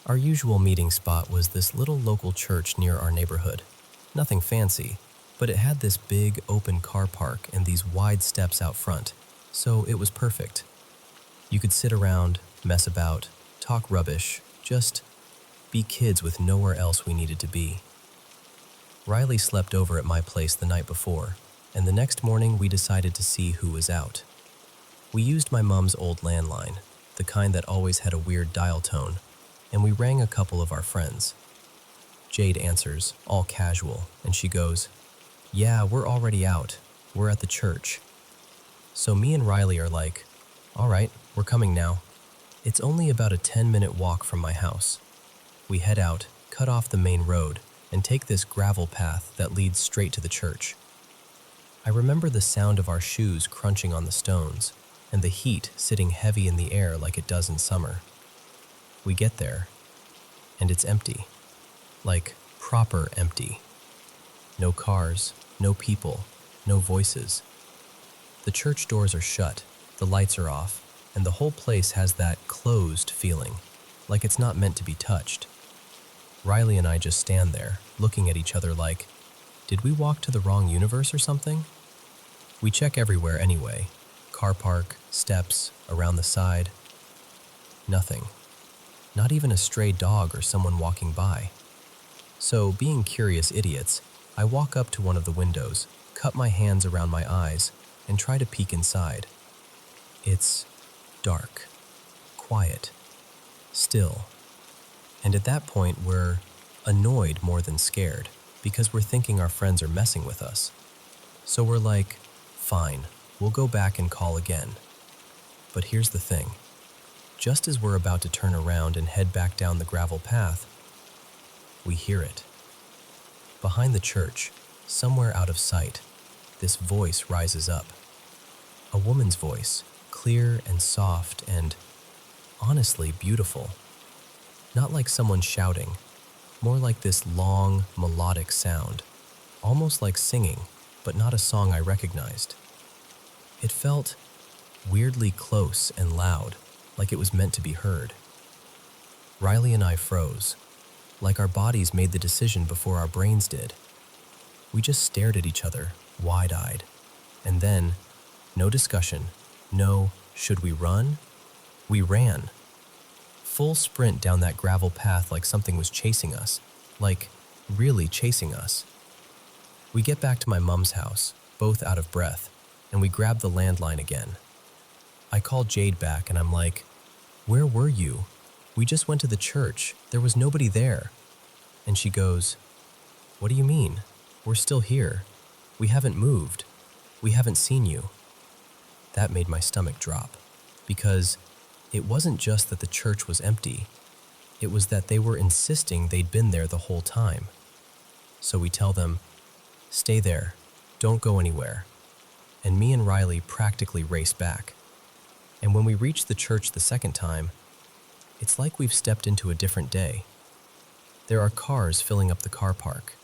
Our usual meeting spot was this little local church near our neighborhood. Nothing fancy, but it had this big open car park and these wide steps out front, so it was perfect. You could sit around, mess about, talk rubbish, just be kids with nowhere else we needed to be. Riley slept over at my place the night before, and the next morning we decided to see who was out. We used my mom's old landline, the kind that always had a weird dial tone, and we rang a couple of our friends. Jade answers, all casual, and she goes, "Yeah, we're already out. We're at the church." So me and Riley are like, "All right, we're coming now." It's only about a 10-minute walk from my house. We head out, cut off the main road, and take this gravel path that leads straight to the church. I remember the sound of our shoes crunching on the stones, and the heat sitting heavy in the air like it does in summer. We get there, and it's empty. Like, proper empty. No cars, no people, no voices. The church doors are shut, the lights are off, and the whole place has that closed feeling, like it's not meant to be touched. Riley and I just stand there, looking at each other like, did we walk to the wrong universe or something? We check everywhere anyway. Car park, steps, around the side. Nothing. Not even a stray dog or someone walking by. So, being curious idiots, I walk up to one of the windows, cup my hands around my eyes, and try to peek inside. It's dark, quiet, still. And at that point, we're annoyed more than scared, because we're thinking our friends are messing with us. So we're like, fine, we'll go back and call again. But here's the thing. Just as we're about to turn around and head back down the gravel path, we hear it. Behind the church, somewhere out of sight, this voice rises up. A woman's voice, clear and soft and honestly beautiful. Not like someone shouting, more like this long, melodic sound, almost like singing, but not a song I recognized. It felt weirdly close and loud, like it was meant to be heard. Riley and I froze, like our bodies made the decision before our brains did. We just stared at each other, wide-eyed. And then, no discussion, no, should we run? We ran. Full sprint down that gravel path like something was chasing us, like really chasing us. We get back to my mom's house, both out of breath, and we grab the landline again. I call Jade back and I'm like, "Where were you? We just went to the church. There was nobody there." And she goes, "What do you mean? We're still here. We haven't moved. We haven't seen you." That made my stomach drop, because it wasn't just that the church was empty. It was that they were insisting they'd been there the whole time. So we tell them, "Stay there. Don't go anywhere." And me and Riley practically race back. And when we reach the church the second time, it's like we've stepped into a different day. There are cars filling up the car park.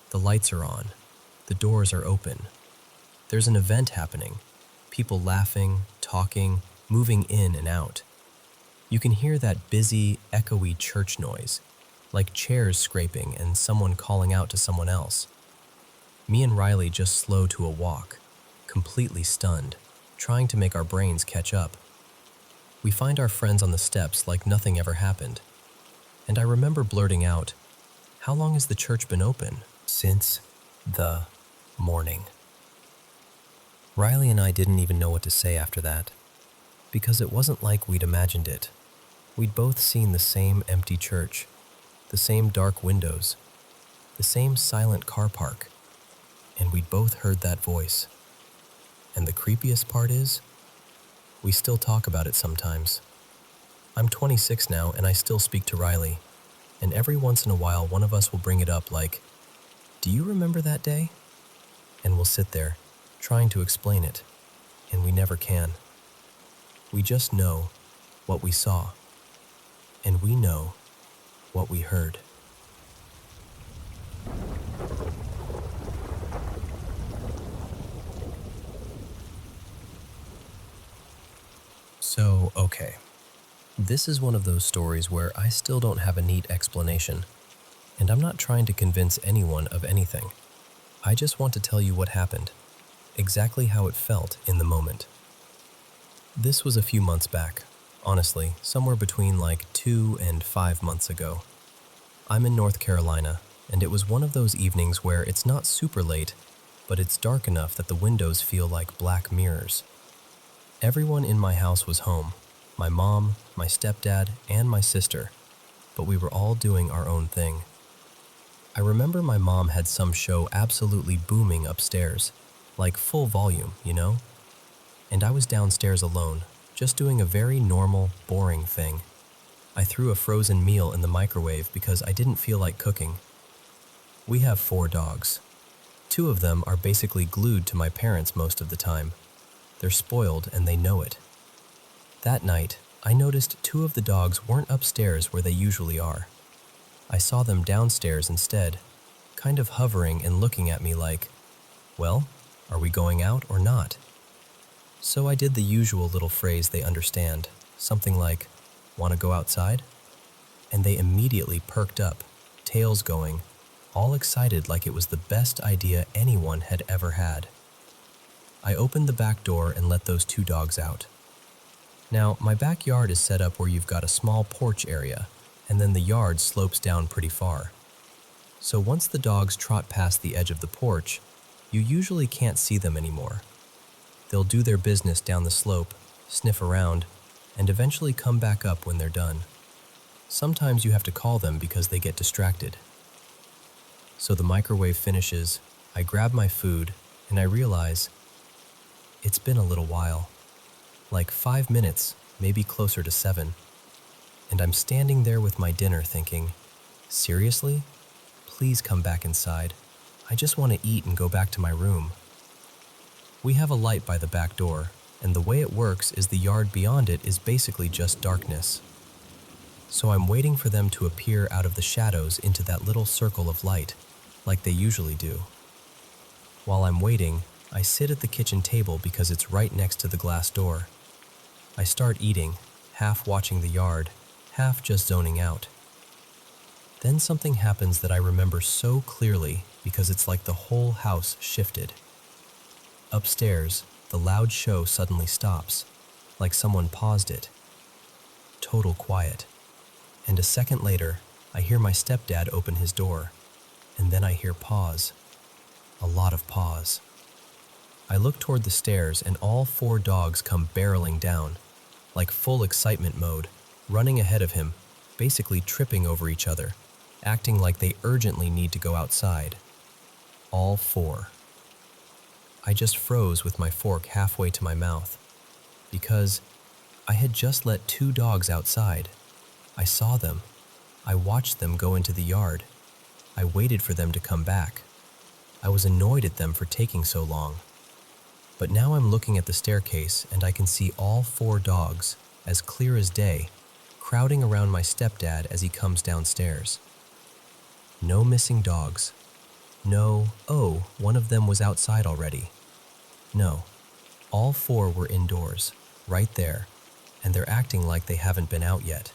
The lights are on. The doors are open. There's an event happening. People laughing, talking, moving in and out. You can hear that busy, echoey church noise, like chairs scraping and someone calling out to someone else. Me and Riley just slow to a walk, completely stunned, trying to make our brains catch up. We find our friends on the steps like nothing ever happened. And I remember blurting out, "How long has the church been open?" "Since the morning." Riley and I didn't even know what to say after that, because it wasn't like we'd imagined it. We'd both seen the same empty church, the same dark windows, the same silent car park, and we'd both heard that voice. And the creepiest part is, we still talk about it sometimes. I'm 26 now and I still speak to Riley, and every once in a while one of us will bring it up like, "Do you remember that day?" And we'll sit there, trying to explain it, and we never can. We just know what we saw, and we know what we heard. So, okay. This is one of those stories where I still don't have a neat explanation, and I'm not trying to convince anyone of anything. I just want to tell you what happened, exactly how it felt in the moment. This was a few months back, honestly, somewhere between like 2 and 5 months ago. I'm in North Carolina, and it was one of those evenings where it's not super late, but it's dark enough that the windows feel like black mirrors. Everyone in my house was home, my mom, my stepdad, and my sister, but we were all doing our own thing. I remember my mom had some show absolutely booming upstairs, like full volume, you know? And I was downstairs alone, just doing a very normal, boring thing. I threw a frozen meal in the microwave because I didn't feel like cooking. We have 4 dogs. 2 of them are basically glued to my parents most of the time. They're spoiled and they know it. That night, I noticed 2 of the dogs weren't upstairs where they usually are. I saw them downstairs instead, kind of hovering and looking at me like, "Well, are we going out or not?" So I did the usual little phrase they understand, something like, "Want to go outside?" And they immediately perked up, tails going, all excited like it was the best idea anyone had ever had. I opened the back door and let those 2 dogs out. Now, my backyard is set up where you've got a small porch area, and then the yard slopes down pretty far. So once the dogs trot past the edge of the porch, you usually can't see them anymore. They'll do their business down the slope, sniff around, and eventually come back up when they're done. Sometimes you have to call them because they get distracted. So the microwave finishes, I grab my food, and I realize it's been a little while. Like 5 minutes, maybe closer to 7. And I'm standing there with my dinner thinking, seriously? Please come back inside. I just want to eat and go back to my room. We have a light by the back door, and the way it works is the yard beyond it is basically just darkness. So I'm waiting for them to appear out of the shadows into that little circle of light, like they usually do. While I'm waiting, I sit at the kitchen table because it's right next to the glass door. I start eating, half watching the yard, half just zoning out. Then something happens that I remember so clearly because it's like the whole house shifted. Upstairs, the loud show suddenly stops, like someone paused it. Total quiet. And a second later, I hear my stepdad open his door, and then I hear pause. A lot of pause. I look toward the stairs and all 4 dogs come barreling down, like full excitement mode, running ahead of him, basically tripping over each other, acting like they urgently need to go outside. All 4. I just froze with my fork halfway to my mouth, because I had just let 2 dogs outside. I saw them. I watched them go into the yard. I waited for them to come back. I was annoyed at them for taking so long. But now I'm looking at the staircase and I can see all 4 dogs, as clear as day, crowding around my stepdad as he comes downstairs. No missing dogs. No, oh, one of them was outside already. No, all 4 were indoors, right there, and they're acting like they haven't been out yet.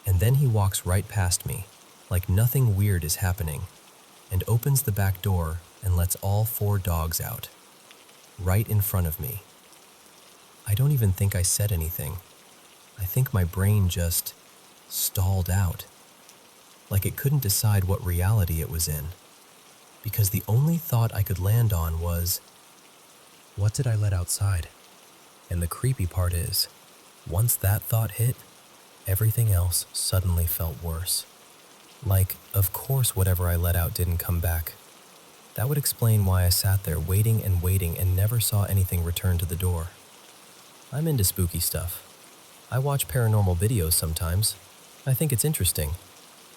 And then he walks right past me, like nothing weird is happening, and opens the back door and lets all 4 dogs out. Right in front of me. I don't even think I said anything. I think my brain just stalled out, like it couldn't decide what reality it was in, because the only thought I could land on was, what did I let outside? And the creepy part is, once that thought hit, everything else suddenly felt worse. Like, of course whatever I let out didn't come back. That would explain why I sat there waiting and never saw anything return to the door. I'm into spooky stuff. I watch paranormal videos sometimes. I think it's interesting,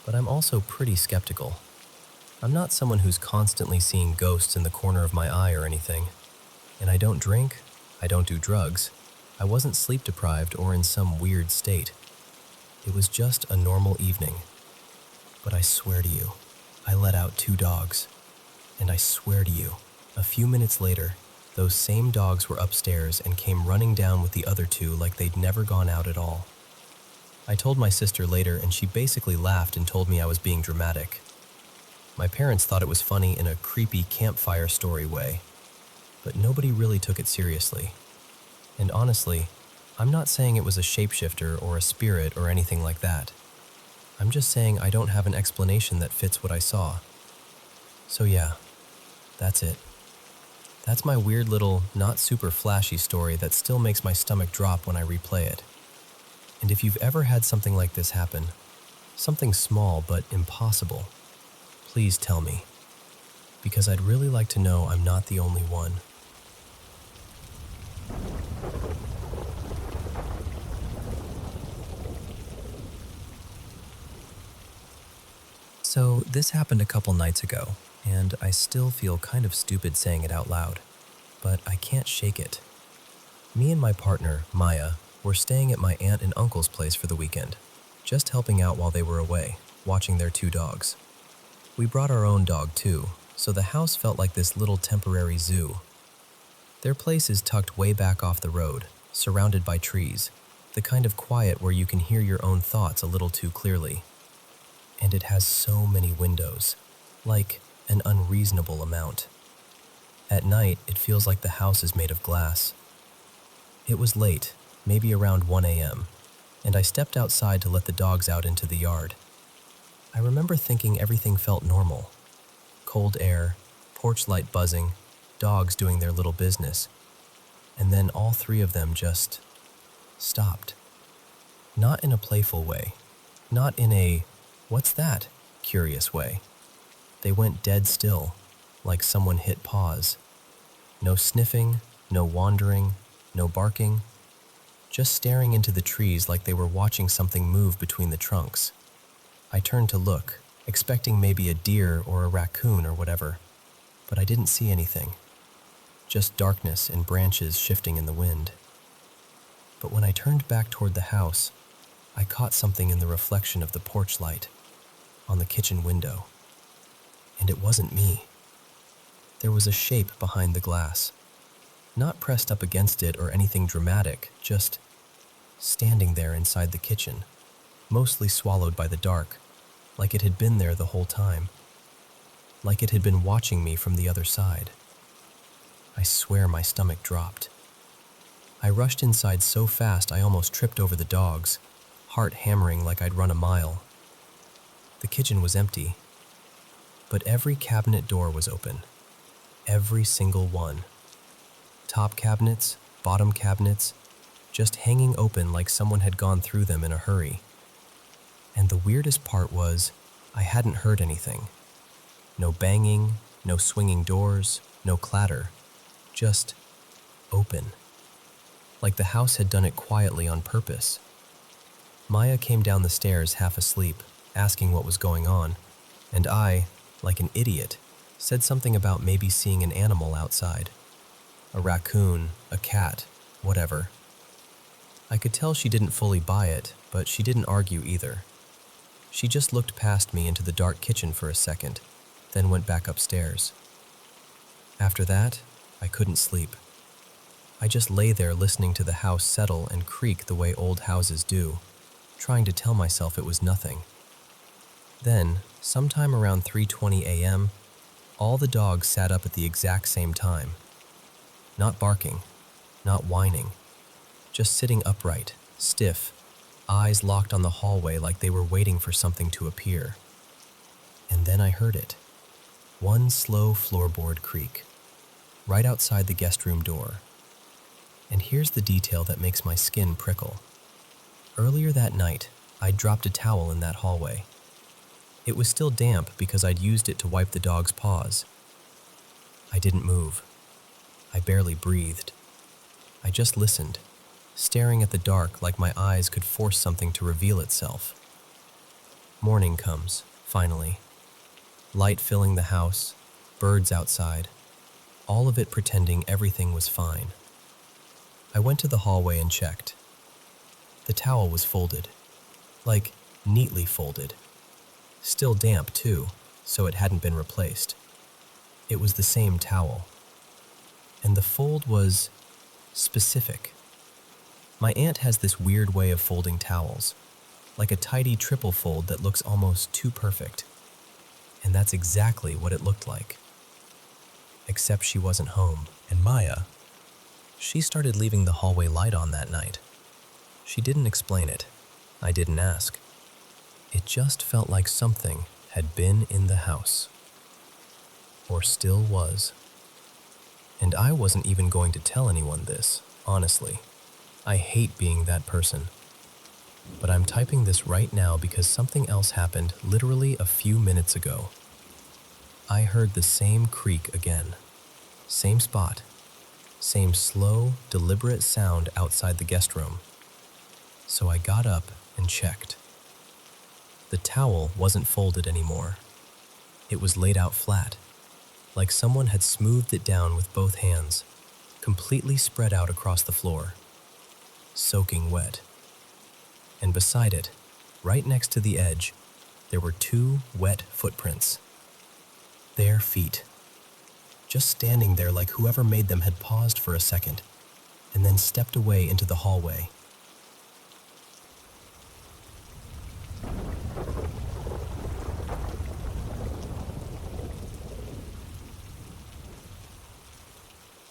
but I'm also pretty skeptical. I'm not someone who's constantly seeing ghosts in the corner of my eye or anything. And I don't drink, I don't do drugs. I wasn't sleep deprived or in some weird state. It was just a normal evening. But I swear to you, I let out 2 dogs. And I swear to you, a few minutes later, those same dogs were upstairs and came running down with the other 2 like they'd never gone out at all. I told my sister later and she basically laughed and told me I was being dramatic. My parents thought it was funny in a creepy campfire story way, but nobody really took it seriously. And honestly, I'm not saying it was a shapeshifter or a spirit or anything like that. I'm just saying I don't have an explanation that fits what I saw. So yeah, that's it. That's my weird little, not super flashy story that still makes my stomach drop when I replay it. And if you've ever had something like this happen, something small but impossible, please tell me, because I'd really like to know I'm not the only one. So this happened a couple nights ago, and I still feel kind of stupid saying it out loud, but I can't shake it. Me and my partner, Maya, were staying at my aunt and uncle's place for the weekend, just helping out while they were away, watching their 2 dogs. We brought our own dog too, so the house felt like this little temporary zoo. Their place is tucked way back off the road, surrounded by trees, the kind of quiet where you can hear your own thoughts a little too clearly. And it has so many windows, like an unreasonable amount. At night, it feels like the house is made of glass. It was late, maybe around 1 a.m., and I stepped outside to let the dogs out into the yard. I remember thinking everything felt normal. Cold air, porch light buzzing, dogs doing their little business. And then all 3 of them just stopped. Not in a playful way, not in a, "What's that?" curious way. They went dead still, like someone hit pause. No sniffing, no wandering, no barking. Just staring into the trees like they were watching something move between the trunks. I turned to look, expecting maybe a deer or a raccoon or whatever, but I didn't see anything. Just darkness and branches shifting in the wind. But when I turned back toward the house, I caught something in the reflection of the porch light on the kitchen window. And it wasn't me. There was a shape behind the glass, not pressed up against it or anything dramatic, just standing there inside the kitchen, mostly swallowed by the dark, like it had been there the whole time. like it had been watching me from the other side. I swear my stomach dropped. I rushed inside so fast I almost tripped over the dogs, heart hammering like I'd run a mile. The kitchen was empty, but every cabinet door was open. Every single one. Top cabinets, bottom cabinets, just hanging open like someone had gone through them in a hurry. And the weirdest part was, I hadn't heard anything. No banging, no swinging doors, no clatter. Just open. Like the house had done it quietly on purpose. Maya came down the stairs half asleep, asking what was going on, and I, like an idiot, said something about maybe seeing an animal outside. A raccoon, a cat, whatever. I could tell she didn't fully buy it, but she didn't argue either. She just looked past me into the dark kitchen for a second, then went back upstairs. After that, I couldn't sleep. I just lay there listening to the house settle and creak the way old houses do, trying to tell myself it was nothing. Then, sometime around 3:20 a.m., all the dogs sat up at the exact same time. Not barking, not whining, just sitting upright, stiff, eyes locked on the hallway like they were waiting for something to appear. And then I heard it. One slow floorboard creak, right outside the guest room door. And here's the detail that makes my skin prickle. Earlier that night, I'd dropped a towel in that hallway. It was still damp because I'd used it to wipe the dog's paws. I didn't move. I barely breathed. I just listened, staring at the dark like my eyes could force something to reveal itself. Morning comes, finally. Light filling the house, birds outside, all of it pretending everything was fine. I went to the hallway and checked. The towel was folded, like neatly folded. Still damp too, so it hadn't been replaced. It was the same towel. And the fold was specific. My aunt has this weird way of folding towels, like a tidy triple fold that looks almost too perfect. And that's exactly what it looked like. Except she wasn't home, and Maya, she started leaving the hallway light on that night. She didn't explain it. I didn't ask. It just felt like something had been in the house. Or still was. And I wasn't even going to tell anyone this, honestly. I hate being that person. But I'm typing this right now because something else happened literally a few minutes ago. I heard the same creak again. Same spot. Same slow, deliberate sound outside the guest room. So I got up and checked. The towel wasn't folded anymore. It was laid out flat, like someone had smoothed it down with both hands, completely spread out across the floor, soaking wet. And beside it, right next to the edge, there were 2 wet footprints. Bare feet, just standing there like whoever made them had paused for a second, and then stepped away into the hallway.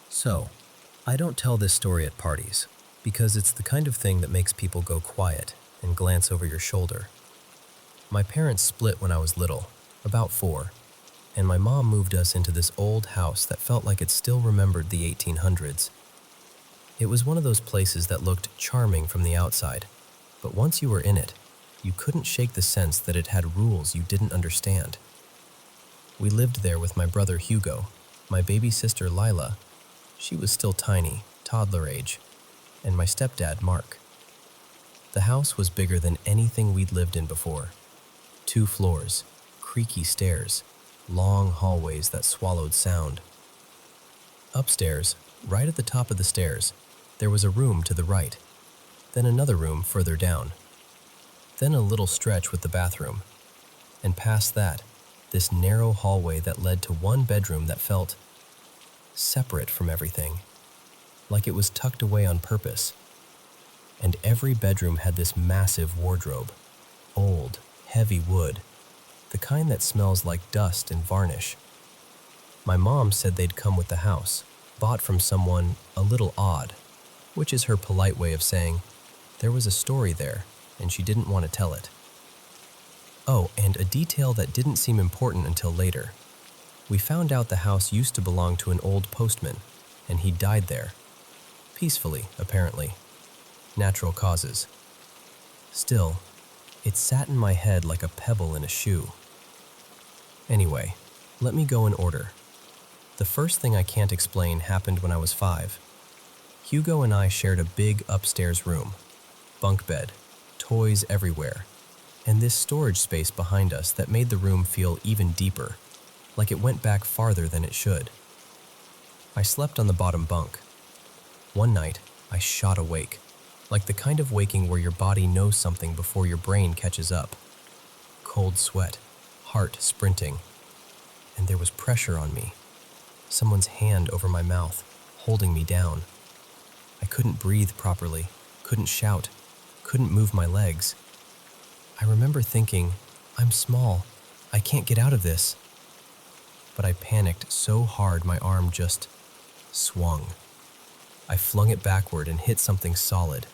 So, I don't tell this story at parties, because it's the kind of thing that makes people go quiet and glance over your shoulder. My parents split when I was little, about 4, and my mom moved us into this old house that felt like it still remembered the 1800s. It was one of those places that looked charming from the outside, but once you were in it, you couldn't shake the sense that it had rules you didn't understand. We lived there with my brother Hugo, my baby sister Lila, she was still tiny, toddler age, and my stepdad Mark. The house was bigger than anything we'd lived in before. 2 floors, creaky stairs, long hallways that swallowed sound. Upstairs, right at the top of the stairs, there was a room to the right, then another room further down, then a little stretch with the bathroom, and past that, this narrow hallway that led to one bedroom that felt separate from everything, like it was tucked away on purpose. And every bedroom had this massive wardrobe, old, heavy wood, the kind that smells like dust and varnish. My mom said they'd come with the house, bought from someone a little odd, which is her polite way of saying there was a story there and she didn't want to tell it. Oh, and a detail that didn't seem important until later. We found out the house used to belong to an old postman, and he died there. Peacefully, apparently. Natural causes. Still, it sat in my head like a pebble in a shoe. Anyway, let me go in order. The first thing I can't explain happened when I was 5. Hugo and I shared a big upstairs room, bunk bed, toys everywhere, and this storage space behind us that made the room feel even deeper, like it went back farther than it should. I slept on the bottom bunk. One night, I shot awake, like the kind of waking where your body knows something before your brain catches up. Cold sweat, heart sprinting, and there was pressure on me. Someone's hand over my mouth, holding me down. I couldn't breathe properly, couldn't shout, couldn't move my legs. I remember thinking, I'm small, I can't get out of this. But I panicked so hard my arm just swung. I flung it backward and hit something solid,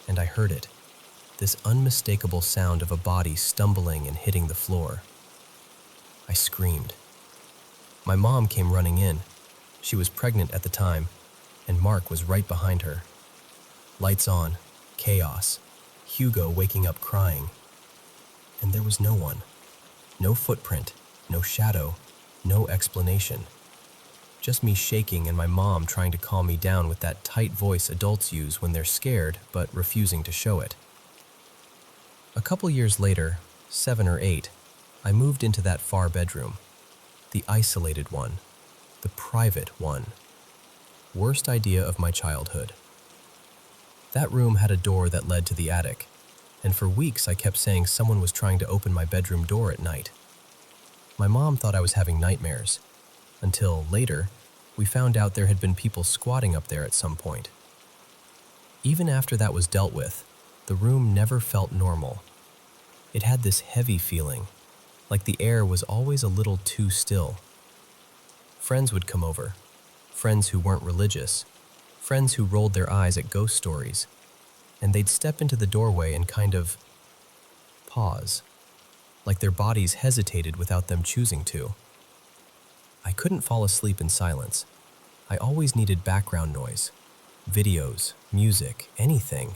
and I heard it, this unmistakable sound of a body stumbling and hitting the floor. I screamed. My mom came running in. She was pregnant at the time, and Mark was right behind her. Lights on, chaos, Hugo waking up crying. And there was no one. No footprint, no shadow, no explanation. Just me shaking and my mom trying to calm me down with that tight voice adults use when they're scared but refusing to show it. A couple years later, 7 or 8, I moved into that far bedroom. The isolated one. The private one. Worst idea of my childhood. That room had a door that led to the attic, and for weeks I kept saying someone was trying to open my bedroom door at night. My mom thought I was having nightmares, until later, we found out there had been people squatting up there at some point. Even after that was dealt with, the room never felt normal. It had this heavy feeling, like the air was always a little too still. Friends would come over, friends who weren't religious, friends who rolled their eyes at ghost stories, and they'd step into the doorway and kind of pause, like their bodies hesitated without them choosing to. I couldn't fall asleep in silence. I always needed background noise, videos, music, anything,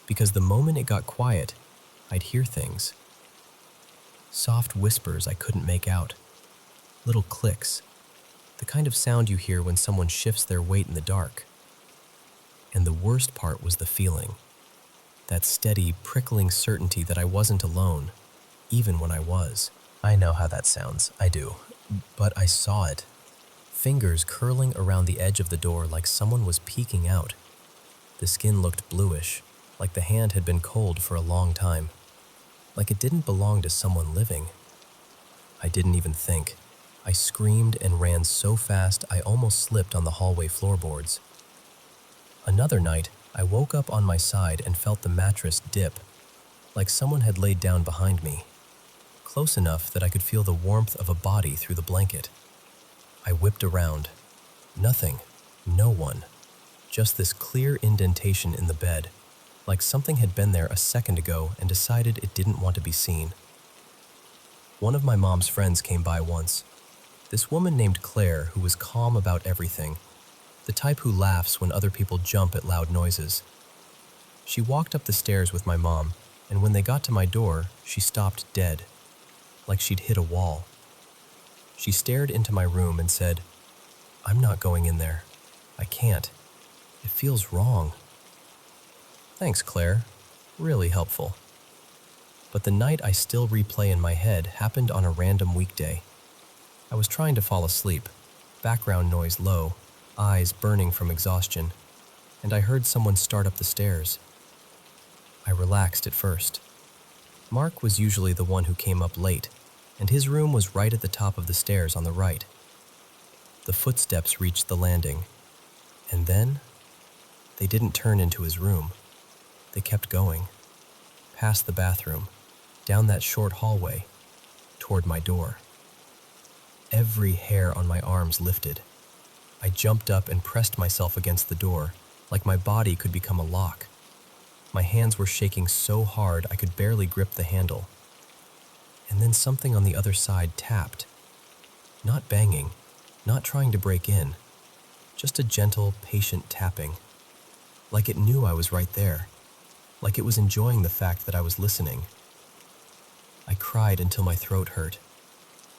because the moment it got quiet, I'd hear things. Soft whispers I couldn't make out, little clicks, the kind of sound you hear when someone shifts their weight in the dark. And the worst part was the feeling, that steady, prickling certainty that I wasn't alone, even when I was. I know how that sounds, I do, but I saw it. Fingers curling around the edge of the door like someone was peeking out. The skin looked bluish, like the hand had been cold for a long time, like it didn't belong to someone living. I didn't even think. I screamed and ran so fast I almost slipped on the hallway floorboards. Another night, I woke up on my side and felt the mattress dip, like someone had laid down behind me, close enough that I could feel the warmth of a body through the blanket. I whipped around. Nothing. No one. Just this clear indentation in the bed, like something had been there a second ago and decided it didn't want to be seen. One of my mom's friends came by once. This woman named Claire who was calm about everything, the type who laughs when other people jump at loud noises. She walked up the stairs with my mom, and when they got to my door, she stopped dead, like she'd hit a wall. She stared into my room and said, "I'm not going in there. I can't. It feels wrong." Thanks, Claire. Really helpful. But the night I still replay in my head happened on a random weekday. I was trying to fall asleep, background noise low, eyes burning from exhaustion, and I heard someone start up the stairs. I relaxed at first. Mark was usually the one who came up late, and his room was right at the top of the stairs on the right. The footsteps reached the landing, and then they didn't turn into his room. They kept going, past the bathroom, down that short hallway, toward my door. Every hair on my arms lifted. I jumped up and pressed myself against the door, like my body could become a lock. My hands were shaking so hard I could barely grip the handle. And then something on the other side tapped. Not banging, not trying to break in, just a gentle, patient tapping. Like it knew I was right there, like it was enjoying the fact that I was listening. I cried until my throat hurt.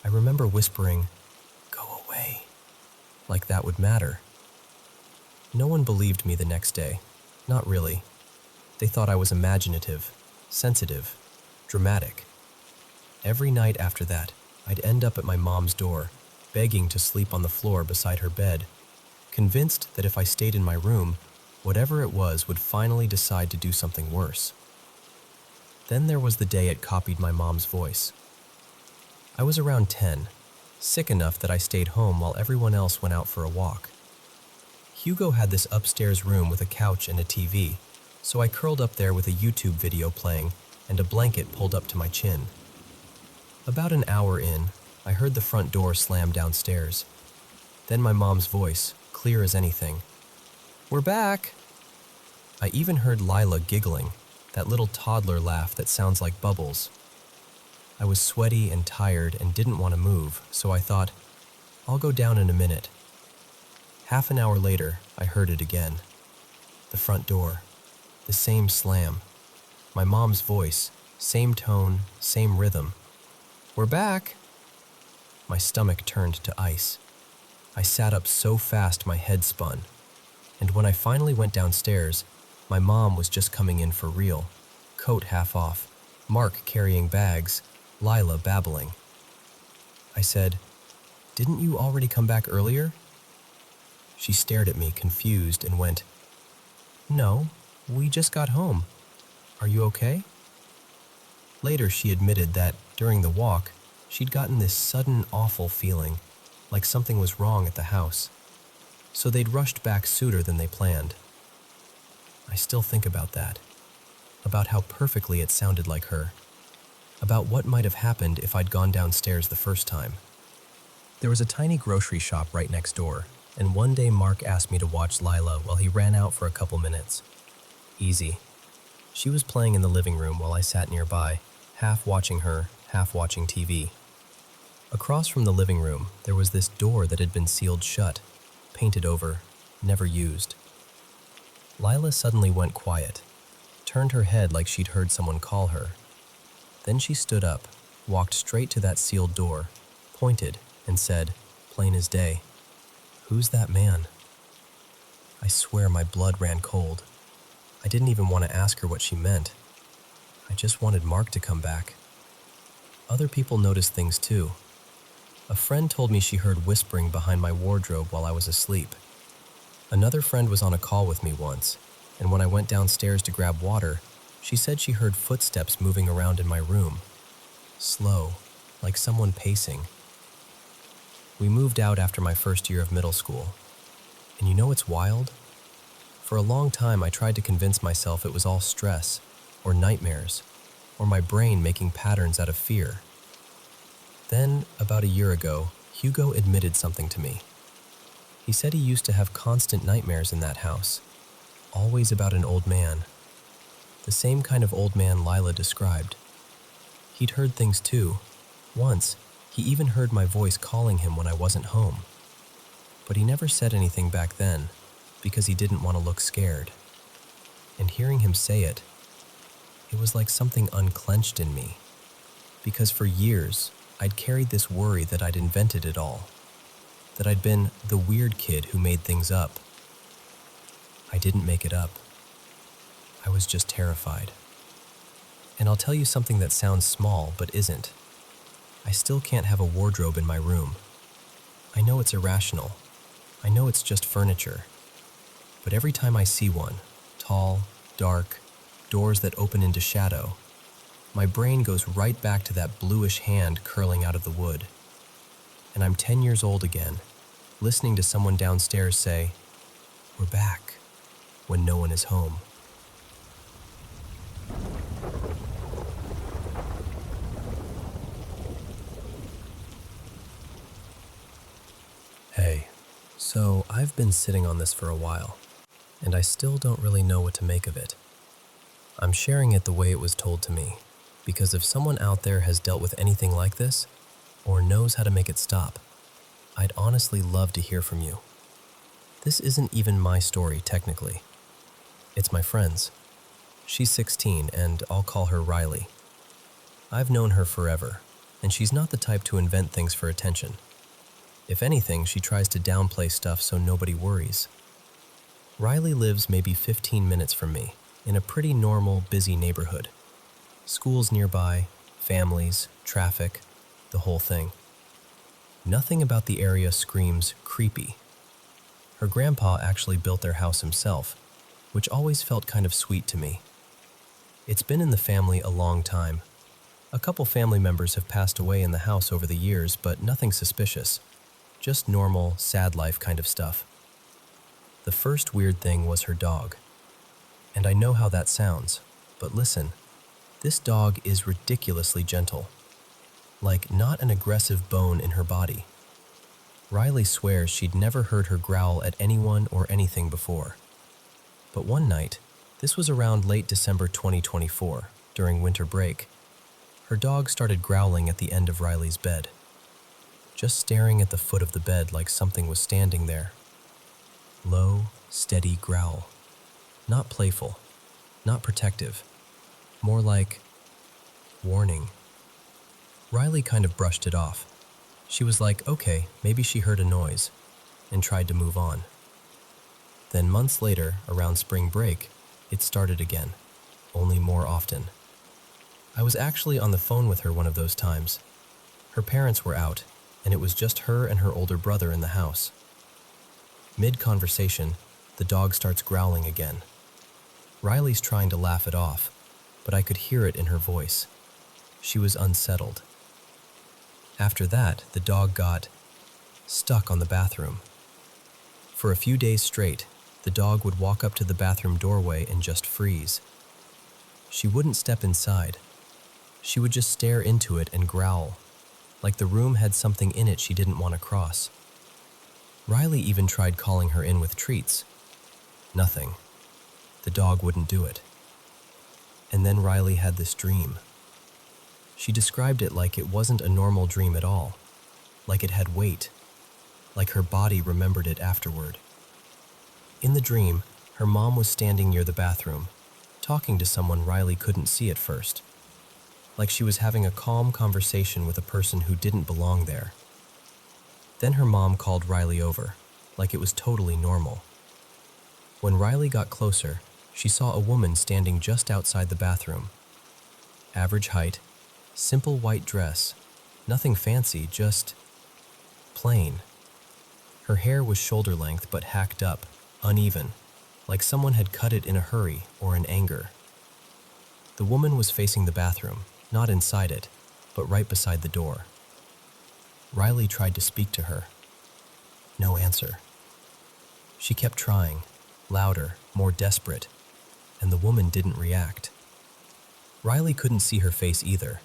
I remember whispering, "Go away," like that would matter. No one believed me the next day. Not really. They thought I was imaginative, sensitive, dramatic. Every night after that, I'd end up at my mom's door, begging to sleep on the floor beside her bed, convinced that if I stayed in my room, whatever it was would finally decide to do something worse. Then there was the day it copied my mom's voice. I was around 10, sick enough that I stayed home while everyone else went out for a walk. Hugo had this upstairs room with a couch and a TV, so I curled up there with a YouTube video playing and a blanket pulled up to my chin. About an hour in, I heard the front door slam downstairs. Then my mom's voice, clear as anything. "We're back!" I even heard Lila giggling, that little toddler laugh that sounds like bubbles. I was sweaty and tired and didn't want to move, so I thought, I'll go down in a minute. Half an hour later, I heard it again. The front door. The same slam. My mom's voice, same tone, same rhythm. "We're back!" My stomach turned to ice. I sat up so fast my head spun. And when I finally went downstairs, my mom was just coming in for real. Coat half off, Mark carrying bags, Lila babbling. I said, "Didn't you already come back earlier?" She stared at me, confused, and went, "No, we just got home. Are you okay?" Later, she admitted that, during the walk, she'd gotten this sudden, awful feeling, like something was wrong at the house. So they'd rushed back sooner than they planned. I still think about that, about how perfectly it sounded like her, about what might have happened if I'd gone downstairs the first time. There was a tiny grocery shop right next door, and one day Mark asked me to watch Lila while he ran out for a couple minutes. Easy. She was playing in the living room while I sat nearby, half watching her, half watching TV. Across from the living room, there was this door that had been sealed shut, painted over, never used. Lila suddenly went quiet, turned her head like she'd heard someone call her. Then she stood up, walked straight to that sealed door, pointed, and said, plain as day, "Who's that man?" I swear my blood ran cold. I didn't even want to ask her what she meant. I just wanted Mark to come back. Other people noticed things too. A friend told me she heard whispering behind my wardrobe while I was asleep. Another friend was on a call with me once, and when I went downstairs to grab water, she said she heard footsteps moving around in my room. Slow, like someone pacing. We moved out after my first year of middle school. And you know what's wild? For a long time I tried to convince myself it was all stress, or nightmares, or my brain making patterns out of fear. Then, about a year ago, Hugo admitted something to me. He said he used to have constant nightmares in that house, always about an old man. The same kind of old man Lila described. He'd heard things too. Once, he even heard my voice calling him when I wasn't home. But he never said anything back then, because he didn't want to look scared. And hearing him say it, it was like something unclenched in me. Because for years, I'd carried this worry that I'd invented it all. That I'd been the weird kid who made things up. I didn't make it up. I was just terrified. And I'll tell you something that sounds small, but isn't. I still can't have a wardrobe in my room. I know it's irrational. I know it's just furniture. But every time I see one, tall, dark, doors that open into shadow, my brain goes right back to that bluish hand curling out of the wood. And I'm 10 years old again, listening to someone downstairs say, "We're back," when no one is home. So I've been sitting on this for a while, and I still don't really know what to make of it. I'm sharing it the way it was told to me, because if someone out there has dealt with anything like this, or knows how to make it stop, I'd honestly love to hear from you. This isn't even my story, technically. It's my friend's. She's 16, and I'll call her Riley. I've known her forever, and she's not the type to invent things for attention. If anything, she tries to downplay stuff so nobody worries. Riley lives maybe 15 minutes from me, in a pretty normal, busy neighborhood. Schools nearby, families, traffic, the whole thing. Nothing about the area screams creepy. Her grandpa actually built their house himself, which always felt kind of sweet to me. It's been in the family a long time. A couple family members have passed away in the house over the years, but nothing suspicious. Just normal, sad life kind of stuff. The first weird thing was her dog. And I know how that sounds, but listen, this dog is ridiculously gentle. Like, not an aggressive bone in her body. Riley swears she'd never heard her growl at anyone or anything before. But one night, this was around late December 2024, during winter break, her dog started growling at the end of Riley's bed. Just staring at the foot of the bed like something was standing there. Low, steady growl. Not playful, not protective. More like warning. Riley kind of brushed it off. She was like, okay, maybe she heard a noise, and tried to move on. Then months later, around spring break, it started again, only more often. I was actually on the phone with her one of those times. Her parents were out, and it was just her and her older brother in the house. Mid-conversation, the dog starts growling again. Riley's trying to laugh it off, but I could hear it in her voice. She was unsettled. After that, the dog got stuck on the bathroom. For a few days straight, the dog would walk up to the bathroom doorway and just freeze. She wouldn't step inside. She would just stare into it and growl, like the room had something in it she didn't want to cross. Riley even tried calling her in with treats. Nothing. The dog wouldn't do it. And then Riley had this dream. She described it like it wasn't a normal dream at all, like it had weight, like her body remembered it afterward. In the dream, her mom was standing near the bathroom, talking to someone Riley couldn't see at first, like she was having a calm conversation with a person who didn't belong there. Then her mom called Riley over, like it was totally normal. When Riley got closer, she saw a woman standing just outside the bathroom. Average height, simple white dress, nothing fancy, just plain. Her hair was shoulder length but hacked up, uneven, like someone had cut it in a hurry or in anger. The woman was facing the bathroom, not inside it, but right beside the door. Riley tried to speak to her. No answer. She kept trying, louder, more desperate, and the woman didn't react. Riley couldn't see her face either.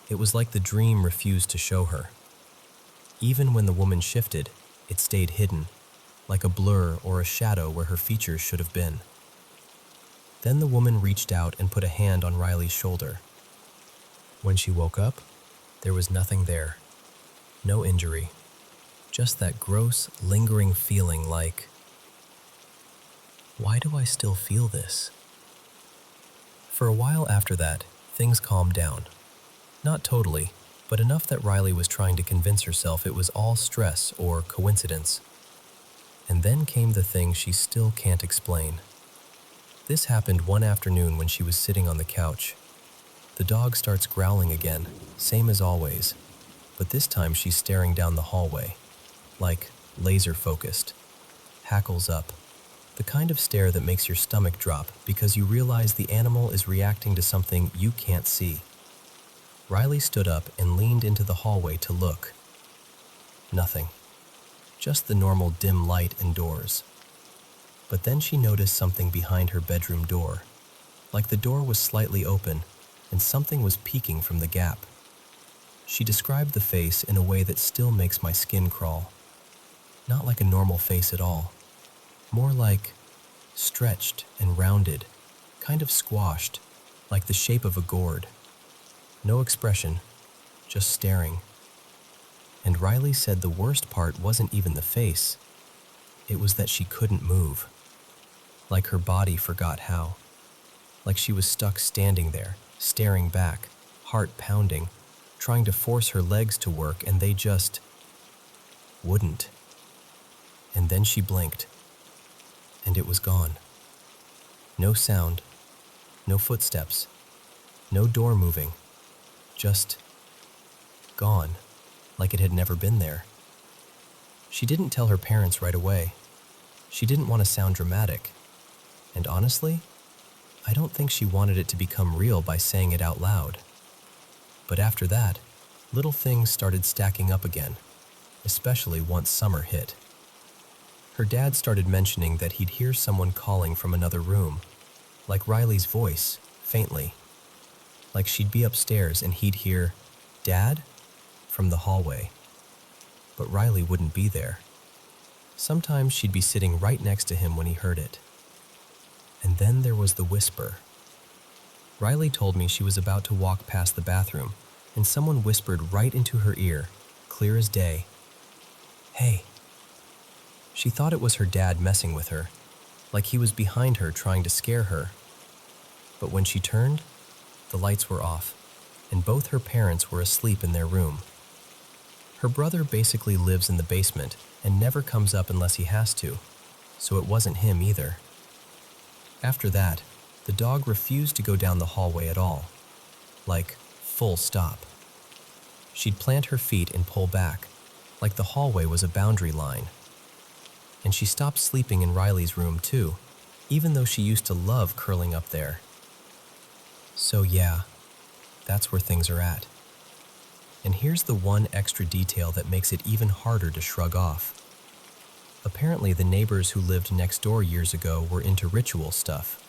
It was like the dream refused to show her. Even when the woman shifted, it stayed hidden, like a blur or a shadow where her features should have been. Then the woman reached out and put a hand on Riley's shoulder. When she woke up, there was nothing there. No injury. Just that gross, lingering feeling like, why do I still feel this? For a while after that, things calmed down. Not totally, but enough that Riley was trying to convince herself it was all stress or coincidence. And then came the thing she still can't explain. This happened one afternoon when she was sitting on the couch. The dog starts growling again, same as always, but this time she's staring down the hallway, like laser-focused, hackles up, the kind of stare that makes your stomach drop because you realize the animal is reacting to something you can't see. Riley stood up and leaned into the hallway to look. Nothing. Just the normal dim light and doors. But then she noticed something behind her bedroom door, like the door was slightly open and something was peeking from the gap. She described the face in a way that still makes my skin crawl. Not like a normal face at all. More like stretched and rounded, kind of squashed, like the shape of a gourd. No expression, just staring. And Riley said the worst part wasn't even the face. It was that she couldn't move. Like her body forgot how. Like she was stuck standing there, staring back, heart pounding, trying to force her legs to work, and they just wouldn't. And then she blinked, and it was gone. No sound, no footsteps, no door moving, just gone, like it had never been there. She didn't tell her parents right away. She didn't want to sound dramatic. And honestly, I don't think she wanted it to become real by saying it out loud. But after that, little things started stacking up again, especially once summer hit. Her dad started mentioning that he'd hear someone calling from another room, like Riley's voice, faintly. Like she'd be upstairs and he'd hear, "Dad?" from the hallway. But Riley wouldn't be there. Sometimes she'd be sitting right next to him when he heard it. And then there was the whisper. Riley told me she was about to walk past the bathroom, and someone whispered right into her ear, clear as day, "Hey." She thought it was her dad messing with her, like he was behind her trying to scare her. But when she turned, the lights were off, and both her parents were asleep in their room. Her brother basically lives in the basement and never comes up unless he has to, so it wasn't him either. After that, the dog refused to go down the hallway at all, like full stop. She'd plant her feet and pull back, like the hallway was a boundary line. And she stopped sleeping in Riley's room too, even though she used to love curling up there. So yeah, that's where things are at. And here's the one extra detail that makes it even harder to shrug off. Apparently the neighbors who lived next door years ago were into ritual stuff.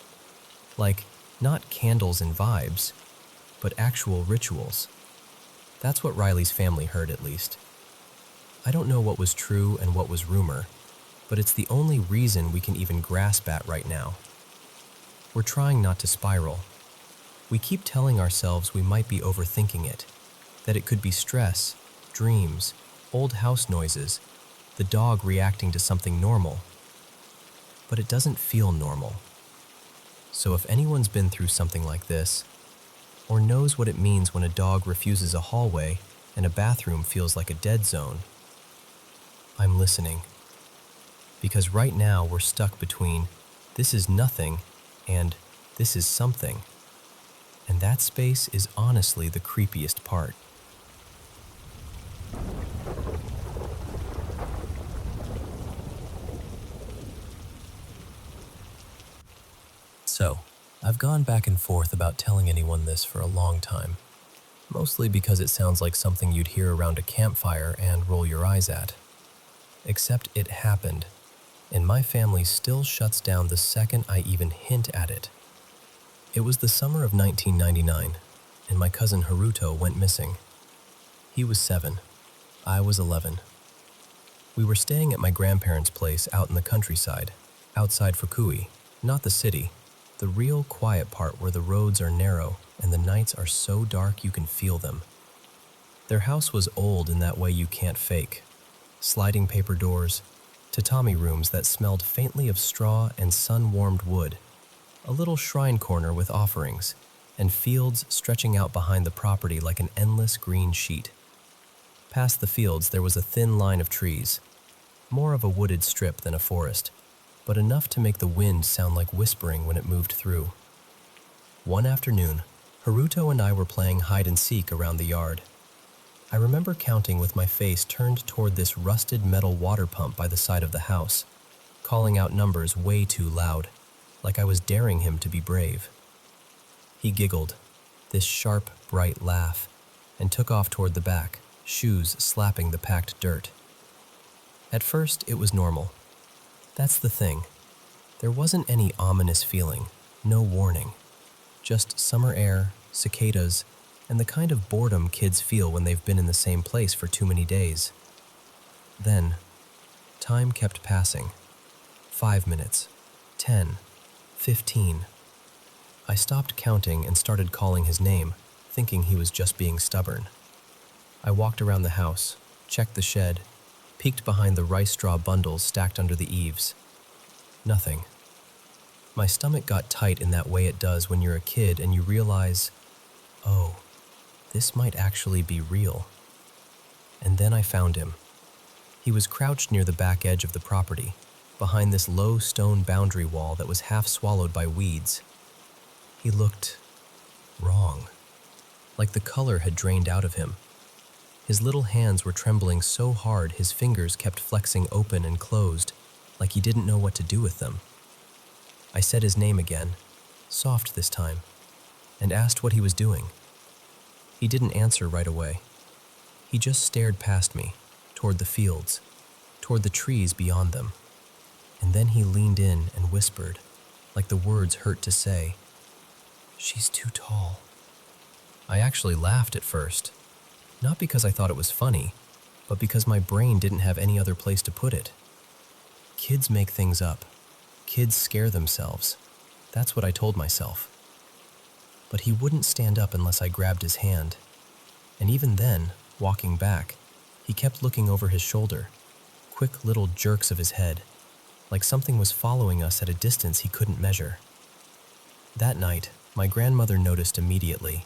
Like, not candles and vibes, but actual rituals. That's what Riley's family heard, at least. I don't know what was true and what was rumor, but it's the only reason we can even grasp at right now. We're trying not to spiral. We keep telling ourselves we might be overthinking it, that it could be stress, dreams, old house noises, the dog reacting to something normal. But it doesn't feel normal. So if anyone's been through something like this, or knows what it means when a dog refuses a hallway and a bathroom feels like a dead zone, I'm listening. Because right now we're stuck between this is nothing and this is something. And that space is honestly the creepiest part. So, I've gone back and forth about telling anyone this for a long time, mostly because it sounds like something you'd hear around a campfire and roll your eyes at. Except it happened, and my family still shuts down the second I even hint at it. It was the summer of 1999, and my cousin Haruto went missing. He was 7, I was 11. We were staying at my grandparents' place out in the countryside, outside Fukui, not the city, the real quiet part where the roads are narrow and the nights are so dark you can feel them. Their house was old in that way you can't fake. Sliding paper doors, tatami rooms that smelled faintly of straw and sun-warmed wood, a little shrine corner with offerings, and fields stretching out behind the property like an endless green sheet. Past the fields there was a thin line of trees, more of a wooded strip than a forest, but enough to make the wind sound like whispering when it moved through. One afternoon, Haruto and I were playing hide-and-seek around the yard. I remember counting with my face turned toward this rusted metal water pump by the side of the house, calling out numbers way too loud, like I was daring him to be brave. He giggled, this sharp, bright laugh, and took off toward the back, shoes slapping the packed dirt. At first, it was normal. That's the thing. There wasn't any ominous feeling, no warning. Just summer air, cicadas, and the kind of boredom kids feel when they've been in the same place for too many days. Then, Time kept passing. 5 minutes, 10, 15. I stopped counting and started calling his name, thinking he was just being stubborn. I walked around the house, checked the shed, peeked behind the rice straw bundles stacked under the eaves. Nothing. My stomach got tight in that way it does when you're a kid and you realize, oh, this might actually be real. And then I found him. He was crouched near the back edge of the property, behind this low stone boundary wall that was half swallowed by weeds. He looked wrong, like the color had drained out of him. His little hands were trembling so hard his fingers kept flexing open and closed, like he didn't know what to do with them. I said his name again, soft this time, and asked what he was doing. He didn't answer right away. He just stared past me, toward the fields, toward the trees beyond them. And then he leaned in and whispered, like the words hurt to say, "She's too tall." I actually laughed at first, not because I thought it was funny, but because my brain didn't have any other place to put it. Kids make things up. Kids scare themselves. That's what I told myself. But he wouldn't stand up unless I grabbed his hand. And even then, walking back, he kept looking over his shoulder, quick little jerks of his head, like something was following us at a distance he couldn't measure. That night, my grandmother noticed immediately.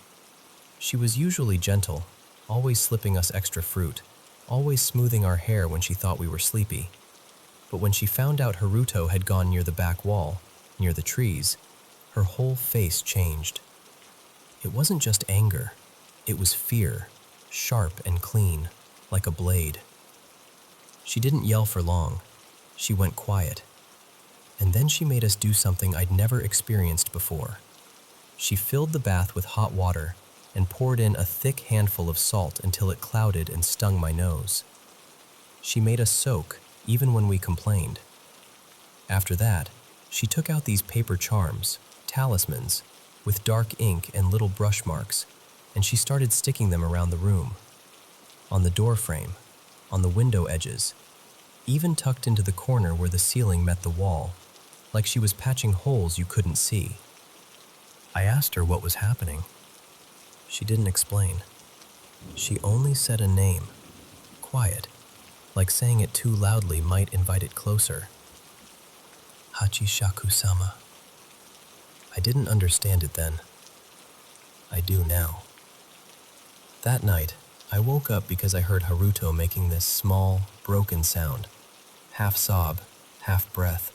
She was usually gentle, always slipping us extra fruit, always smoothing our hair when she thought we were sleepy. But when she found out Haruto had gone near the back wall, near the trees, her whole face changed. It wasn't just anger, it was fear, sharp and clean, like a blade. She didn't yell for long. She went quiet. And then she made us do something I'd never experienced before. She filled the bath with hot water and poured in a thick handful of salt until it clouded and stung my nose. She made us soak, even when we complained. After that, she took out these paper charms, talismans, with dark ink and little brush marks, and she started sticking them around the room. On the door frame, on the window edges, even tucked into the corner where the ceiling met the wall, like she was patching holes you couldn't see. I asked her what was happening. She didn't explain. She only said a name, quiet, like saying it too loudly might invite it closer. Hachishaku-sama. I didn't understand it then. I do now. That night, I woke up because I heard Haruto making this small, broken sound, half sob, half breath.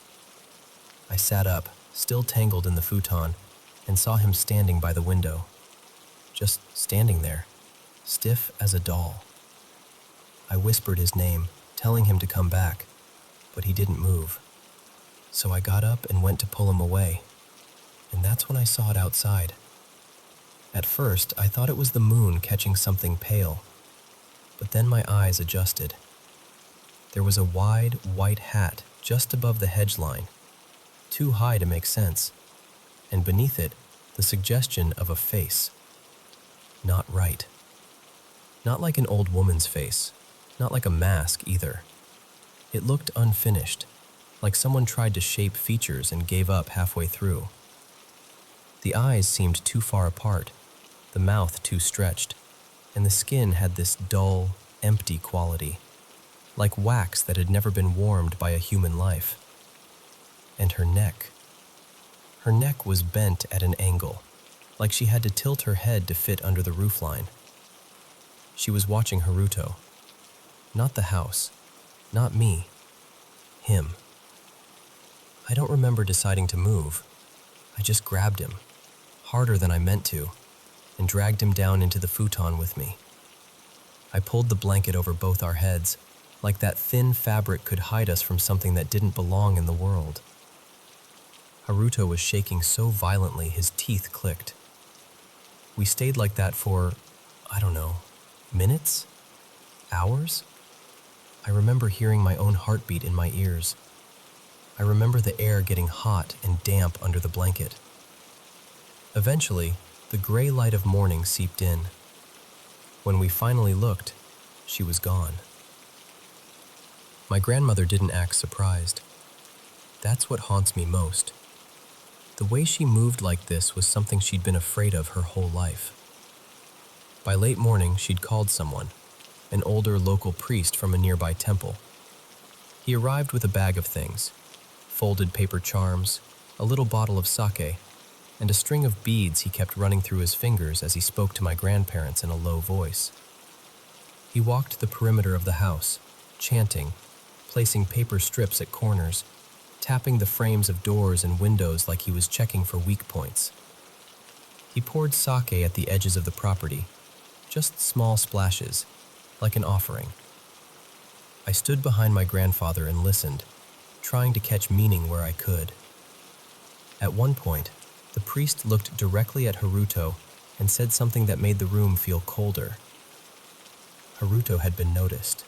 I sat up, still tangled in the futon, and saw him standing by the window. Just standing there, stiff as a doll. I whispered his name, telling him to come back, but he didn't move. So I got up and went to pull him away, and that's when I saw it outside. At first, I thought it was the moon catching something pale, but then my eyes adjusted. There was a wide, white hat just above the hedge line, too high to make sense, and beneath it, the suggestion of a face. Not right. Not like an old woman's face, not like a mask either. It looked unfinished, like someone tried to shape features and gave up halfway through. The eyes seemed too far apart, the mouth too stretched, and the skin had this dull, empty quality, like wax that had never been warmed by a human life. And her neck. Her neck was bent at an angle, like she had to tilt her head to fit under the roofline. She was watching Haruto. Not the house, not me, him. I don't remember deciding to move. I just grabbed him, harder than I meant to, and dragged him down into the futon with me. I pulled the blanket over both our heads, like that thin fabric could hide us from something that didn't belong in the world. Haruto was shaking so violently his teeth clicked. We stayed like that for, I don't know, minutes? Hours? I remember hearing my own heartbeat in my ears. I remember the air getting hot and damp under the blanket. Eventually, the gray light of morning seeped in. When we finally looked, she was gone. My grandmother didn't act surprised. That's what haunts me most. The way she moved like this was something she'd been afraid of her whole life. By late morning, she'd called someone, an older local priest from a nearby temple. He arrived with a bag of things: folded paper charms, a little bottle of sake, and a string of beads he kept running through his fingers as he spoke to my grandparents in a low voice. He walked the perimeter of the house, chanting, placing paper strips at corners, tapping the frames of doors and windows like he was checking for weak points. He poured sake at the edges of the property, just small splashes, like an offering. I stood behind my grandfather and listened, trying to catch meaning where I could. At one point, the priest looked directly at Haruto and said something that made the room feel colder. Haruto had been noticed,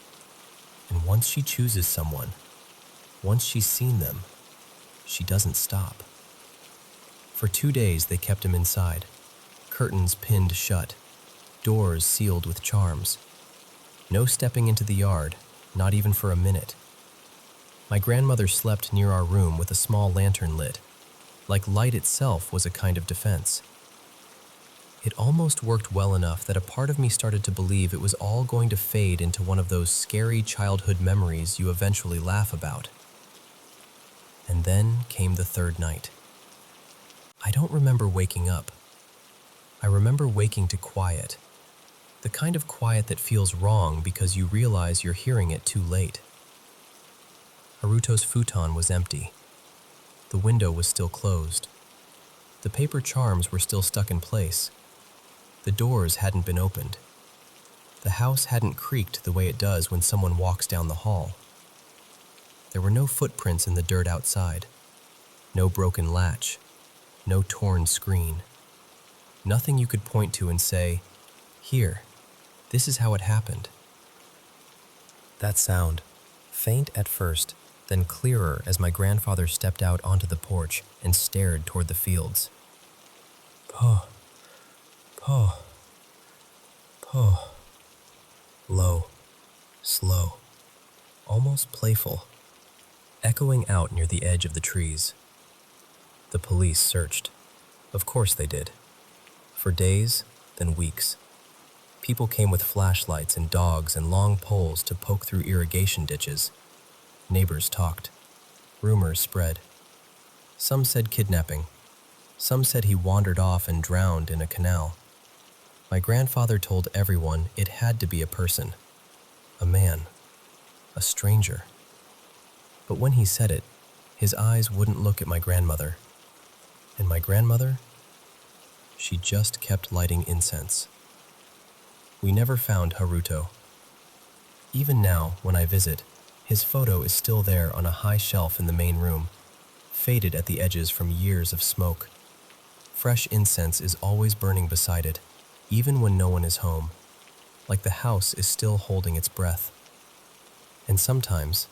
and once she chooses someone, once she's seen them, she doesn't stop. For 2 days they kept him inside, curtains pinned shut, doors sealed with charms. No stepping into the yard, not even for a minute. My grandmother slept near our room with a small lantern lit, like light itself was a kind of defense. It almost worked well enough that a part of me started to believe it was all going to fade into one of those scary childhood memories you eventually laugh about. And then came the third night. I don't remember waking up. I remember waking to quiet. The kind of quiet that feels wrong because you realize you're hearing it too late. Haruto's futon was empty. The window was still closed. The paper charms were still stuck in place. The doors hadn't been opened. The house hadn't creaked the way it does when someone walks down the hall. There were no footprints in the dirt outside. No broken latch. No torn screen. Nothing you could point to and say, "Here, this is how it happened." That sound, faint at first, then clearer as my grandfather stepped out onto the porch and stared toward the fields. "Poh, poh, poh." Low, slow, almost playful, echoing out near the edge of the trees. The police searched. Of course they did. For days, then weeks. People came with flashlights and dogs and long poles to poke through irrigation ditches. Neighbors talked. Rumors spread. Some said kidnapping. Some said he wandered off and drowned in a canal. My grandfather told everyone it had to be a person. A man. A stranger. But when he said it, his eyes wouldn't look at my grandmother. And my grandmother? She just kept lighting incense. We never found Haruto. Even now, when I visit, his photo is still there on a high shelf in the main room, faded at the edges from years of smoke. Fresh incense is always burning beside it, even when no one is home, like the house is still holding its breath. And sometimes,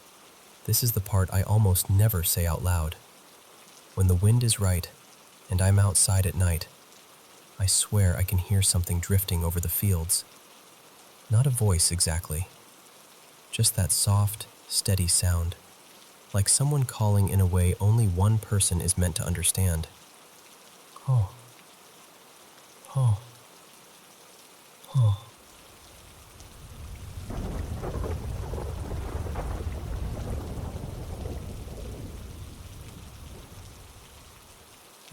this is the part I almost never say out loud. When the wind is right, and I'm outside at night, I swear I can hear something drifting over the fields. Not a voice exactly, just that soft, steady sound, like someone calling in a way only one person is meant to understand. Oh. Oh. Oh.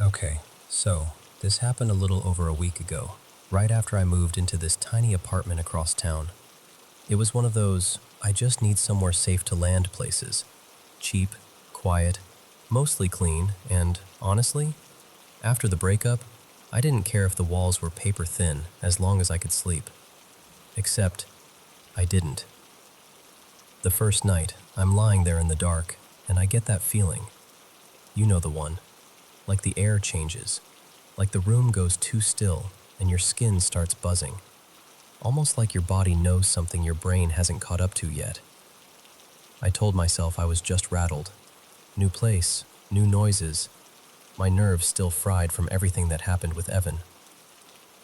Okay, so this happened a little over a week ago, right after I moved into this tiny apartment across town. It was one of those, I just need somewhere safe to land places. Cheap, quiet, mostly clean, and honestly, after the breakup, I didn't care if the walls were paper thin as long as I could sleep. Except, I didn't. The first night, I'm lying there in the dark, and I get that feeling. You know the one. Like the air changes, like the room goes too still and your skin starts buzzing, almost like your body knows something your brain hasn't caught up to yet. I told myself I was just rattled. New place, new noises, my nerves still fried from everything that happened with Evan.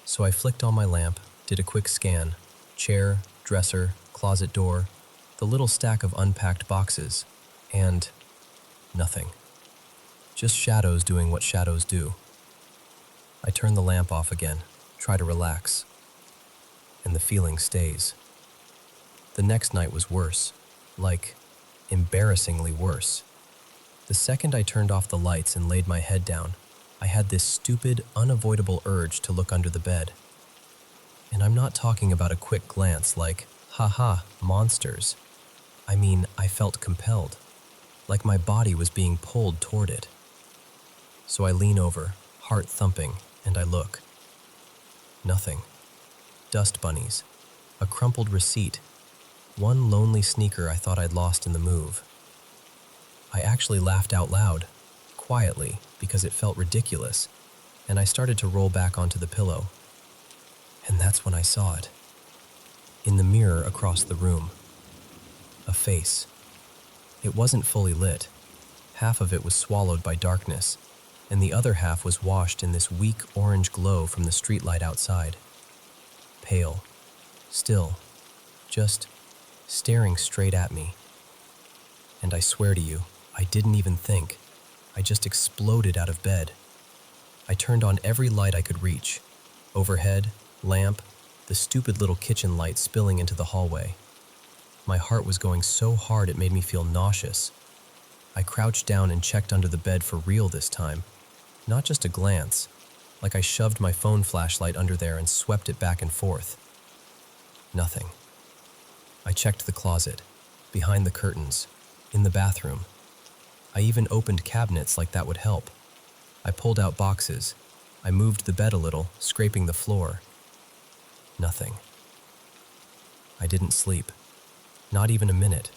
So I flicked on my lamp, did a quick scan, chair, dresser, closet door, the little stack of unpacked boxes, and nothing. Just shadows doing what shadows do. I turn the lamp off again, try to relax, and the feeling stays. The next night was worse, like embarrassingly worse. The second I turned off the lights and laid my head down, I had this stupid, unavoidable urge to look under the bed. And I'm not talking about a quick glance like, haha, monsters. I mean, I felt compelled, like my body was being pulled toward it. So I lean over, heart thumping, and I look. Nothing. Dust bunnies, a crumpled receipt, one lonely sneaker I thought I'd lost in the move. I actually laughed out loud, quietly, because it felt ridiculous, and I started to roll back onto the pillow. And that's when I saw it. In the mirror across the room. A face. It wasn't fully lit. Half of it was swallowed by darkness, and the other half was washed in this weak orange glow from the streetlight outside. Pale. Still. Just staring straight at me. And I swear to you, I didn't even think. I just exploded out of bed. I turned on every light I could reach. Overhead, lamp, the stupid little kitchen light spilling into the hallway. My heart was going so hard it made me feel nauseous. I crouched down and checked under the bed for real this time. Not just a glance, like I shoved my phone flashlight under there and swept it back and forth. Nothing. I checked the closet, behind the curtains, in the bathroom. I even opened cabinets like that would help. I pulled out boxes. I moved the bed a little, scraping the floor. Nothing. I didn't sleep. Not even a minute.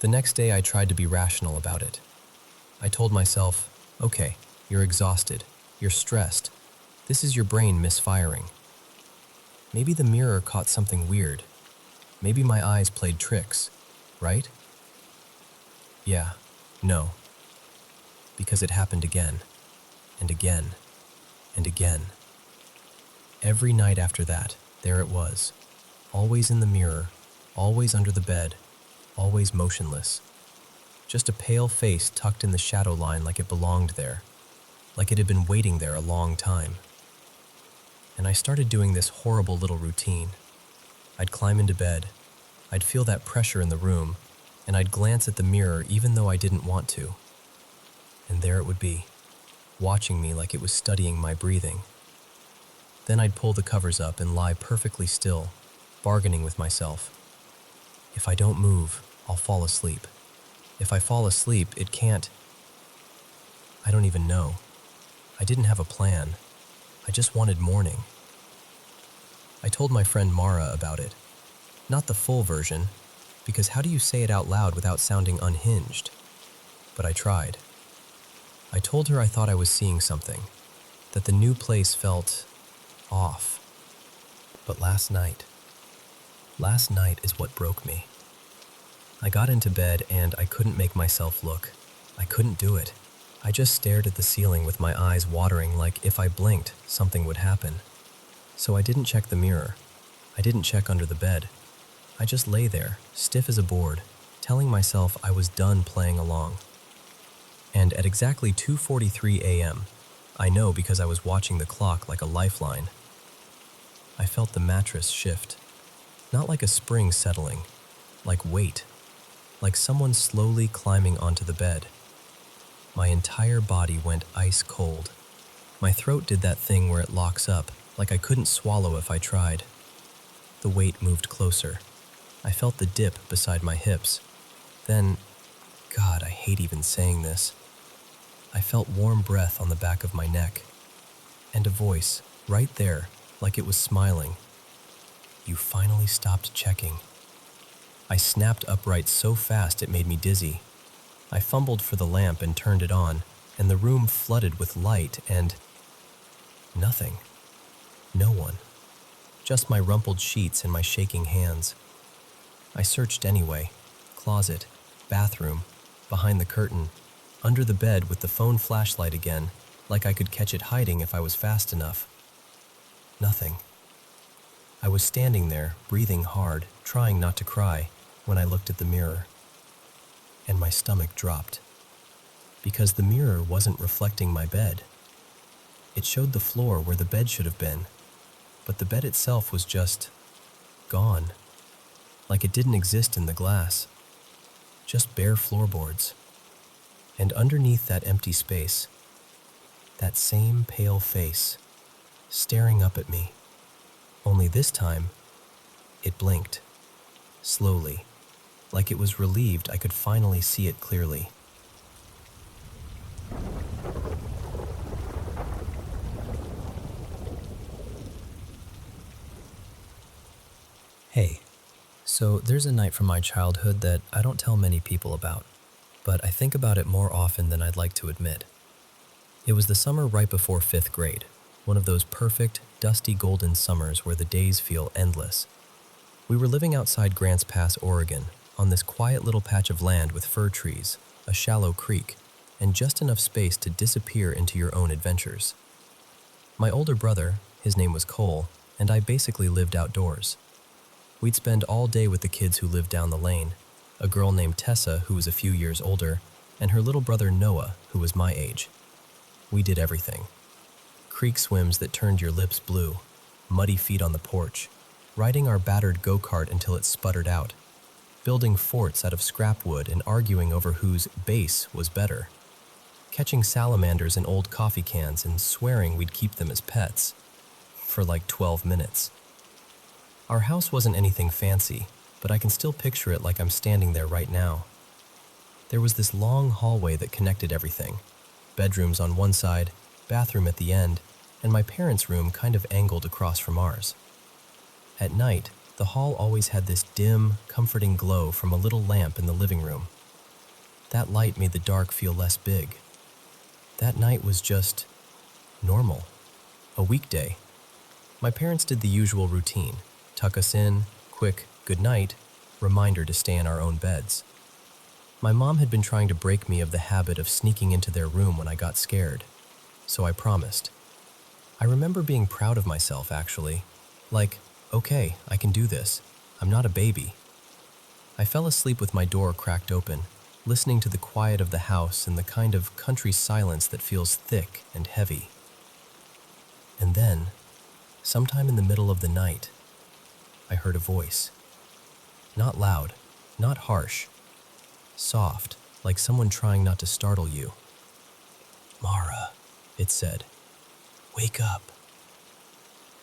The next day I tried to be rational about it. I told myself, okay, you're exhausted. You're stressed. This is your brain misfiring. Maybe the mirror caught something weird. Maybe my eyes played tricks, right? Yeah, no. Because it happened again, and again, and again. Every night after that, there it was. Always in the mirror, always under the bed, always motionless. Just a pale face tucked in the shadow line like it belonged there, like it had been waiting there a long time. And I started doing this horrible little routine. I'd climb into bed, I'd feel that pressure in the room, and I'd glance at the mirror even though I didn't want to. And there it would be, watching me like it was studying my breathing. Then I'd pull the covers up and lie perfectly still, bargaining with myself. If I don't move, I'll fall asleep. If I fall asleep, it can't. I don't even know. I didn't have a plan. I just wanted morning. I told my friend Mara about it. Not the full version, because how do you say it out loud without sounding unhinged? But I tried. I told her I thought I was seeing something, that the new place felt off. But last night is what broke me. I got into bed and I couldn't make myself look. I couldn't do it. I just stared at the ceiling with my eyes watering like if I blinked, something would happen. So I didn't check the mirror. I didn't check under the bed. I just lay there, stiff as a board, telling myself I was done playing along. And at exactly 2:43 a.m., I know because I was watching the clock like a lifeline, I felt the mattress shift. Not like a spring settling, like weight, like someone slowly climbing onto the bed. My entire body went ice cold. My throat did that thing where it locks up, like I couldn't swallow if I tried. The weight moved closer. I felt the dip beside my hips. Then, God, I hate even saying this, I felt warm breath on the back of my neck. And a voice, right there, like it was smiling. You finally stopped checking. I snapped upright so fast it made me dizzy. I fumbled for the lamp and turned it on, and the room flooded with light and nothing. No one. Just my rumpled sheets and my shaking hands. I searched anyway. Closet, bathroom, behind the curtain, under the bed with the phone flashlight again, like I could catch it hiding if I was fast enough. Nothing. I was standing there, breathing hard, trying not to cry, when I looked at the mirror, and my stomach dropped, because the mirror wasn't reflecting my bed. It showed the floor where the bed should have been, but the bed itself was just gone, like it didn't exist in the glass. Just bare floorboards. And underneath that empty space, that same pale face, staring up at me. Only this time, it blinked, slowly, like it was relieved I could finally see it clearly. Hey, so there's a night from my childhood that I don't tell many people about, but I think about it more often than I'd like to admit. It was the summer right before 5th grade, one of those perfect, dusty golden summers where the days feel endless. We were living outside Grants Pass, Oregon, on this quiet little patch of land with fir trees, a shallow creek, and just enough space to disappear into your own adventures. My older brother, his name was Cole, and I basically lived outdoors. We'd spend all day with the kids who lived down the lane, a girl named Tessa who was a few years older, and her little brother Noah, who was my age. We did everything. Creek swims that turned your lips blue, muddy feet on the porch, riding our battered go-kart until it sputtered out, building forts out of scrap wood and arguing over whose base was better, catching salamanders in old coffee cans and swearing we'd keep them as pets, for like 12 minutes. Our house wasn't anything fancy, but I can still picture it like I'm standing there right now. There was this long hallway that connected everything, bedrooms on one side, bathroom at the end, and my parents' room kind of angled across from ours. At night, the hall always had this dim, comforting glow from a little lamp in the living room. That light made the dark feel less big. That night was just normal, a weekday. My parents did the usual routine, tuck us in, quick, good night, reminder to stay in our own beds. My mom had been trying to break me of the habit of sneaking into their room when I got scared, so I promised. I remember being proud of myself, actually. Like, okay, I can do this. I'm not a baby. I fell asleep with my door cracked open, listening to the quiet of the house and the kind of country silence that feels thick and heavy. And then, sometime in the middle of the night, I heard a voice. Not loud, not harsh. Soft, like someone trying not to startle you. "Mara," it said. "Wake up."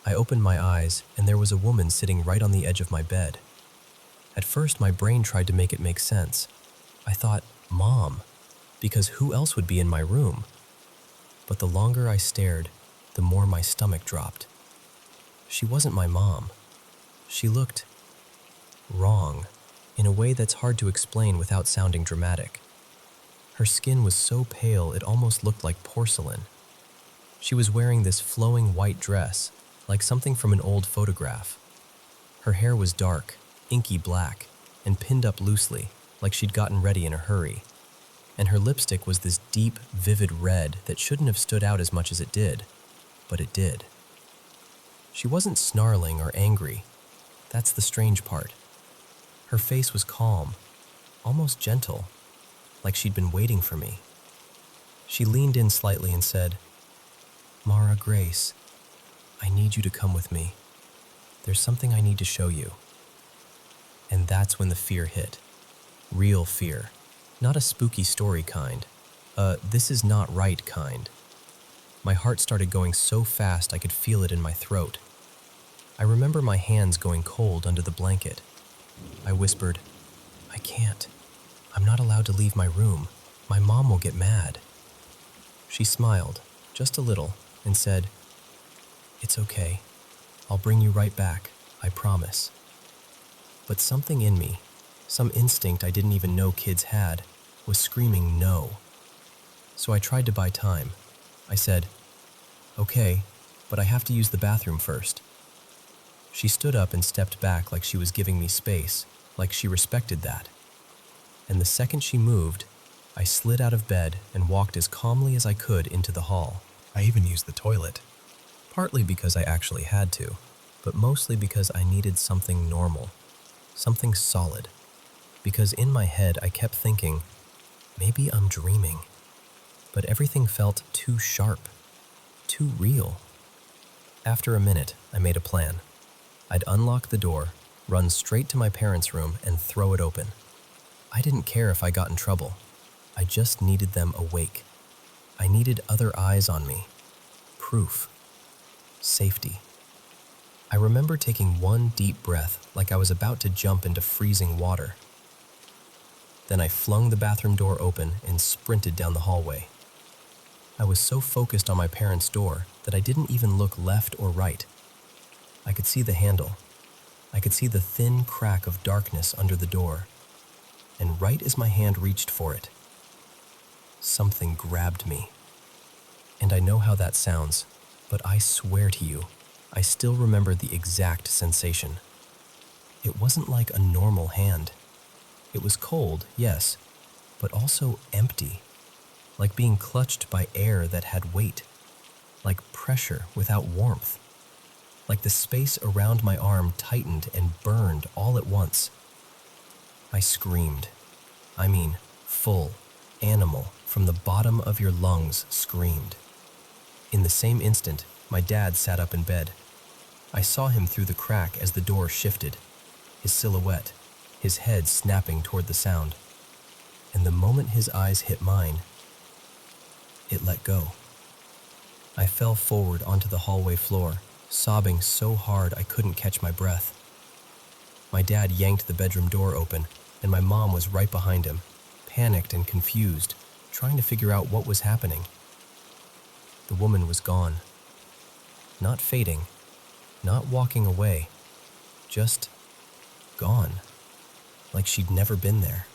I opened my eyes, and there was a woman sitting right on the edge of my bed. At first, my brain tried to make it make sense. I thought, Mom, because who else would be in my room? But the longer I stared, the more my stomach dropped. She wasn't my mom. She looked wrong, in a way that's hard to explain without sounding dramatic. Her skin was so pale it almost looked like porcelain. She was wearing this flowing white dress, like something from an old photograph. Her hair was dark, inky black, and pinned up loosely, like she'd gotten ready in a hurry. And her lipstick was this deep, vivid red that shouldn't have stood out as much as it did, but it did. She wasn't snarling or angry. That's the strange part. Her face was calm, almost gentle, like she'd been waiting for me. She leaned in slightly and said, "Mara Grace, I need you to come with me. There's something I need to show you." And that's when the fear hit. Real fear. Not a spooky story kind. This is not right kind. My heart started going so fast I could feel it in my throat. I remember my hands going cold under the blanket. I whispered, "I can't. I'm not allowed to leave my room. My mom will get mad." She smiled, just a little, and said, "It's okay. I'll bring you right back, I promise." But something in me, some instinct I didn't even know kids had, was screaming no. So I tried to buy time. I said, "Okay, but I have to use the bathroom first." She stood up and stepped back like she was giving me space, like she respected that. And the second she moved, I slid out of bed and walked as calmly as I could into the hall. I even used the toilet. Partly because I actually had to, but mostly because I needed something normal, something solid. because in my head I kept thinking, maybe I'm dreaming. But everything felt too sharp, too real. After a minute, I made a plan. I'd unlock the door, run straight to my parents' room, and throw it open. I didn't care if I got in trouble. I just needed them awake. I needed other eyes on me. Proof. Safety. I remember taking one deep breath like I was about to jump into freezing water. Then I flung the bathroom door open and sprinted down the hallway. I was so focused on my parents' door that I didn't even look left or right. I could see the handle. I could see the thin crack of darkness under the door. And right as my hand reached for it, something grabbed me. And I know how that sounds, but I swear to you, I still remember the exact sensation. It wasn't like a normal hand. It was cold, yes, but also empty, like being clutched by air that had weight, like pressure without warmth, like the space around my arm tightened and burned all at once. I screamed. I mean, full, animal, from the bottom of your lungs screamed. In the same instant, my dad sat up in bed. I saw him through the crack as the door shifted, his silhouette, his head snapping toward the sound. And the moment his eyes hit mine, it let go. I fell forward onto the hallway floor, sobbing so hard I couldn't catch my breath. My dad yanked the bedroom door open, and my mom was right behind him, panicked and confused, trying to figure out what was happening. The woman was gone. Not fading, not walking away, just gone, like she'd never been there.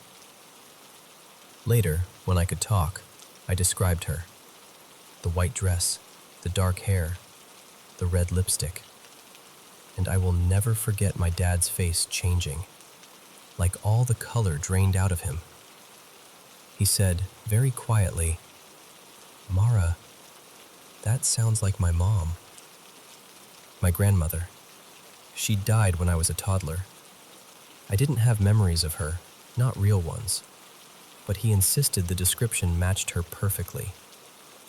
Later, when I could talk, I described her. The white dress, the dark hair, the red lipstick. And I will never forget my dad's face changing, like all the color drained out of him. He said, very quietly, "Mara, that sounds like my mom." My grandmother. She died when I was a toddler. I didn't have memories of her, not real ones. But he insisted the description matched her perfectly,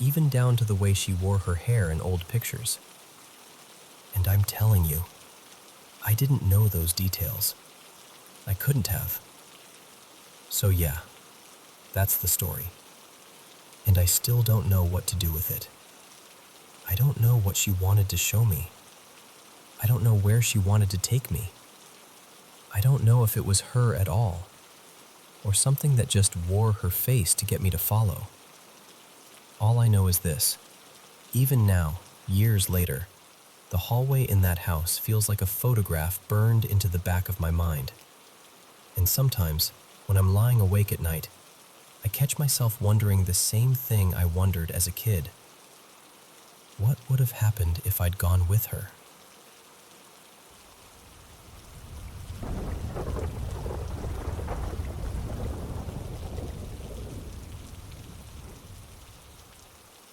even down to the way she wore her hair in old pictures. And I'm telling you, I didn't know those details. I couldn't have. So yeah, that's the story. And I still don't know what to do with it. I don't know what she wanted to show me. I don't know where she wanted to take me. I don't know if it was her at all, or something that just wore her face to get me to follow. All I know is this. Even now, years later, the hallway in that house feels like a photograph burned into the back of my mind. And sometimes, when I'm lying awake at night, I catch myself wondering the same thing I wondered as a kid. What would have happened if I'd gone with her?